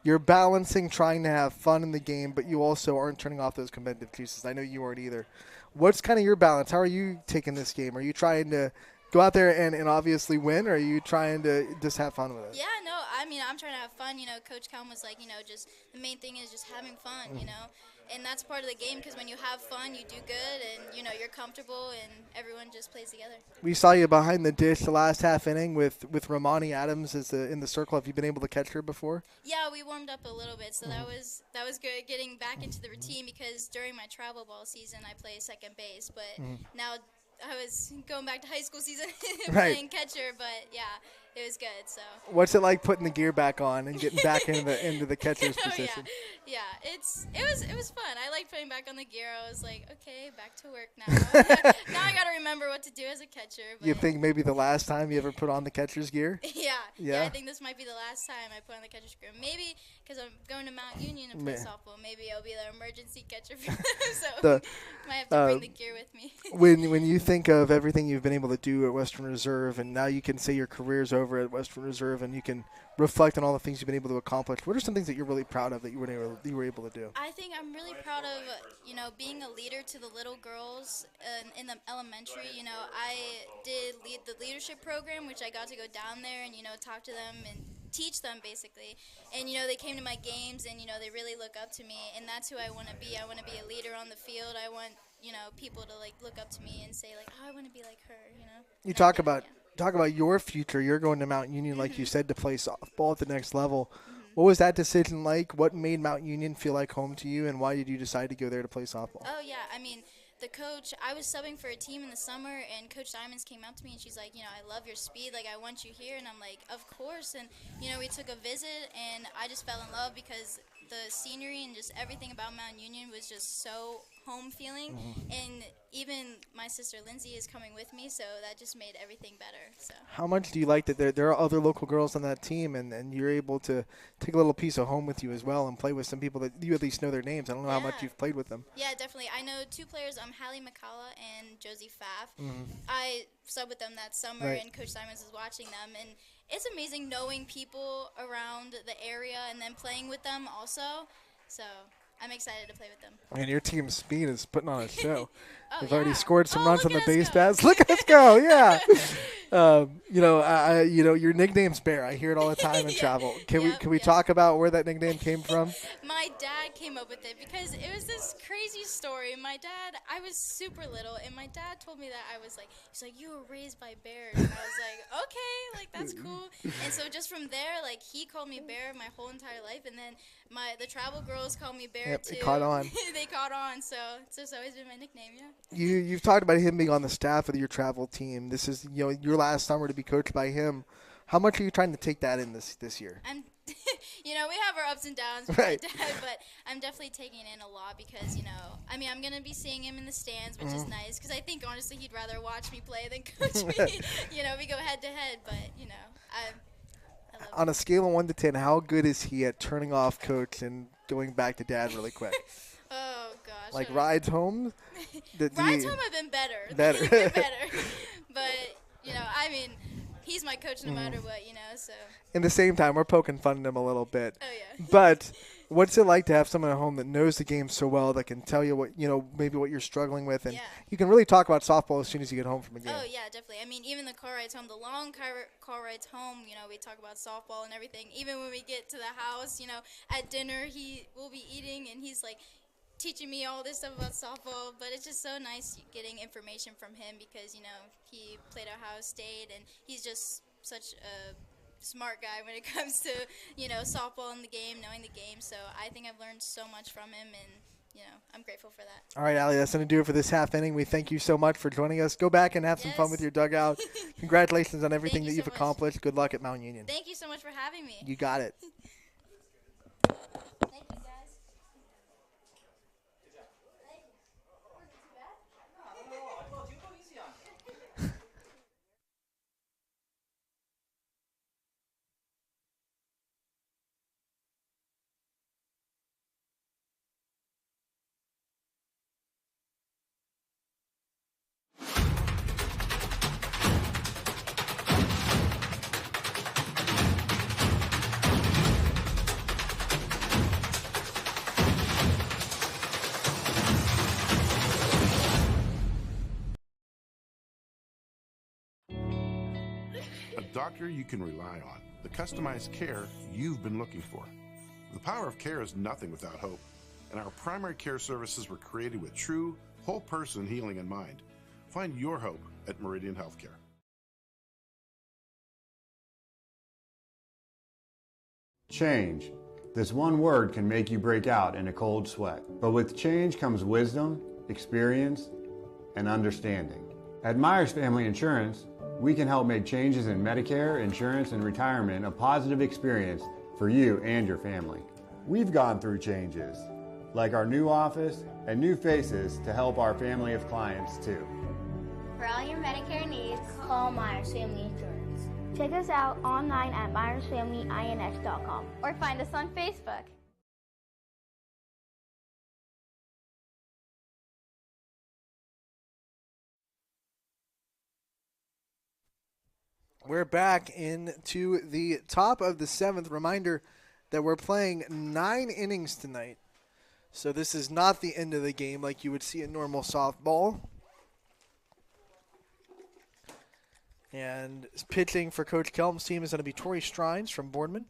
You're balancing trying to have fun in the game, but you also aren't turning off those competitive juices. I know you aren't either. What's kind of your balance? How are you taking this game? Are you trying to go out there and obviously win, or are you trying to just have fun with it? Yeah, no, I'm trying to have fun. Coach Kelm was like, just the main thing is just having fun, and that's part of the game because when you have fun, you do good, and, you're comfortable, and everyone just plays together. We saw you behind the dish the last half inning with Romani Adams in the circle. Have you been able to catch her before? Yeah, we warmed up a little bit, so that was good getting back into the routine because during my travel ball season, I play second base, but now I was going back to high school season playing catcher, but yeah, it was good. So. What's it like putting the gear back on and getting back into the catcher's position? Yeah, it was fun. I liked putting back on the gear. I was like, okay, back to work now. Now I got to remember what to do as a catcher. But You think maybe the last time you ever put on the catcher's gear? Yeah. I think this might be the last time I put on the catcher's gear. Maybe because I'm going to Mount Union to play softball. Maybe I'll be the emergency catcher for them. So might have to bring the gear with me. when you think of everything you've been able to do at Western Reserve, and now you can say your career's over at Western Reserve, and you can reflect on all the things you've been able to accomplish. What are some things that you're really proud of that you were able to do? I think I'm really proud of, being a leader to the little girls in the elementary. I did lead the leadership program, which I got to go down there and, talk to them and teach them basically. And, they came to my games and, they really look up to me. And that's who I want to be. I want to be a leader on the field. I want, people to, look up to me and say, oh, I want to be like her, You talk about your future. You're going to Mount Union, like you said, to play softball at the next level. What was that decision like? What made Mount Union feel like home to you, and why did you decide to go there to play softball? Oh, yeah. The coach, I was subbing for a team in the summer, and Coach Simons came up to me, and she's like, I love your speed. I want you here. And I'm like, of course. And, we took a visit, and I just fell in love because the scenery and just everything about Mount Union was just so home feeling. And even my sister Lindsay is coming with me, so that just made everything better. So how much do you like that there are other local girls on that team, and you're able to take a little piece of home with you as well and play with some people that you at least know their names? I don't know how much you've played with them. Yeah, definitely. I know two players, Hallie McCullough and Josie Pfaff. I subbed with them that summer, and Coach Simons is watching them. And it's amazing knowing people around the area and then playing with them also. So I'm excited to play with them. And your team's speed is putting on a show. They've already scored some runs on the base paths. Look at us go! Yeah. Your nickname's Bear. I hear it all the time in travel. Can we talk about where that nickname came from? My dad came up with it because it was this crazy story. I was super little, and my dad told me that he's like, you were raised by bears. And I was like, okay, that's cool. And so just from there, he called me Bear my whole entire life, and then the travel girls called me Bear too. It caught on. They caught on, so it's just always been my nickname, yeah. You've talked about him being on the staff of your travel team. This is your last summer to be coached by him. How much are you trying to take that in this year? We have our ups and downs with my dad, but I'm definitely taking in a lot because, I'm going to be seeing him in the stands, which is nice because I think, honestly, he'd rather watch me play than coach me. We go head-to-head, but, I love on a scale of 1 to 10, how good is he at turning off coach and going back to dad really quick? Oh, gosh. Rides home? Rides home have been better. Better. They've been better. But, he's my coach no matter what, so. In the same time, we're poking fun at him a little bit. Oh, yeah. But what's it like to have someone at home that knows the game so well that can tell you what, maybe what you're struggling with, and you can really talk about softball as soon as you get home from a game? Oh, yeah, definitely. Even the car rides home, the long car rides home, we talk about softball and everything. Even when we get to the house, at dinner, he will be eating, and he's teaching me all this stuff about softball, but it's just so nice getting information from him because, he played at Ohio State, and he's just such a smart guy when it comes to, softball in the game, knowing the game. So I think I've learned so much from him, and, I'm grateful for that. All right, Allie, that's going to do it for this half inning. We thank you so much for joining us. Go back and have some fun with your dugout. Congratulations on everything that you've accomplished. Good luck at Mount Union. Thank you so much for having me. You got it. doctor you can rely on, the customized care you've been looking for. The power of care is nothing without hope, and our primary care services were created with true, whole person healing in mind. Find your hope at Meridian Healthcare. Change. This one word can make you break out in a cold sweat. But with change comes wisdom, experience, and understanding. At Myers Family Insurance, we can help make changes in Medicare, insurance, and retirement a positive experience for you and your family. We've gone through changes, like our new office and new faces to help our family of clients too. For all your Medicare needs, call Myers Family Insurance. Check us out online at myersfamilyins.com or find us on Facebook. We're back into the top of the 7th. Reminder that we're playing 9 innings tonight. So this is not the end of the game like you would see in normal softball. And pitching for Coach Kelm's team is going to be Tori Strines from Boardman.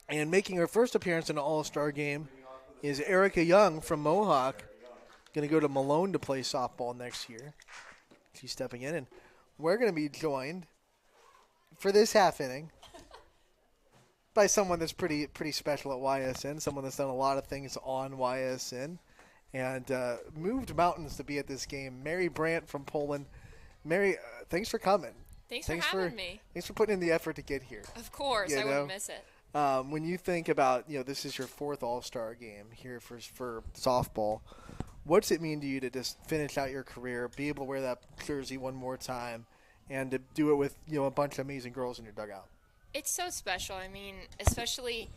And making her first appearance in an All-Star game is Erica Young from Mohawk. Going to go to Malone to play softball next year. She's stepping in, and we're going to be joined for this half inning by someone that's pretty special at YSN, someone that's done a lot of things on YSN and moved mountains to be at this game. Mary Brandt from Poland. Mary, thanks for coming. Thanks for having me. Thanks for putting in the effort to get here. Of course, I wouldn't miss it. When you think about, this is your 4th All-Star game here for softball, what's it mean to you to just finish out your career, be able to wear that jersey one more time, and to do it with, a bunch of amazing girls in your dugout? It's so special. I mean, especially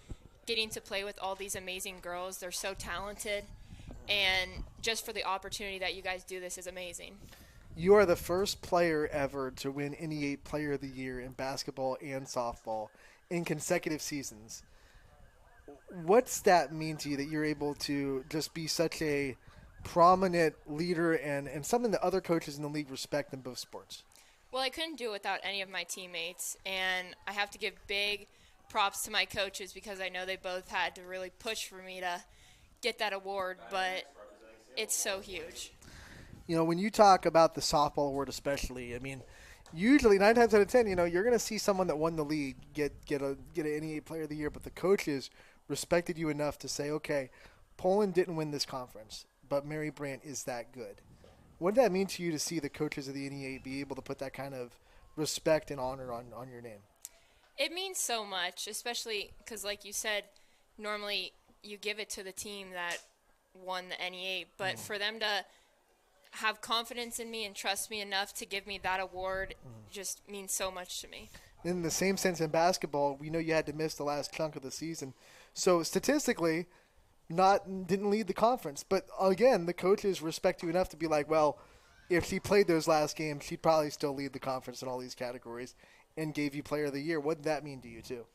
getting to play with all these amazing girls. They're so talented, and just for the opportunity that you guys do this is amazing. You are the first player ever to win NE8 Player of the Year in basketball and softball in consecutive seasons. What's that mean to you that you're able to just be such a prominent leader and something that other coaches in the league respect in both sports? Well, I couldn't do it without any of my teammates, and I have to give big props to my coaches because I know they both had to really push for me to get that award, but it's so huge. When you talk about the softball award especially, I mean, usually 9 times out of 10, you're going to see someone that won the league get an NE8 Player of the Year, but the coaches respected you enough to say, okay, Poland didn't win this conference, but Mary Brandt is that good. What did that mean to you to see the coaches of the NE8 be able to put that kind of respect and honor on your name? It means so much, especially because, like you said, normally you give it to the team that won the NE8, but for them to have confidence in me and trust me enough to give me that award just means so much to me. In the same sense in basketball, we know you had to miss the last chunk of the season. So statistically, didn't lead the conference. But again, the coaches respect you enough to be like, well, if she played those last games, she'd probably still lead the conference in all these categories and gave you Player of the Year. What did that mean to you too?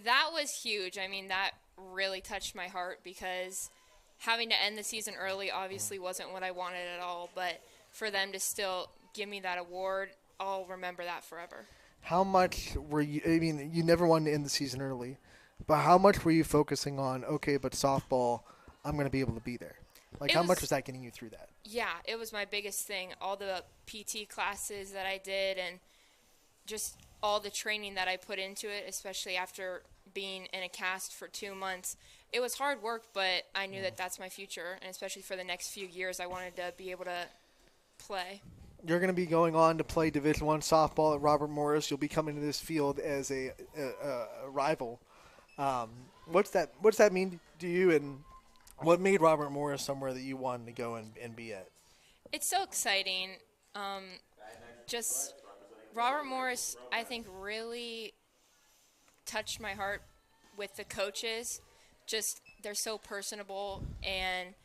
That was huge. I mean, that really touched my heart because having to end the season early obviously wasn't what I wanted at all, but for them to still give me that award, I'll remember that forever. How much were you, I mean, you never wanted to end the season early, but how much were you focusing on, okay, but softball, I'm going to be able to be there? Like, how much was that getting you through that? Yeah, it was my biggest thing. All the PT classes that I did and just all the training that I put into it, especially after being in a cast for 2 months. It was hard work, but I knew that that's my future, and especially for the next few years, I wanted to be able to play. You're going to be going on to play Division I softball at Robert Morris. You'll be coming to this field as a rival. What's that mean to you, and what made Robert Morris somewhere that you wanted to go and be at? It's so exciting. Just Robert Morris, I think, really touched my heart with the coaches. Just they're so personable, and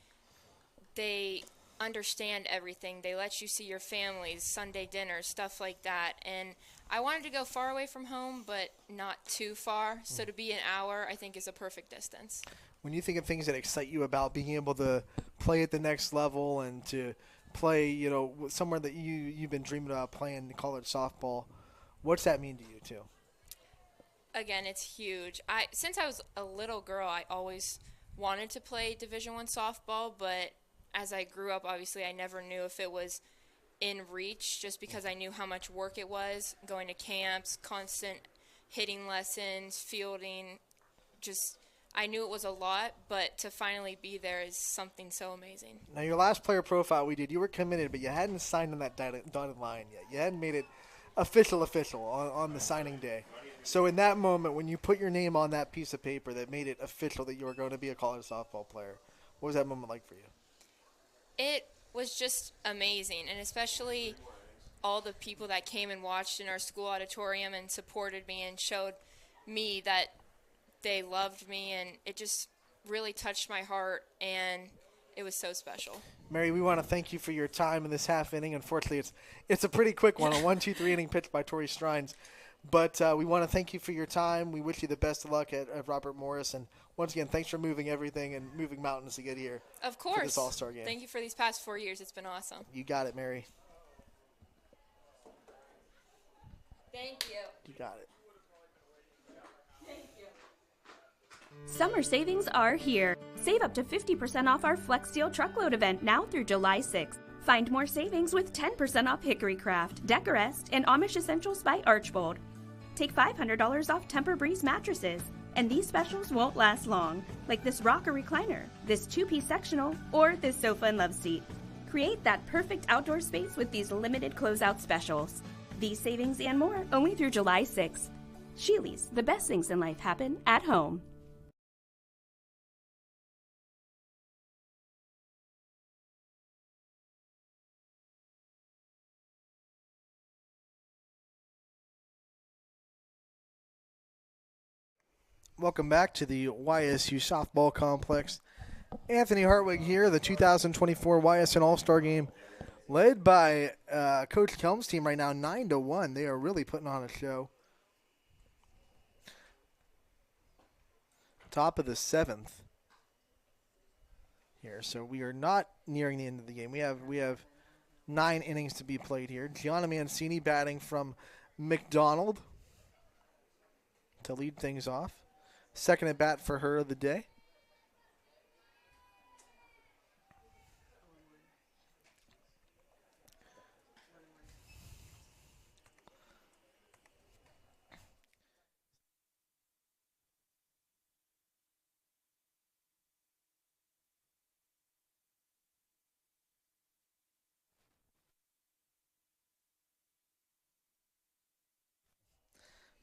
they understand everything. They let you see your families, Sunday dinners, stuff like that. And I wanted to go far away from home, but not too far. So to be an hour, I think, is a perfect distance. When you think of things that excite you about being able to play at the next level and to play, somewhere that you've been dreaming about playing college softball, What's that mean to you, too? Again, it's huge. Since I was a little girl, I always wanted to play Division I softball, but as I grew up, obviously, I never knew if it was in reach just because I knew how much work it was, going to camps, constant hitting lessons, fielding, just I knew it was a lot, but to finally be there is something so amazing. Now, your last player profile we did, you were committed, but you hadn't signed on that dotted line yet. You hadn't made it official on the signing day. So in that moment, when you put your name on that piece of paper that made it official that you were going to be a college softball player, what was that moment like for you? It was just amazing, and especially all the people that came and watched in our school auditorium and supported me and showed me that they loved me, and it just really touched my heart, and it was so special. Mary, we want to thank you for your time in this half inning. Unfortunately, it's a pretty quick one, a 1-2-3 inning pitch by Tori Strines. But we want to thank you for your time. We wish you the best of luck at Robert Morris. And once again, thanks for moving everything and moving mountains to get here. Of course. For this All-Star game. Thank you for these past 4 years. It's been awesome. You got it, Mary. Thank you. You got it. Thank you. Summer savings are here. Save up to 50% off our Flex Steel Truckload event now through July 6th. Find more savings with 10% off Hickory Craft, Decorest, and Amish Essentials by Archbold. Take $500 off Temper Breeze mattresses. And these specials won't last long, like this rocker recliner, this 2-piece sectional, or this sofa and love seat. Create that perfect outdoor space with these limited closeout specials. These savings and more only through July 6th. Sheely's, the best things in life happen at home. Welcome back to the YSU Softball Complex. Anthony Hartwig here, the 2024 YSN All-Star Game, led by Coach Kelm's team right now, 9-1. They are really putting on a show. Top of the 7th here, so we are not nearing the end of the game. We have 9 innings to be played here. Gianna Mancini batting from McDonald to lead things off. Second at bat for her of the day.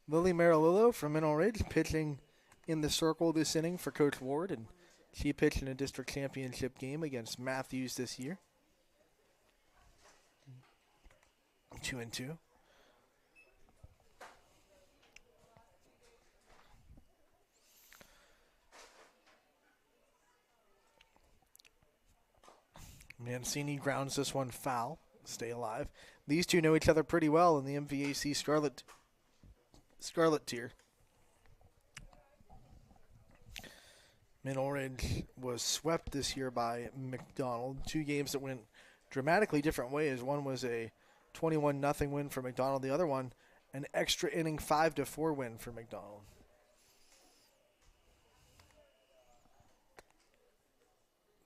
Lily Marilillo from Mineral Ridge pitching in the circle this inning for Coach Ward, and she pitched in a district championship game against Matthews this year. 2-2. Mancini grounds this one foul. Stay alive. These two know each other pretty well in the MVAC Scarlet tier. Mineral Ridge was swept this year by McDonald. 2 games that went dramatically different ways. One was a 21-0 win for McDonald. The other one, an extra inning 5-4 win for McDonald.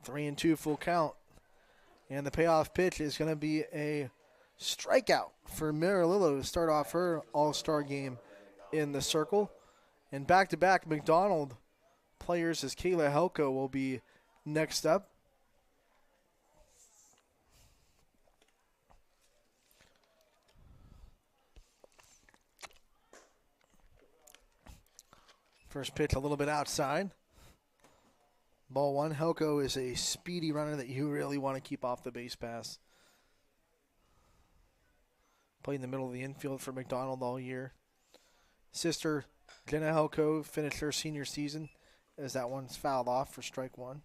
Three and 2 full count. And the payoff pitch is going to be a strikeout for Marilillo to start off her all-star game in the circle. And back-to-back McDonald players as Kayla Helko will be next up. First pitch a little bit outside. Ball 1. Helko is a speedy runner that you really want to keep off the base pass. Played in the middle of the infield for McDonald all year. Sister Jenna Helko finished her senior season as that one's fouled off for strike 1.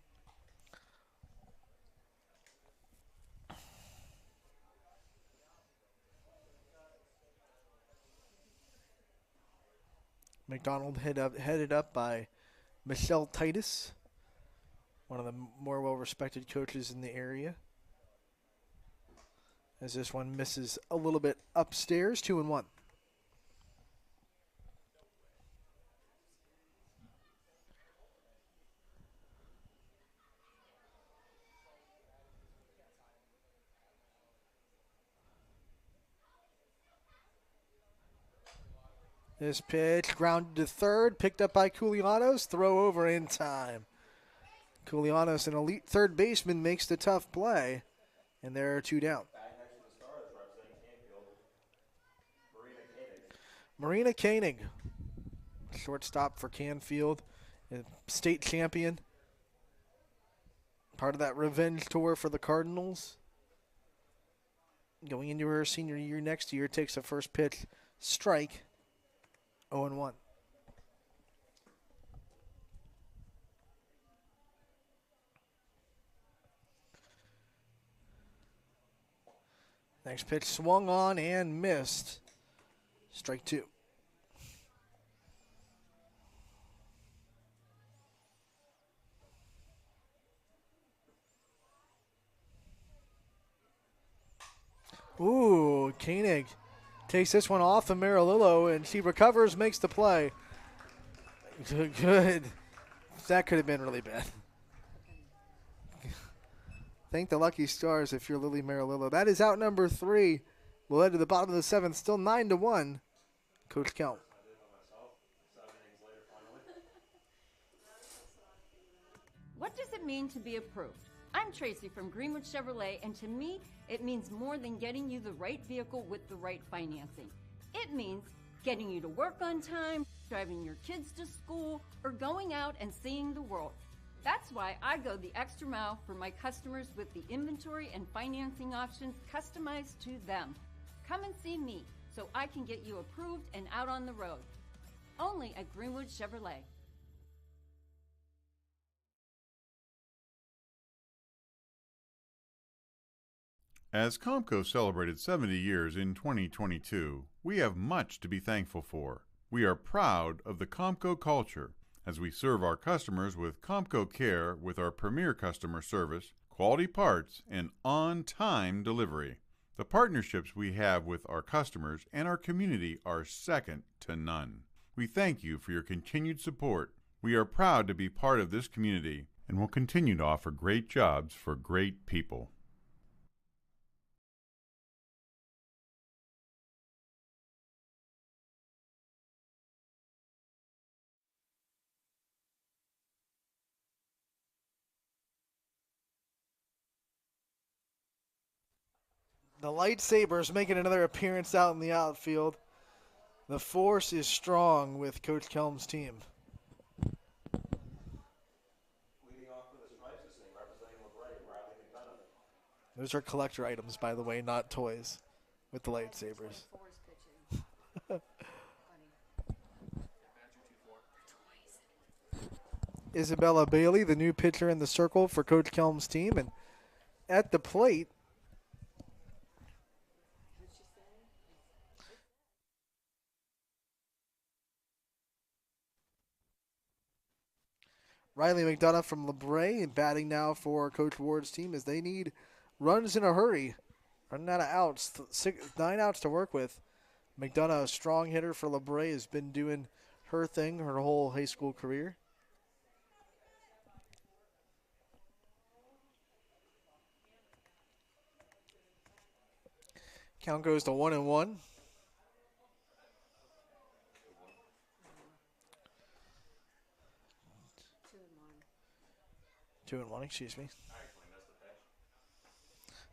McDonald headed up by Michelle Titus, one of the more well-respected coaches in the area. As this one misses a little bit upstairs, 2-1. This pitch grounded to third, picked up by Koulianos, throw over in time. Koulianos, an elite third baseman, makes the tough play, and there are 2 down. Marina Koenig, shortstop for Canfield, a state champion. Part of that revenge tour for the Cardinals. Going into her senior year next year, takes the first pitch, strike, 0-1. Next pitch swung on and missed. Strike 2. Ooh, Koenig takes this one off of Marilillo, and she recovers, makes the play. Good. That could have been really bad. Thank the lucky stars if you're Lily Marilillo. That is out number 3. We'll head to the bottom of the 7th, still 9-1. Coach Kelm. What does it mean to be approved? I'm Tracy from Greenwood Chevrolet, and to me, it means more than getting you the right vehicle with the right financing. It means getting you to work on time, driving your kids to school, or going out and seeing the world. That's why I go the extra mile for my customers with the inventory and financing options customized to them. Come and see me so I can get you approved and out on the road. Only at Greenwood Chevrolet. As Comco celebrated 70 years in 2022, we have much to be thankful for. We are proud of the Comco culture as we serve our customers with Comco Care with our premier customer service, quality parts, and on-time delivery. The partnerships we have with our customers and our community are second to none. We thank you for your continued support. We are proud to be part of this community and will continue to offer great jobs for great people. The Lightsabers making another appearance out in the outfield. The force is strong with Coach Kelm's team. Those are collector items, by the way, not toys, with the lightsabers. Isabella Bailey, the new pitcher in the circle for Coach Kelm's team, and at the plate, Riley McDonough from LeBray, and batting now for Coach Ward's team as they need runs in a hurry. Running out of outs, 9 outs to work with. McDonough, a strong hitter for LeBray, has been doing her thing her whole high school career. Count goes to 1-1. 2-1, excuse me.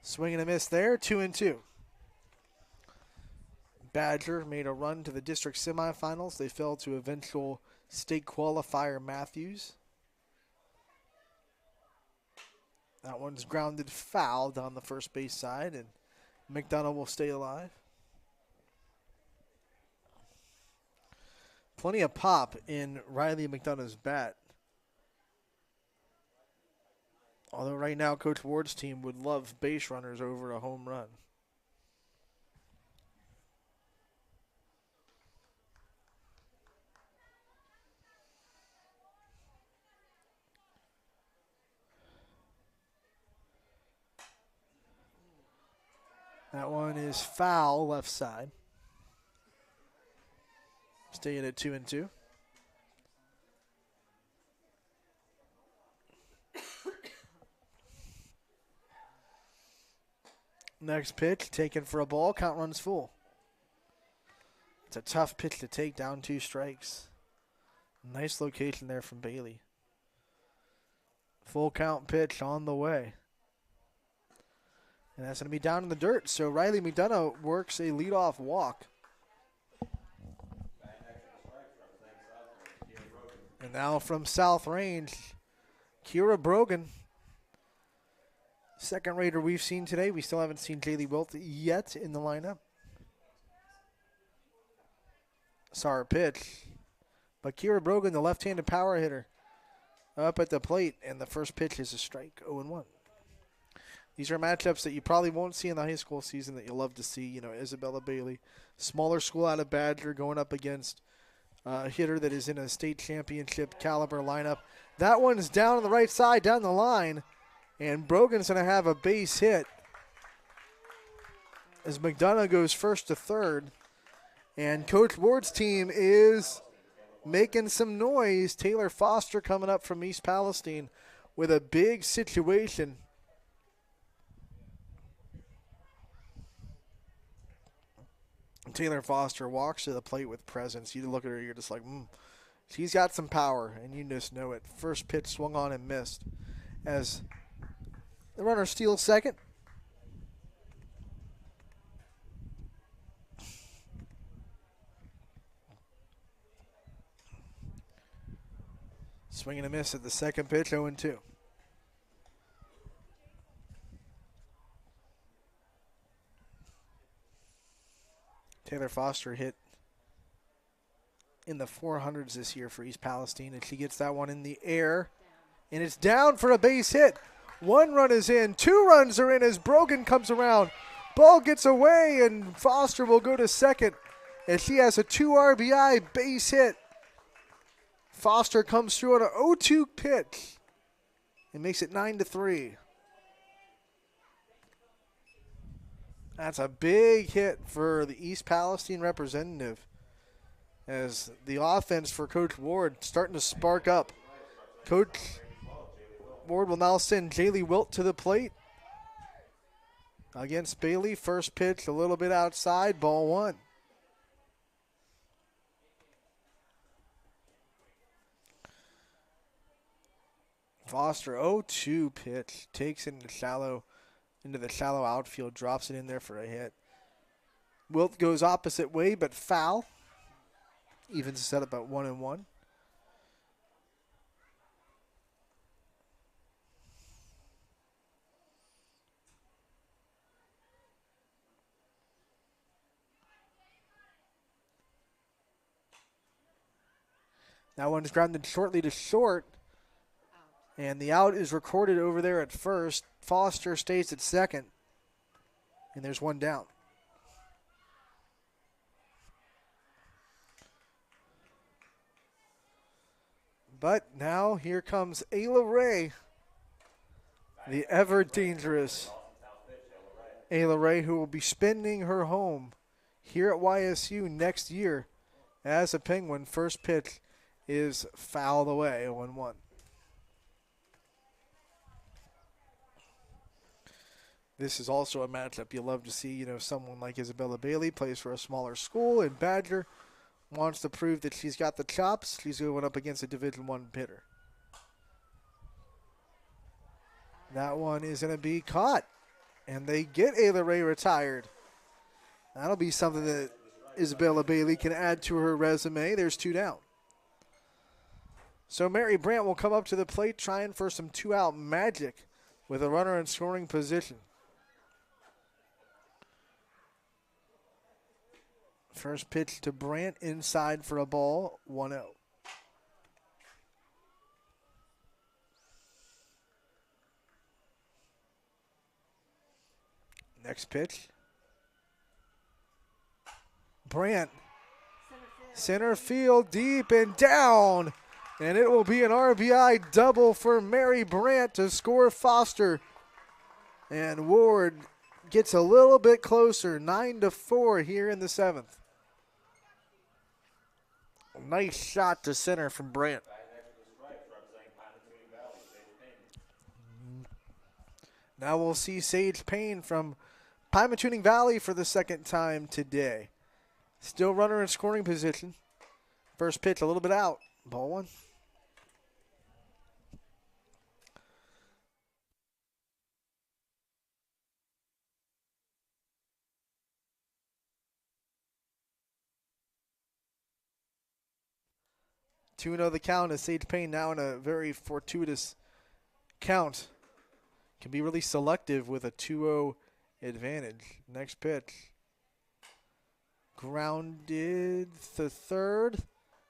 Swing and a miss there, 2-2. Badger made a run to the district semifinals. They fell to eventual state qualifier Matthews. That one's grounded foul down the first base side, and McDonough will stay alive. Plenty of pop in Riley McDonough's bat. Although right now Coach Ward's team would love base runners over a home run. That one is foul left side. Staying at 2-2. Next pitch, taken for a ball. Count runs full. It's a tough pitch to take, down 2 strikes. Nice location there from Bailey. Full count pitch on the way. And that's going to be down in the dirt. So Riley McDonough works a leadoff walk. And now from South Range, Kira Brogan. Second raider we've seen today. We still haven't seen Jaylee Wilt yet in the lineup. Saw her pitch. But Kira Brogan, the left-handed power hitter, up at the plate. And the first pitch is a strike, 0-1. These are matchups that you probably won't see in the high school season that you'll love to see. You know, Isabella Bailey, smaller school out of Badger, going up against a hitter that is in a state championship caliber lineup. That one's down on the right side, down the line. And Brogan's going to have a base hit as McDonough goes first to third. And Coach Ward's team is making some noise. Taylor Foster coming up from East Palestine with a big situation. Taylor Foster walks to the plate with presence. You look at her, you're just like, she's got some power, and you just know it. First pitch swung on and missed as the runner steals second. Swing and a miss at the second pitch, 0-2. Taylor Foster hit in the 400s this year for East Palestine, and she gets that one in the air, and it's down for a base hit. 1 run is in, 2 runs are in as Brogan comes around. Ball gets away, and Foster will go to second, and she has a 2 RBI base hit. Foster comes through on an 0-2 pitch and makes it 9-3. That's a big hit for the East Palestine representative as the offense for Coach Ward starting to spark up. Coach Ward will now send Jaylee Wilt to the plate against Bailey. First pitch a little bit outside, ball 1. Foster 0-2 pitch, takes it into the shallow outfield, drops it in there for a hit. Wilt goes opposite way, but foul. Evens the setup at 1-1. That one's grounded shortly to short. And the out is recorded over there at first. Foster stays at second. And there's 1 down. But now here comes Ayla Ray, the ever dangerous Ayla Ray, who will be spending her home here at YSU next year as a Penguin. First pitch is fouled away, 0-1. This is also a matchup you love to see. You know, someone like Isabella Bailey plays for a smaller school in Badger, wants to prove that she's got the chops. She's going up against a Division I hitter. That one is going to be caught, and they get Ayla Ray retired. That'll be something that Isabella Bailey can add to her resume. There's 2 down. So Mary Brandt will come up to the plate trying for some 2-out magic with a runner in scoring position. First pitch to Brandt, inside for a ball, 1-0. Next pitch. Brandt, center field, deep and down. And it will be an RBI double for Mary Brandt to score Foster. And Ward gets a little bit closer, 9-4 here in the 7th. Nice shot to center from Brandt. Now we'll see Sage Payne from Pymatuning Valley for the second time today. Still runner in scoring position. First pitch a little bit out. Ball one. Two 2-0 the count as Sage Payne now in a very fortuitous count. Can be really selective with a 2-0 advantage. Next pitch. Grounded to third.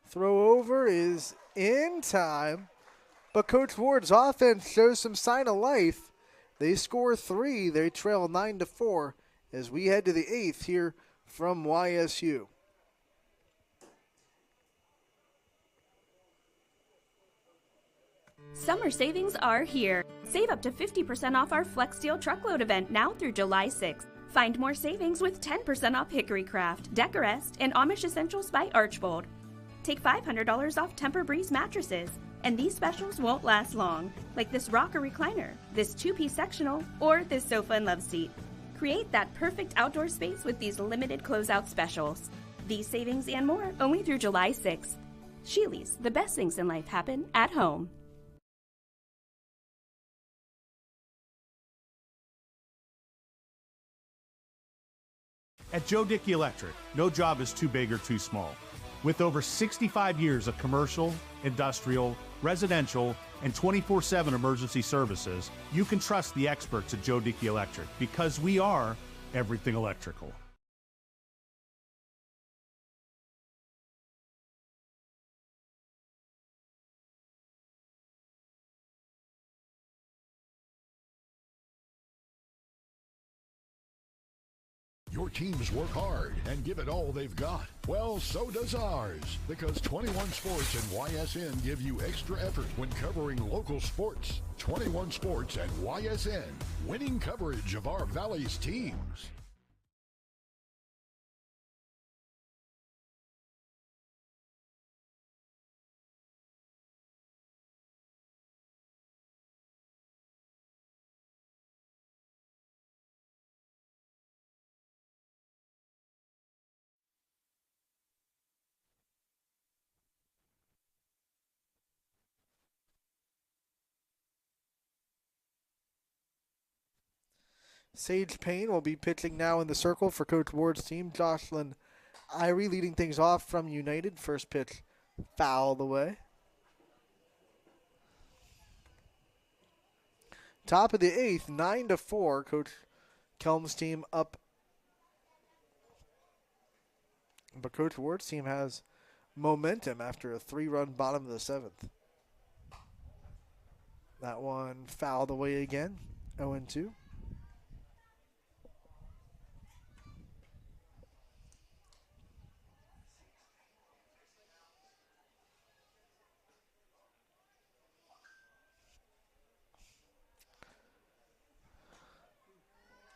Throw over is in time. But Coach Ward's offense shows some sign of life. They score 3. They trail 9-4 as we head to the 8th here from YSU. Summer savings are here. Save up to 50% off our Flex Steel Truckload event now through July 6th. Find more savings with 10% off Hickory Craft, Decorest, and Amish Essentials by Archbold. Take $500 off Temper Breeze mattresses. And these specials won't last long, like this rocker recliner, this 2-piece sectional, or this sofa and love seat. Create that perfect outdoor space with these limited closeout specials. These savings and more only through July 6th. Sheely's, the best things in life happen at home. At Joe Dickey Electric, no job is too big or too small. With over 65 years of commercial, industrial, residential, and 24/7 emergency services, you can trust the experts at Joe Dickey Electric because we are everything electrical. Your teams work hard and give it all they've got. Well, so does ours, because 21 Sports and YSN give you extra effort when covering local sports. 21 Sports and YSN, winning coverage of our Valley's teams. Sage Payne will be pitching now in the circle for Coach Ward's team. Jocelyn Irie leading things off from United. First pitch fouled away. Top of the 8th, 9-4. Coach Kelm's team up. But Coach Ward's team has momentum after a 3-run bottom of the 7th. That one fouled away again. 0-2.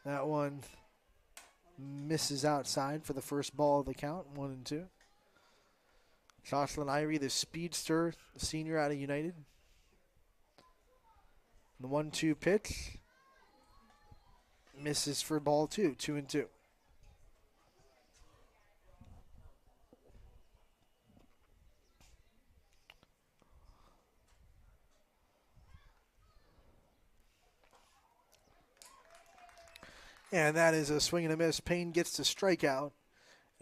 That one misses outside for the first ball of the count, 1-2. Jocelyn Irie, the speedster, the senior out of United. The 1-2 pitch misses for ball 2, 2-2. And that is a swing and a miss. Payne gets to strike out,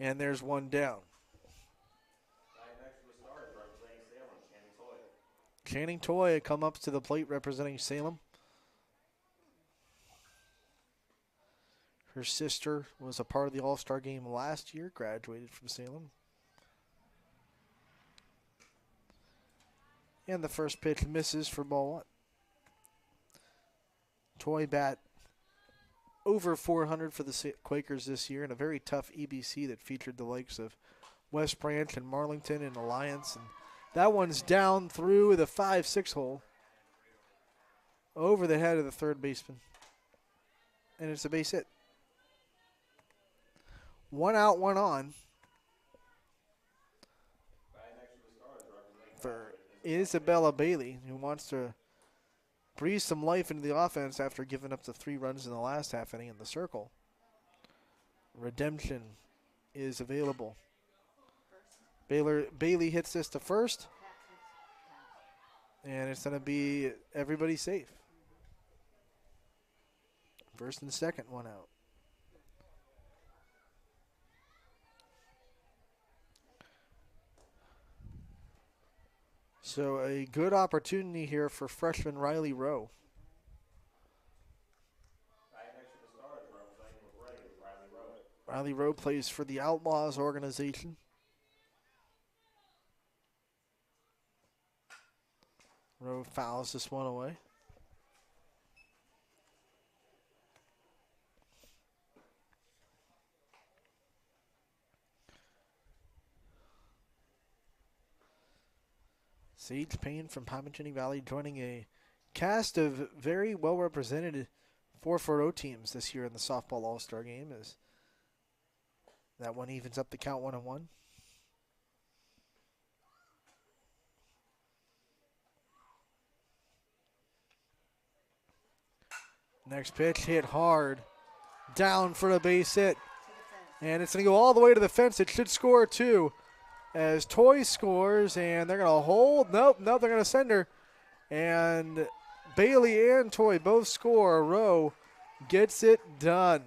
and there's one down. Channing Toy come up to the plate representing Salem. Her sister was a part of the All-Star game last year, graduated from Salem. And the first pitch misses for ball 1. Toy bat over 400 for the Quakers this year in a very tough EBC that featured the likes of West Branch and Marlington and Alliance. And that one's down through the 5-6 hole over the head of the third baseman. And it's a base hit. 1 out, 1 on for Isabella Bailey, who wants to breathe some life into the offense after giving up the 3 runs in the last half inning in the circle. Redemption is available. Bailey hits this to first. And it's going to be everybody safe. First and second, one out. So a good opportunity here for freshman Riley Rowe. Riley Rowe plays for the Outlaws organization. Rowe fouls this one away. Sage Payne from Palmagini Valley joining a cast of very well represented 4-4-0 teams this year in the softball All-Star game, as that one evens up the count 1-1. Next pitch hit hard, down for the base hit, and it's going to go all the way to the fence. It should score too, as Toy scores, and they're going to hold. Nope, they're going to send her, and Bailey and Toy both score. Rowe gets it done.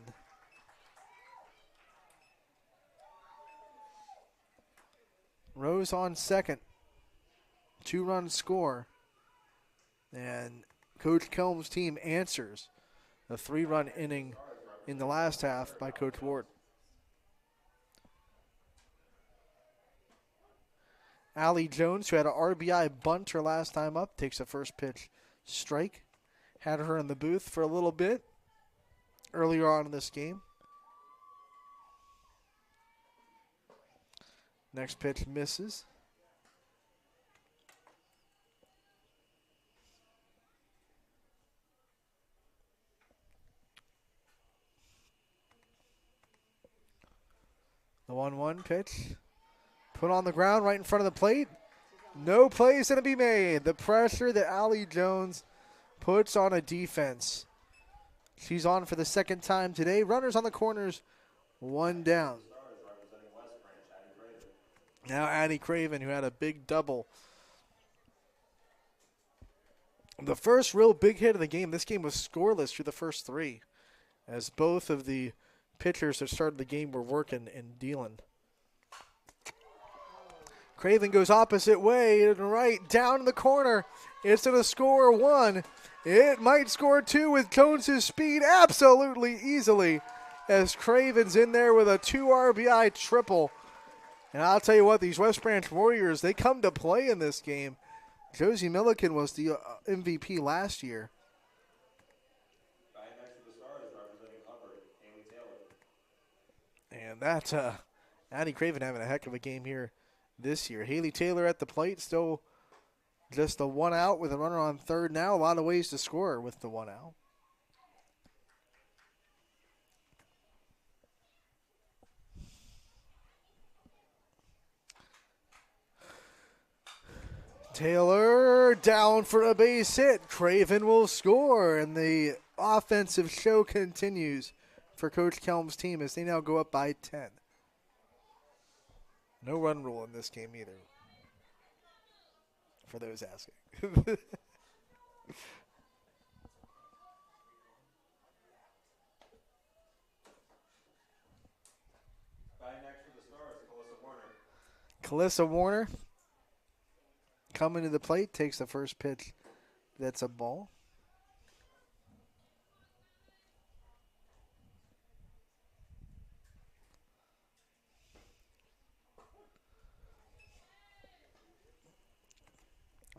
Rowe's on second. 2-run score. And Coach Kelm's team answers a 3-run inning in the last half by Coach Ward. Allie Jones, who had an RBI bunt her last time up, takes the first pitch strike. Had her in the booth for a little bit earlier on in this game. Next pitch misses. The 1-1 pitch. Put on the ground right in front of the plate. No play is going to be made. The pressure that Allie Jones puts on a defense. She's on for the second time today. Runners on the corners, one down. Now Addie Craven, who had a big double. The first real big hit of the game. This game was scoreless through the first three, as both of the pitchers that started the game were working and dealing. Craven goes opposite way and right down in the corner. It's going to score one. It might score two with Jones's speed absolutely easily, as Craven's in there with a 2 RBI triple. And I'll tell you what, these West Branch Warriors, they come to play in this game. Josie Milliken was the MVP last year. And that's Addie Craven having a heck of a game here this year. Haley Taylor at the plate, still just the 1 out with a runner on third now. A lot of ways to score with the 1 out. Taylor down for a base hit. Craven will score, and the offensive show continues for Coach Kelm's team as they now go up by 10. No run rule in this game either, for those asking. Calissa Warner coming to the plate, takes the first pitch. That's a ball.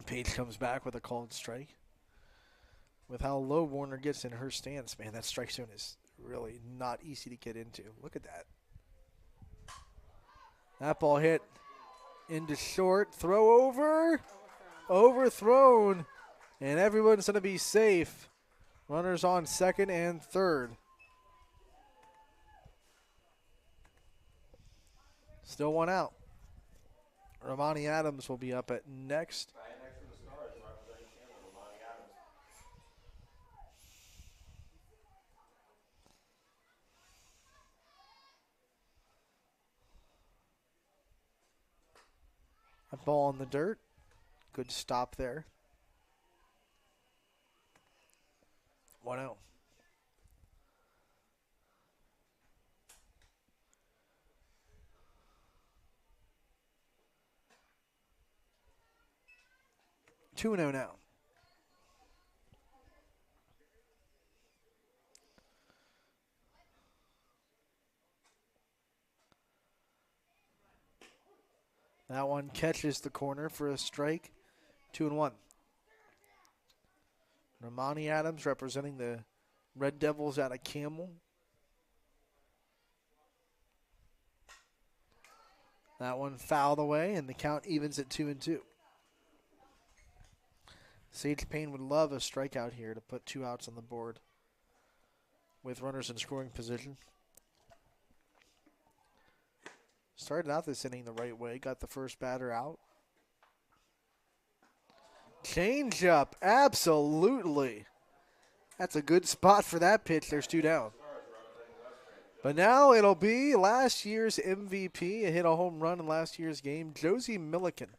Page comes back with a called strike. With how low Warner gets in her stance, man, that strike zone is really not easy to get into. Look at that. That ball hit into short. Throw over. Overthrown. And everyone's going to be safe. Runners on second and third. Still 1 out. Romani Adams will be up at next. That ball in the dirt. Good stop there. 1-0. Two and 0 now. That one catches the corner for a strike. 2-1. Ramani Adams representing the Red Devils out of Camel. That one fouled away, and the count evens at 2-2. Sage Payne would love a strikeout here to put 2 outs on the board with runners in scoring position. Started out this inning the right way, got the first batter out. Change up, absolutely. That's a good spot for that pitch. There's 2 down. But now it'll be last year's MVP. It hit a home run in last year's game, Josie Milliken.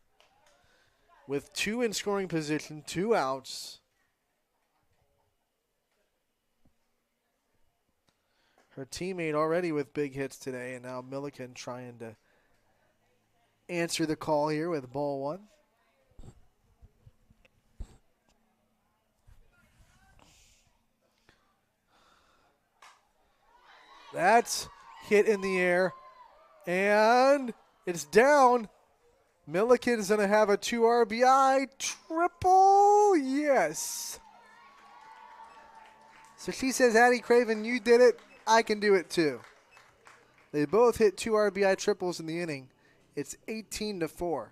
With 2 in scoring position, 2 outs. Her teammate already with big hits today, and now Milliken trying to answer the call here with ball 1. That's hit in the air, and it's down. Milliken's going to have a 2 RBI triple. Yes. So she says, Addie Craven, you did it. I can do it too. They both hit 2 RBI triples in the inning. It's 18-4.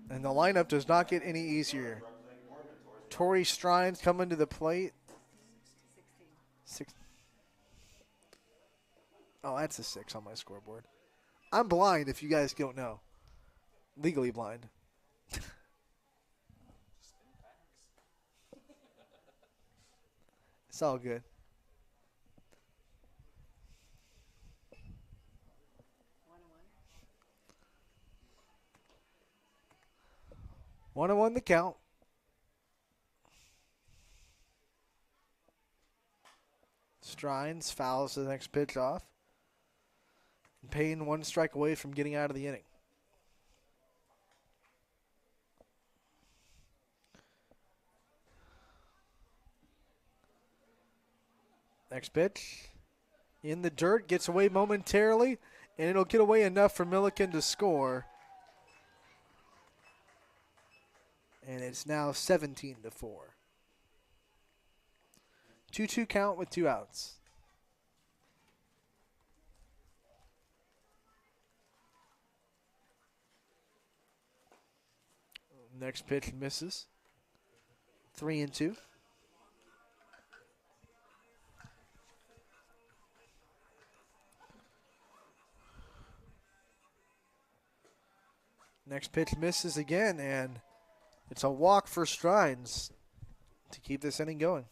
And the lineup does not get any easier. Tori Strines coming to the plate. 6. Oh, that's a 6 on my scoreboard. I'm blind if you guys don't know. Legally blind. It's all good. One and 1 the count. Strines fouls the next pitch off. Payne 1 strike away from getting out of the inning. Next pitch. In the dirt, gets away momentarily, and it'll get away enough for Milliken to score. And it's now 17-4. 2-2 count with 2 outs. Next pitch misses. 3-2. Next pitch misses again, and it's a walk for Strines to keep this inning going.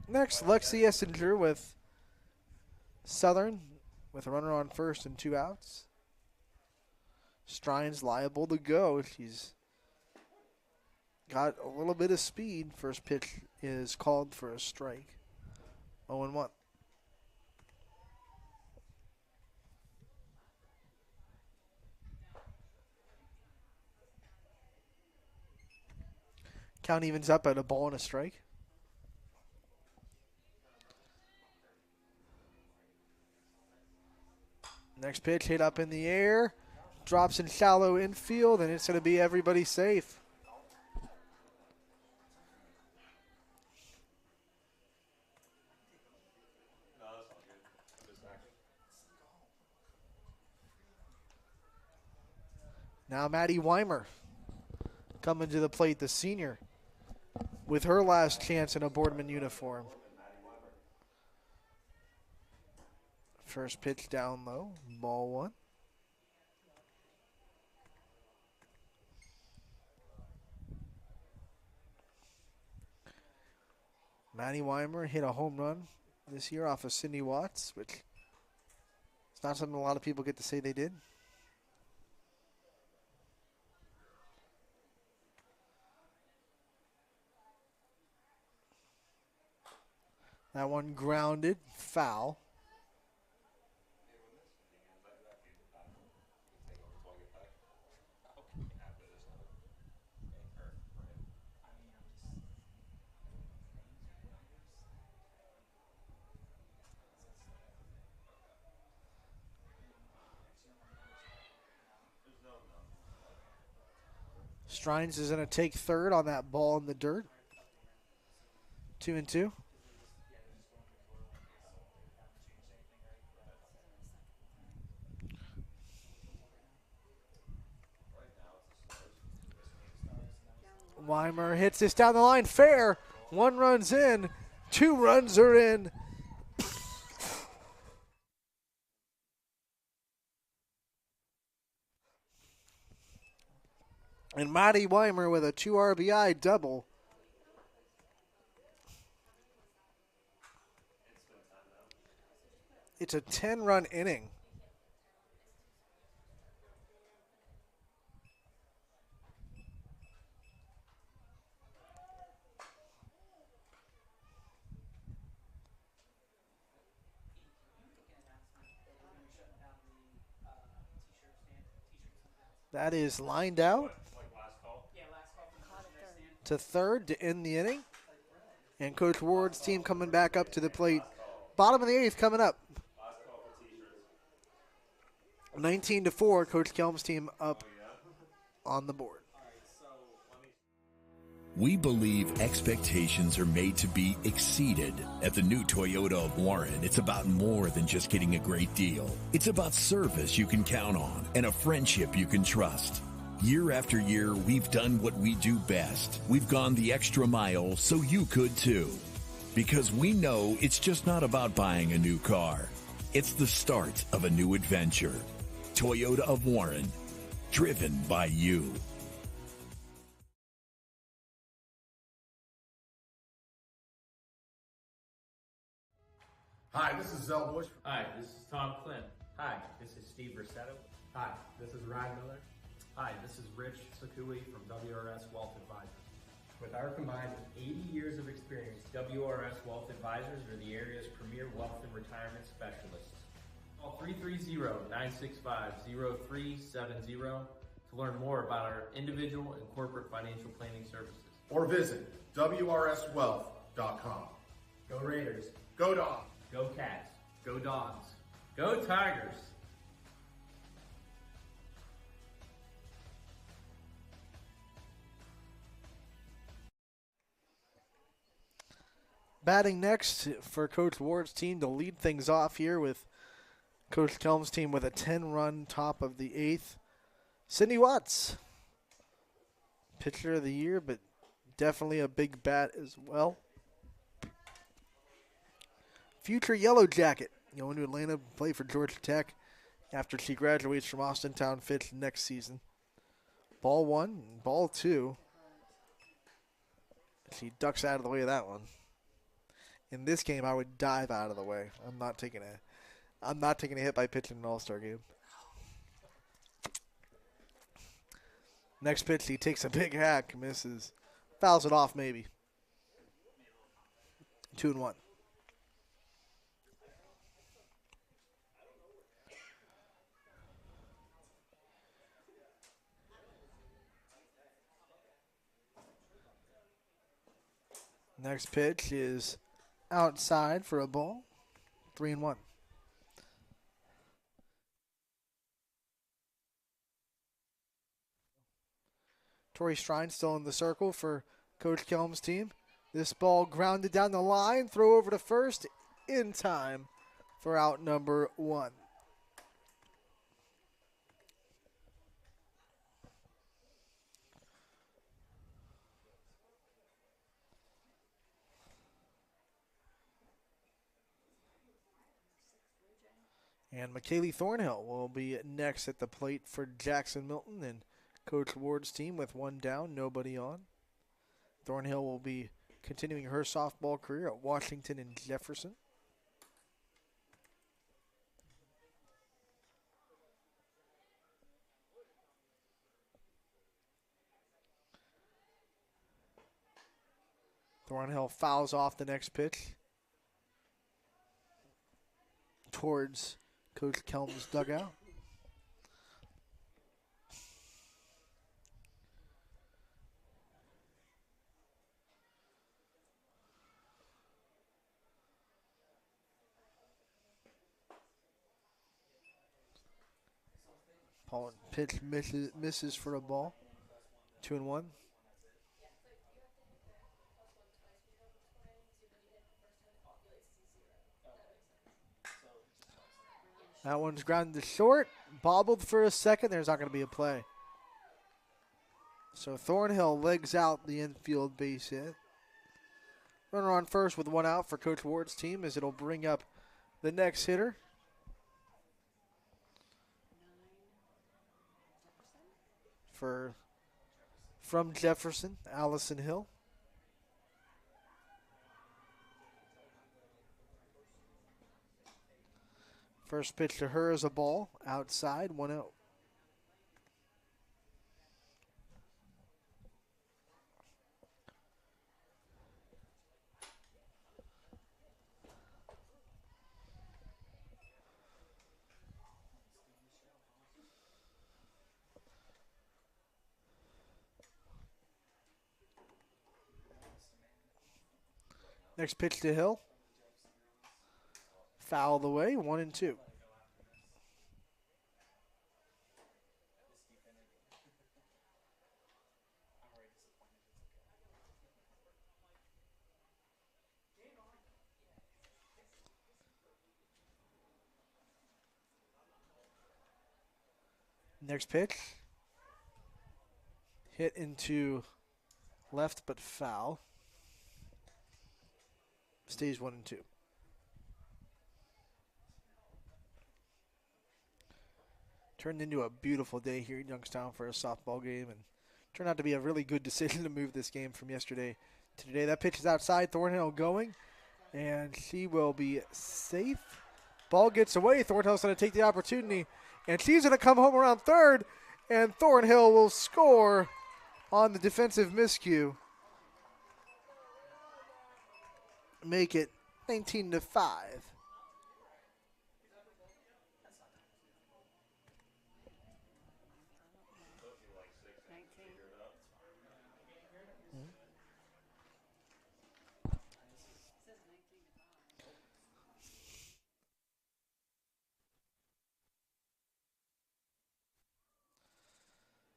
Next, Lexi Essinger with Southern with a runner on first and 2 outs. Strines liable to go. She's got a little bit of speed. First pitch is called for a strike. 0-1. Count evens up at a ball and a strike. Next pitch hit up in the air. Drops in shallow infield, and it's going to be everybody safe. Now Maddie Weimer coming to the plate, the senior, with her last chance in a Boardman uniform. First pitch down low, ball 1. Maddie Weimer hit a home run this year off of Cindy Watts, which is not something a lot of people get to say they did. That one grounded, foul. Strines is going to take third on that ball in the dirt. 2-2. Weimer hits this down the line. Fair. 1 run's in. 2 runs are in. And Maddie Weimer with a 2 RBI double. It's a 10-run inning. That is lined out to third to end the inning. And Coach Ward's team coming back up to the plate. Bottom of the 8th coming up. 19-4, Coach Kelm's team up on the board. We believe expectations are made to be exceeded. At the new Toyota of Warren, it's about more than just getting a great deal. It's about service you can count on and a friendship you can trust. Year after year, we've done what we do best. We've gone the extra mile so you could too. Because we know it's just not about buying a new car. It's the start of a new adventure. Toyota of Warren, driven by you. Hi, this is Zell Bush. Hi, this is Tom Flynn. Hi, this is Steve Versetto. Hi, this is Ryan Miller. Hi, this is Rich Sakui from WRS Wealth Advisors. With our combined 80 years of experience, WRS Wealth Advisors are the area's premier wealth and retirement specialists. Call 330-965-0370 to learn more about our individual and corporate financial planning services. or visit WRSwealth.com. Go Raiders. Go Dogs. Go Cats. Go Dogs. Go Tigers. Batting next for Coach Ward's team to lead things off here with Coach Kelm's team with a 10-run top of the 8th. Sydney Watts, pitcher of the year, but definitely a big bat as well. Future Yellow Jacket, going to Atlanta to play for Georgia Tech after she graduates from Austintown Fitch next season. Ball 1, ball 2. She ducks out of the way of that one. In this game, I would dive out of the way. I'm not taking a hit by pitching an All-Star game. Next pitch, he takes a big hack, misses, fouls it off maybe. 2-1. Next pitch is outside for a ball. 3-1. Tori Strine still in the circle for Coach Kelm's team. This ball grounded down the line. Throw over to first in time for out number 1. And McKaylee Thornhill will be next at the plate for Jackson Milton and Coach Ward's team with 1 down, nobody on. Thornhill will be continuing her softball career at Washington and Jefferson. Thornhill fouls off the next pitch towards Coach Kelm's dugout. Paul pitch misses for a ball. 2-1. That one's grounded to short. Bobbled for a second. There's not going to be a play. So Thornhill legs out the infield base hit. Runner on first with 1 out for Coach Ward's team as it'll bring up the next hitter. From Jefferson, Allison Hill. First pitch to her is a ball outside, 1 out. Next pitch to Hill. Fouled away, 1-2. Next pitch. Hit into left but foul. Stays 1-2. Turned into a beautiful day here in Youngstown for a softball game, and turned out to be a really good decision to move this game from yesterday to today. That pitch is outside. Thornhill going, and she will be safe. Ball gets away. Thornhill's going to take the opportunity, and she's going to come home around third, and Thornhill will score on the defensive miscue. Make it 19-5.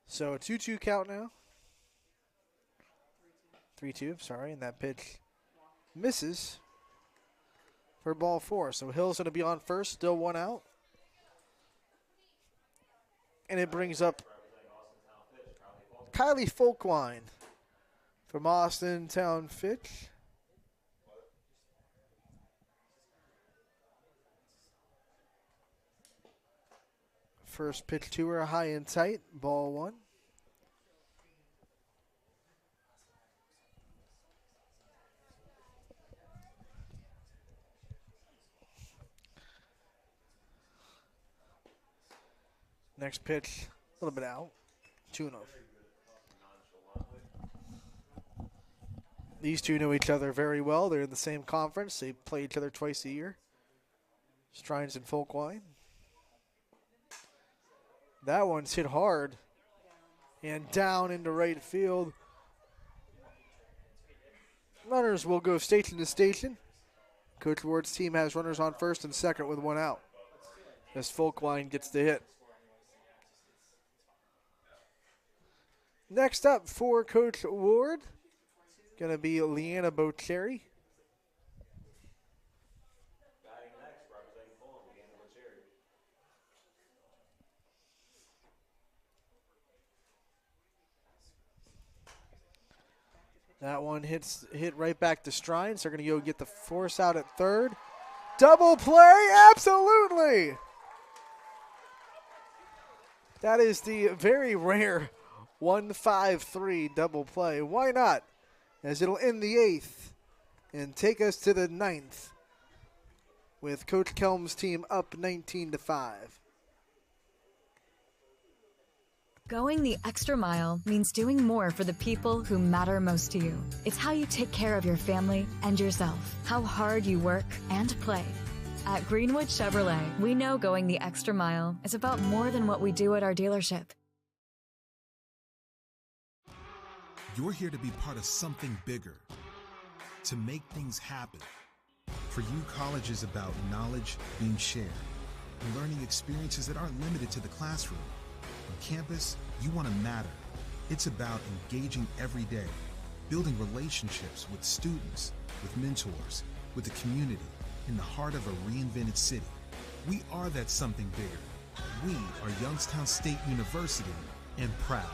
So a 2-2 count now. 3-2, sorry, and that pitch misses for ball 4. So Hill's going to be on first, still 1 out. And it brings up Kylie Folkwine from Austin Town Fitch. First pitch to her, high and tight, ball 1. Next pitch, a little bit out, 2-0. These two know each other very well. They're in the same conference. They play each other twice a year. Strines and Folkwine. That one's hit hard and down into right field. Runners will go station to station. Coach Ward's team has runners on first and second with 1 out as Folkwine gets the hit. Next up for Coach Ward, going to be Leanna Bocherry. That one hit right back to Strines. They're going to go get the force out at third. Double play, absolutely. That is the very rare 1-5-3 double play. Why not? As it'll end the 8th and take us to the 9th with Coach Kelm's team up 19-5. Going the extra mile means doing more for the people who matter most to you. It's how you take care of your family and yourself, how hard you work and play. At Greenwood Chevrolet, we know going the extra mile is about more than what we do at our dealership. You're here to be part of something bigger, to make things happen. For you, college is about knowledge being shared and learning experiences that aren't limited to the classroom. On campus, you want to matter. It's about engaging every day, building relationships with students, with mentors, with the community, in the heart of a reinvented city. We are that something bigger. We are Youngstown State University, and proud.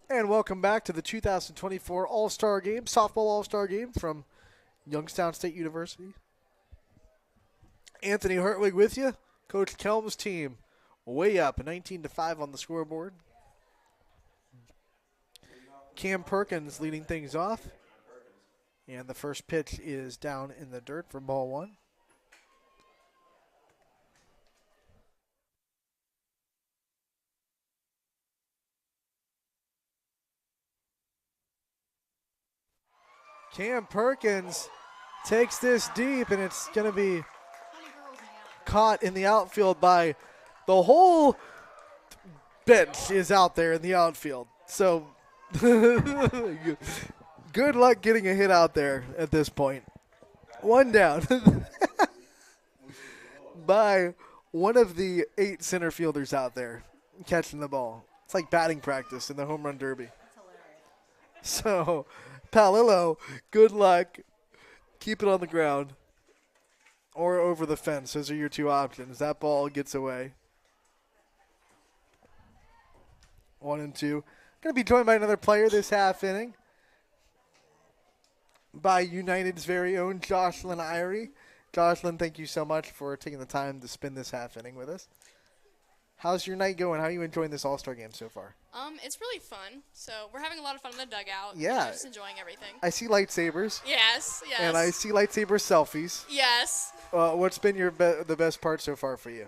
And welcome back to the 2024 All-Star Game, softball All-Star Game from Youngstown State University. Anthony Hartwig with you. Coach Kelm's team way up, 19-5 on the scoreboard. Cam Perkins leading things off. And the first pitch is down in the dirt for ball one. Cam Perkins takes this deep, and it's going to be caught in the outfield by the whole bench is out there in the outfield. So good luck getting a hit out there at this point. One down by one of the 8 center fielders out there catching the ball. It's like batting practice in the home run derby. So Palillo, good luck. Keep it on the ground or over the fence. Those are your two options. That ball gets away. 1 and 2. Going to be joined by another player this half inning by United's very own Jocelyn Irie. Jocelyn, thank you so much for taking the time to spend this half inning with us. How's your night going? How are you enjoying this All-Star game so far? It's really fun. So we're having a lot of fun in the dugout. Yeah. Just enjoying everything. I see lightsabers. Yes, yes. And I see lightsaber selfies. Yes. What's been your the best part so far for you?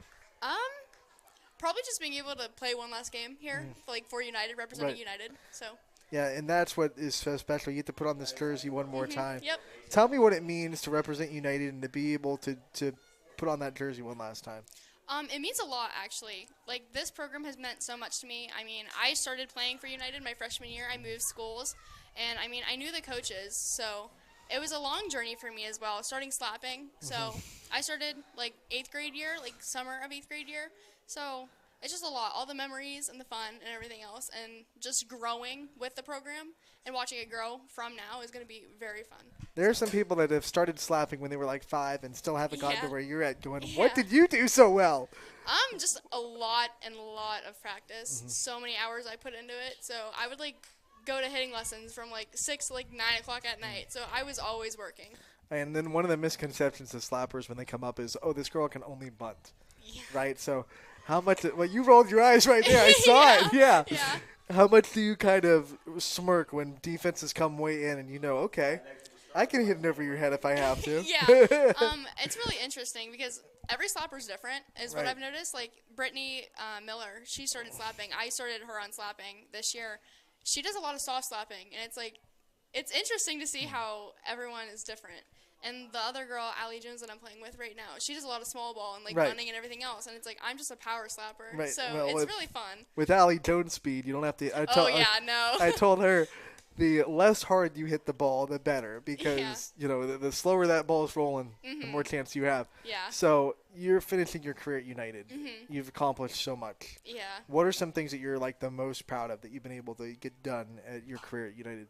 Probably just being able to play one last game here, for United, representing United. So. Yeah, and that's what is so special. You get to put on this jersey one more time. Yep. Tell me what it means to represent United and to be able to put on that jersey one last time. It means a lot, actually. This program has meant so much to me. I mean, I started playing for United my freshman year. I moved schools, and, I knew the coaches, so it was a long journey for me as well, starting slapping. So I started, 8th grade year, summer of 8th grade year. So it's just a lot, all the memories and the fun and everything else, and just growing with the program and watching it grow from now is going to be very fun. There are some people that have started slapping when they were 5 and still haven't gotten to Yeah. where you're at going, Yeah. what did you do so well? Just a lot of practice. So many hours I put into it. So I would go to hitting lessons from 6 to 9 o'clock at night. So I was always working. And then one of the misconceptions of slappers when they come up is, oh, this girl can only bunt. Yeah. Right? So how much – well, you rolled your eyes right there. I saw it. Yeah. How much do you kind of smirk when defenses come way in and you know, okay, I can hit it over your head if I have to? Yeah. It's really interesting because every slapper's different is what I've noticed. Brittany Miller, she started slapping. I started her on slapping this year. She does a lot of soft slapping, and it's interesting to see how everyone is different. And the other girl, Allie Jones, that I'm playing with right now, she does a lot of small ball and running and everything else. And it's I'm just a power slapper. Right. So well, it's really fun. With Allie Jones' speed, you don't have to. I told her the less hard you hit the ball, the better, because the slower that ball is rolling, the more chance you have. Yeah. So you're finishing your career at United. Mhm. You've accomplished so much. Yeah. What are some things that you're like the most proud of that you've been able to get done at your career at United?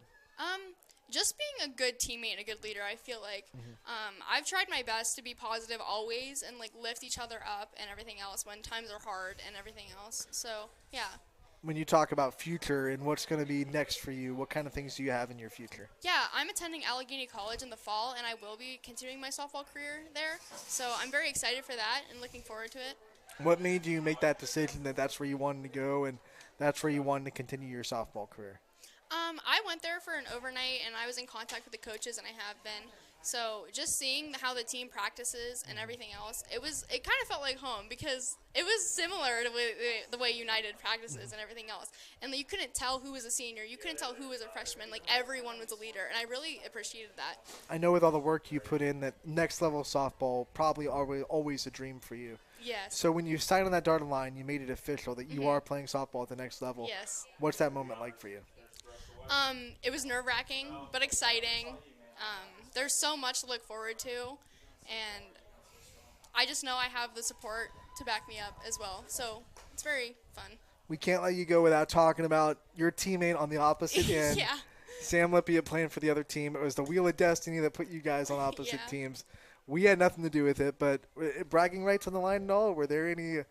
Just being a good teammate and a good leader, I feel like. Mm-hmm. I've tried my best to be positive always and like lift each other up and everything else when times are hard and everything else. So yeah. When you talk about future and what's going to be next for you, what kind of things do you have in your future? Yeah, I'm attending Allegheny College in the fall, and I will be continuing my softball career there. So I'm very excited for that and looking forward to it. What made you make that decision that that's where you wanted to go and that's where you wanted to continue your softball career? I went there for an overnight, and I was in contact with the coaches, and I have been. So just seeing how the team practices and everything else, it kind of felt like home because it was similar to the way United practices and everything else. And you couldn't tell who was a senior. You couldn't tell who was a freshman. Like, everyone was a leader, and I really appreciated that. I know with all the work you put in that next level softball probably always a dream for you. Yes. So when you signed on that dotted line, you made it official that you are playing softball at the next level. Yes. What's that moment like for you? It was nerve-wracking, but exciting. There's so much to look forward to, and I just know I have the support to back me up as well. So it's very fun. We can't let you go without talking about your teammate on the opposite end. Yeah. Sam Lippiett playing for the other team. It was the wheel of destiny that put you guys on opposite teams. We had nothing to do with it, but bragging rights on the line and all? Were there any,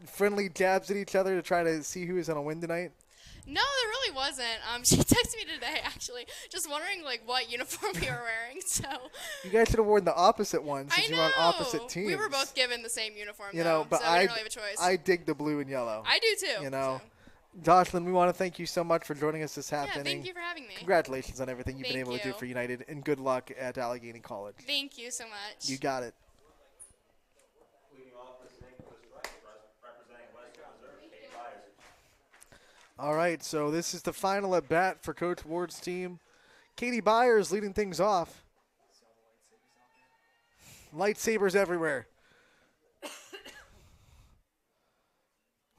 friendly jabs at each other to try to see who was going to win tonight? No, there really wasn't. She texted me today, actually, just wondering, like, what uniform we were wearing, so. You guys should have worn the opposite one since you were on opposite teams. We were both given the same uniform, but so we didn't really have a choice. I dig the blue and yellow. I do, too. Jocelyn, we want to thank you so much for joining us this half inning. Thank you for having me. Congratulations on everything you've been able to do you. for United, and good luck at Allegheny College. Thank you so much. You got it. All right, so this is the final at bat for Coach Ward's team. Katie Byers leading things off. Lightsabers everywhere.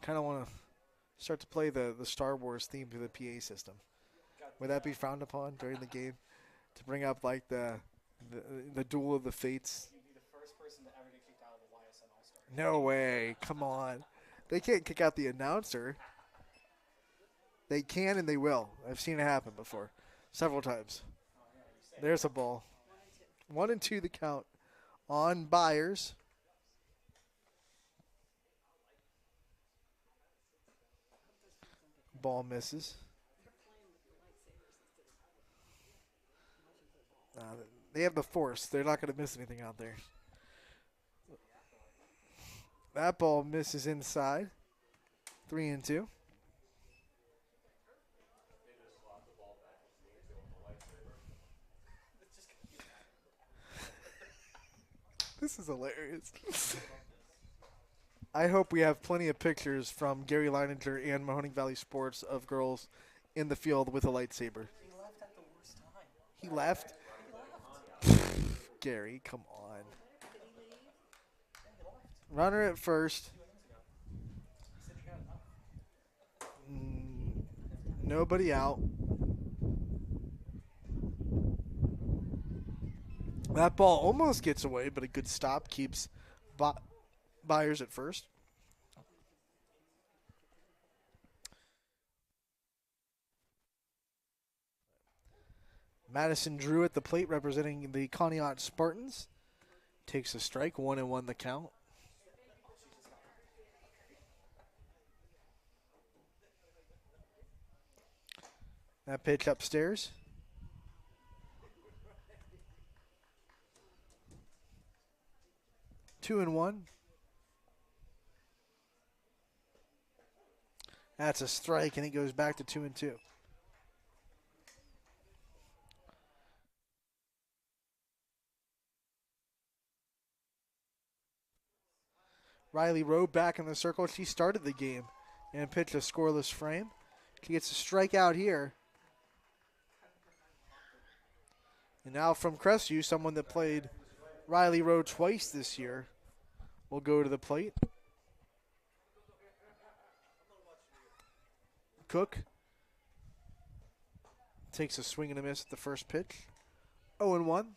Kind of want to start to play the Star Wars theme through the PA system. Would that be frowned upon during the game to bring up like the duel of the fates? You'd be the first person to ever get kicked out of the YSN All-Star. No way. Come on. They can't kick out the announcer. They can and they will. I've seen it happen before. Several times. There's a ball. 1-2 the count on Byers. Ball misses. They have the force. They're not going to miss anything out there. That ball misses inside. 3-2. This is hilarious. I hope we have plenty of pictures from Gary Leininger and Mahoning Valley Sports of girls in the field with a lightsaber. He left at the worst time. He left? Gary, come on. Runner at first. Nobody out. That ball almost gets away, but a good stop keeps Byers at first. Madison Drew at the plate representing the Conneaut Spartans. Takes a strike, 1-1 the count. That pitch upstairs. Two and one. That's a strike, and it goes back to 2-2. Riley Rowe back in the circle. She started the game and pitched a scoreless frame. She gets a strikeout here. And now from Crestview, someone that played Riley Rowe twice this year will go to the plate. Cook. Takes a swing and a miss at the first pitch. 0-1.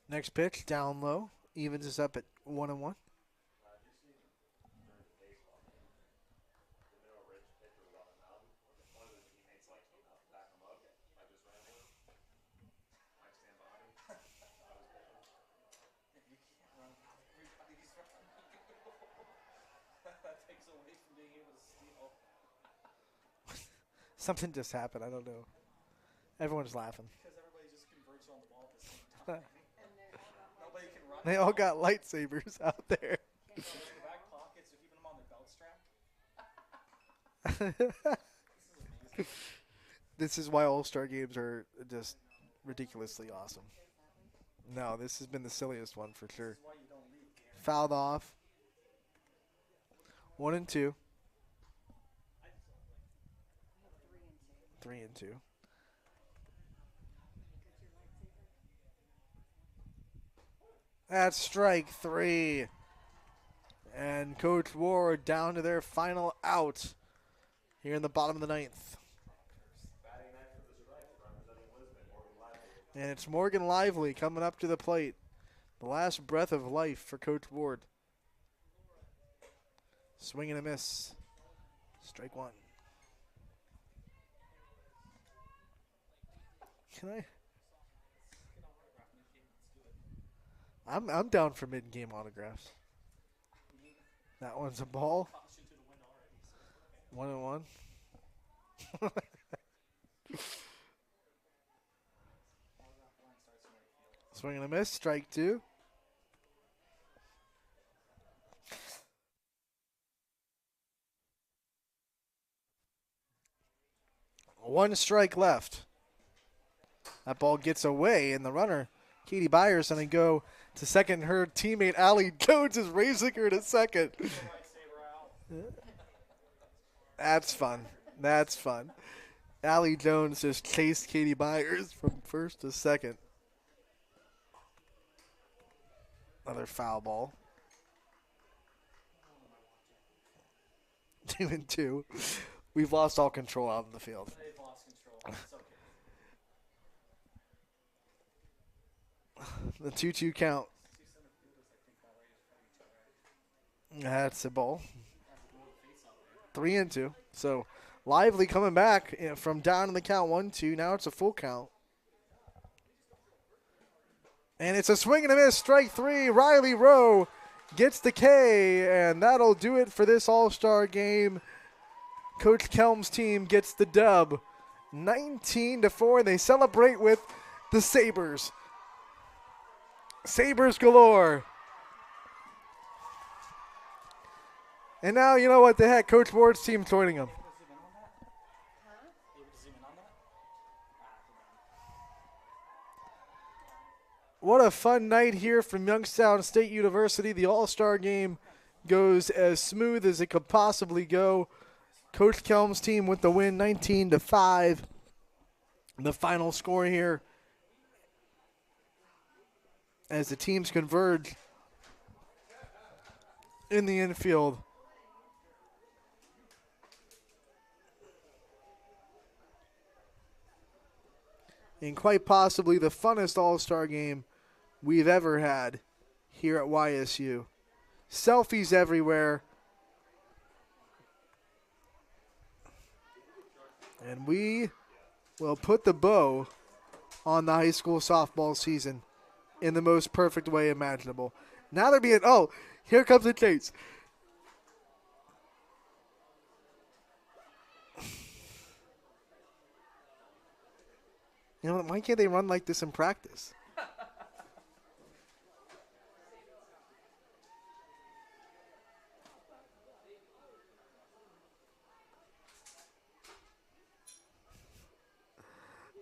Next pitch, down low. Evens us up at 1-1. That takes away from being able to steal. Something just happened. I don't know. Everyone's laughing. Because everybody just converges on the ball at the same time. Nobody can run. They all got lightsabers out there. In their back pockets, they're keeping them on their belt strap. This is why All-Star games are just ridiculously awesome. No, this has been the silliest one for sure. Fouled off. 1-2. 3-2. That's strike 3. And Coach Ward down to their final out here in the bottom of the 9th. And it's Morgan Lively coming up to the plate. The last breath of life for Coach Ward. Swing and a miss. Strike 1. Can I? I'm down for mid-game autographs. That one's a ball. 1-1. Swing and a miss. Strike 2. One strike left. That ball gets away, and the runner, Katie Byers, going to go to second. Her teammate, Allie Jones, is racing her to second. That's fun. That's fun. Allie Jones just chased Katie Byers from first to second. Another foul ball. 2-2. We've lost all control out in the field. They've lost control. It's okay. The 2-2 count. That's a ball. 3-2. So Lively coming back from down in the count 1-2. Now it's a full count. And it's a swing and a miss. Strike 3. Riley Rowe gets the K, and that'll do it for this All-Star game. Coach Kelm's team gets the dub, 19-4, and they celebrate with the Sabres. Sabres galore. And now, you know what the heck, Coach Ward's team joining them. What a fun night here from Youngstown State University. The All-Star game goes as smooth as it could possibly go. Coach Kelm's team with the win, 19-5. The final score here as the teams converge in the infield. And quite possibly the funnest All-Star game we've ever had here at YSU. Selfies everywhere. And we will put the bow on the high school softball season in the most perfect way imaginable. Now they're being, oh, here comes the chase. You know, why can't they run like this in practice?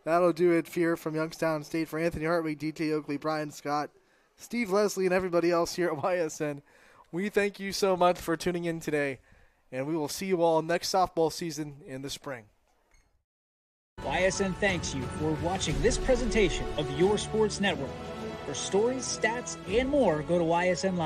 That'll do it here from Youngstown State. For Anthony Hartwig, DJ Oakley, Brian Scott, Steve Leslie, and everybody else here at YSN, we thank you so much for tuning in today, and we will see you all next softball season in the spring. YSN thanks you for watching this presentation of Your Sports Network. For stories, stats, and more, go to YSN Live.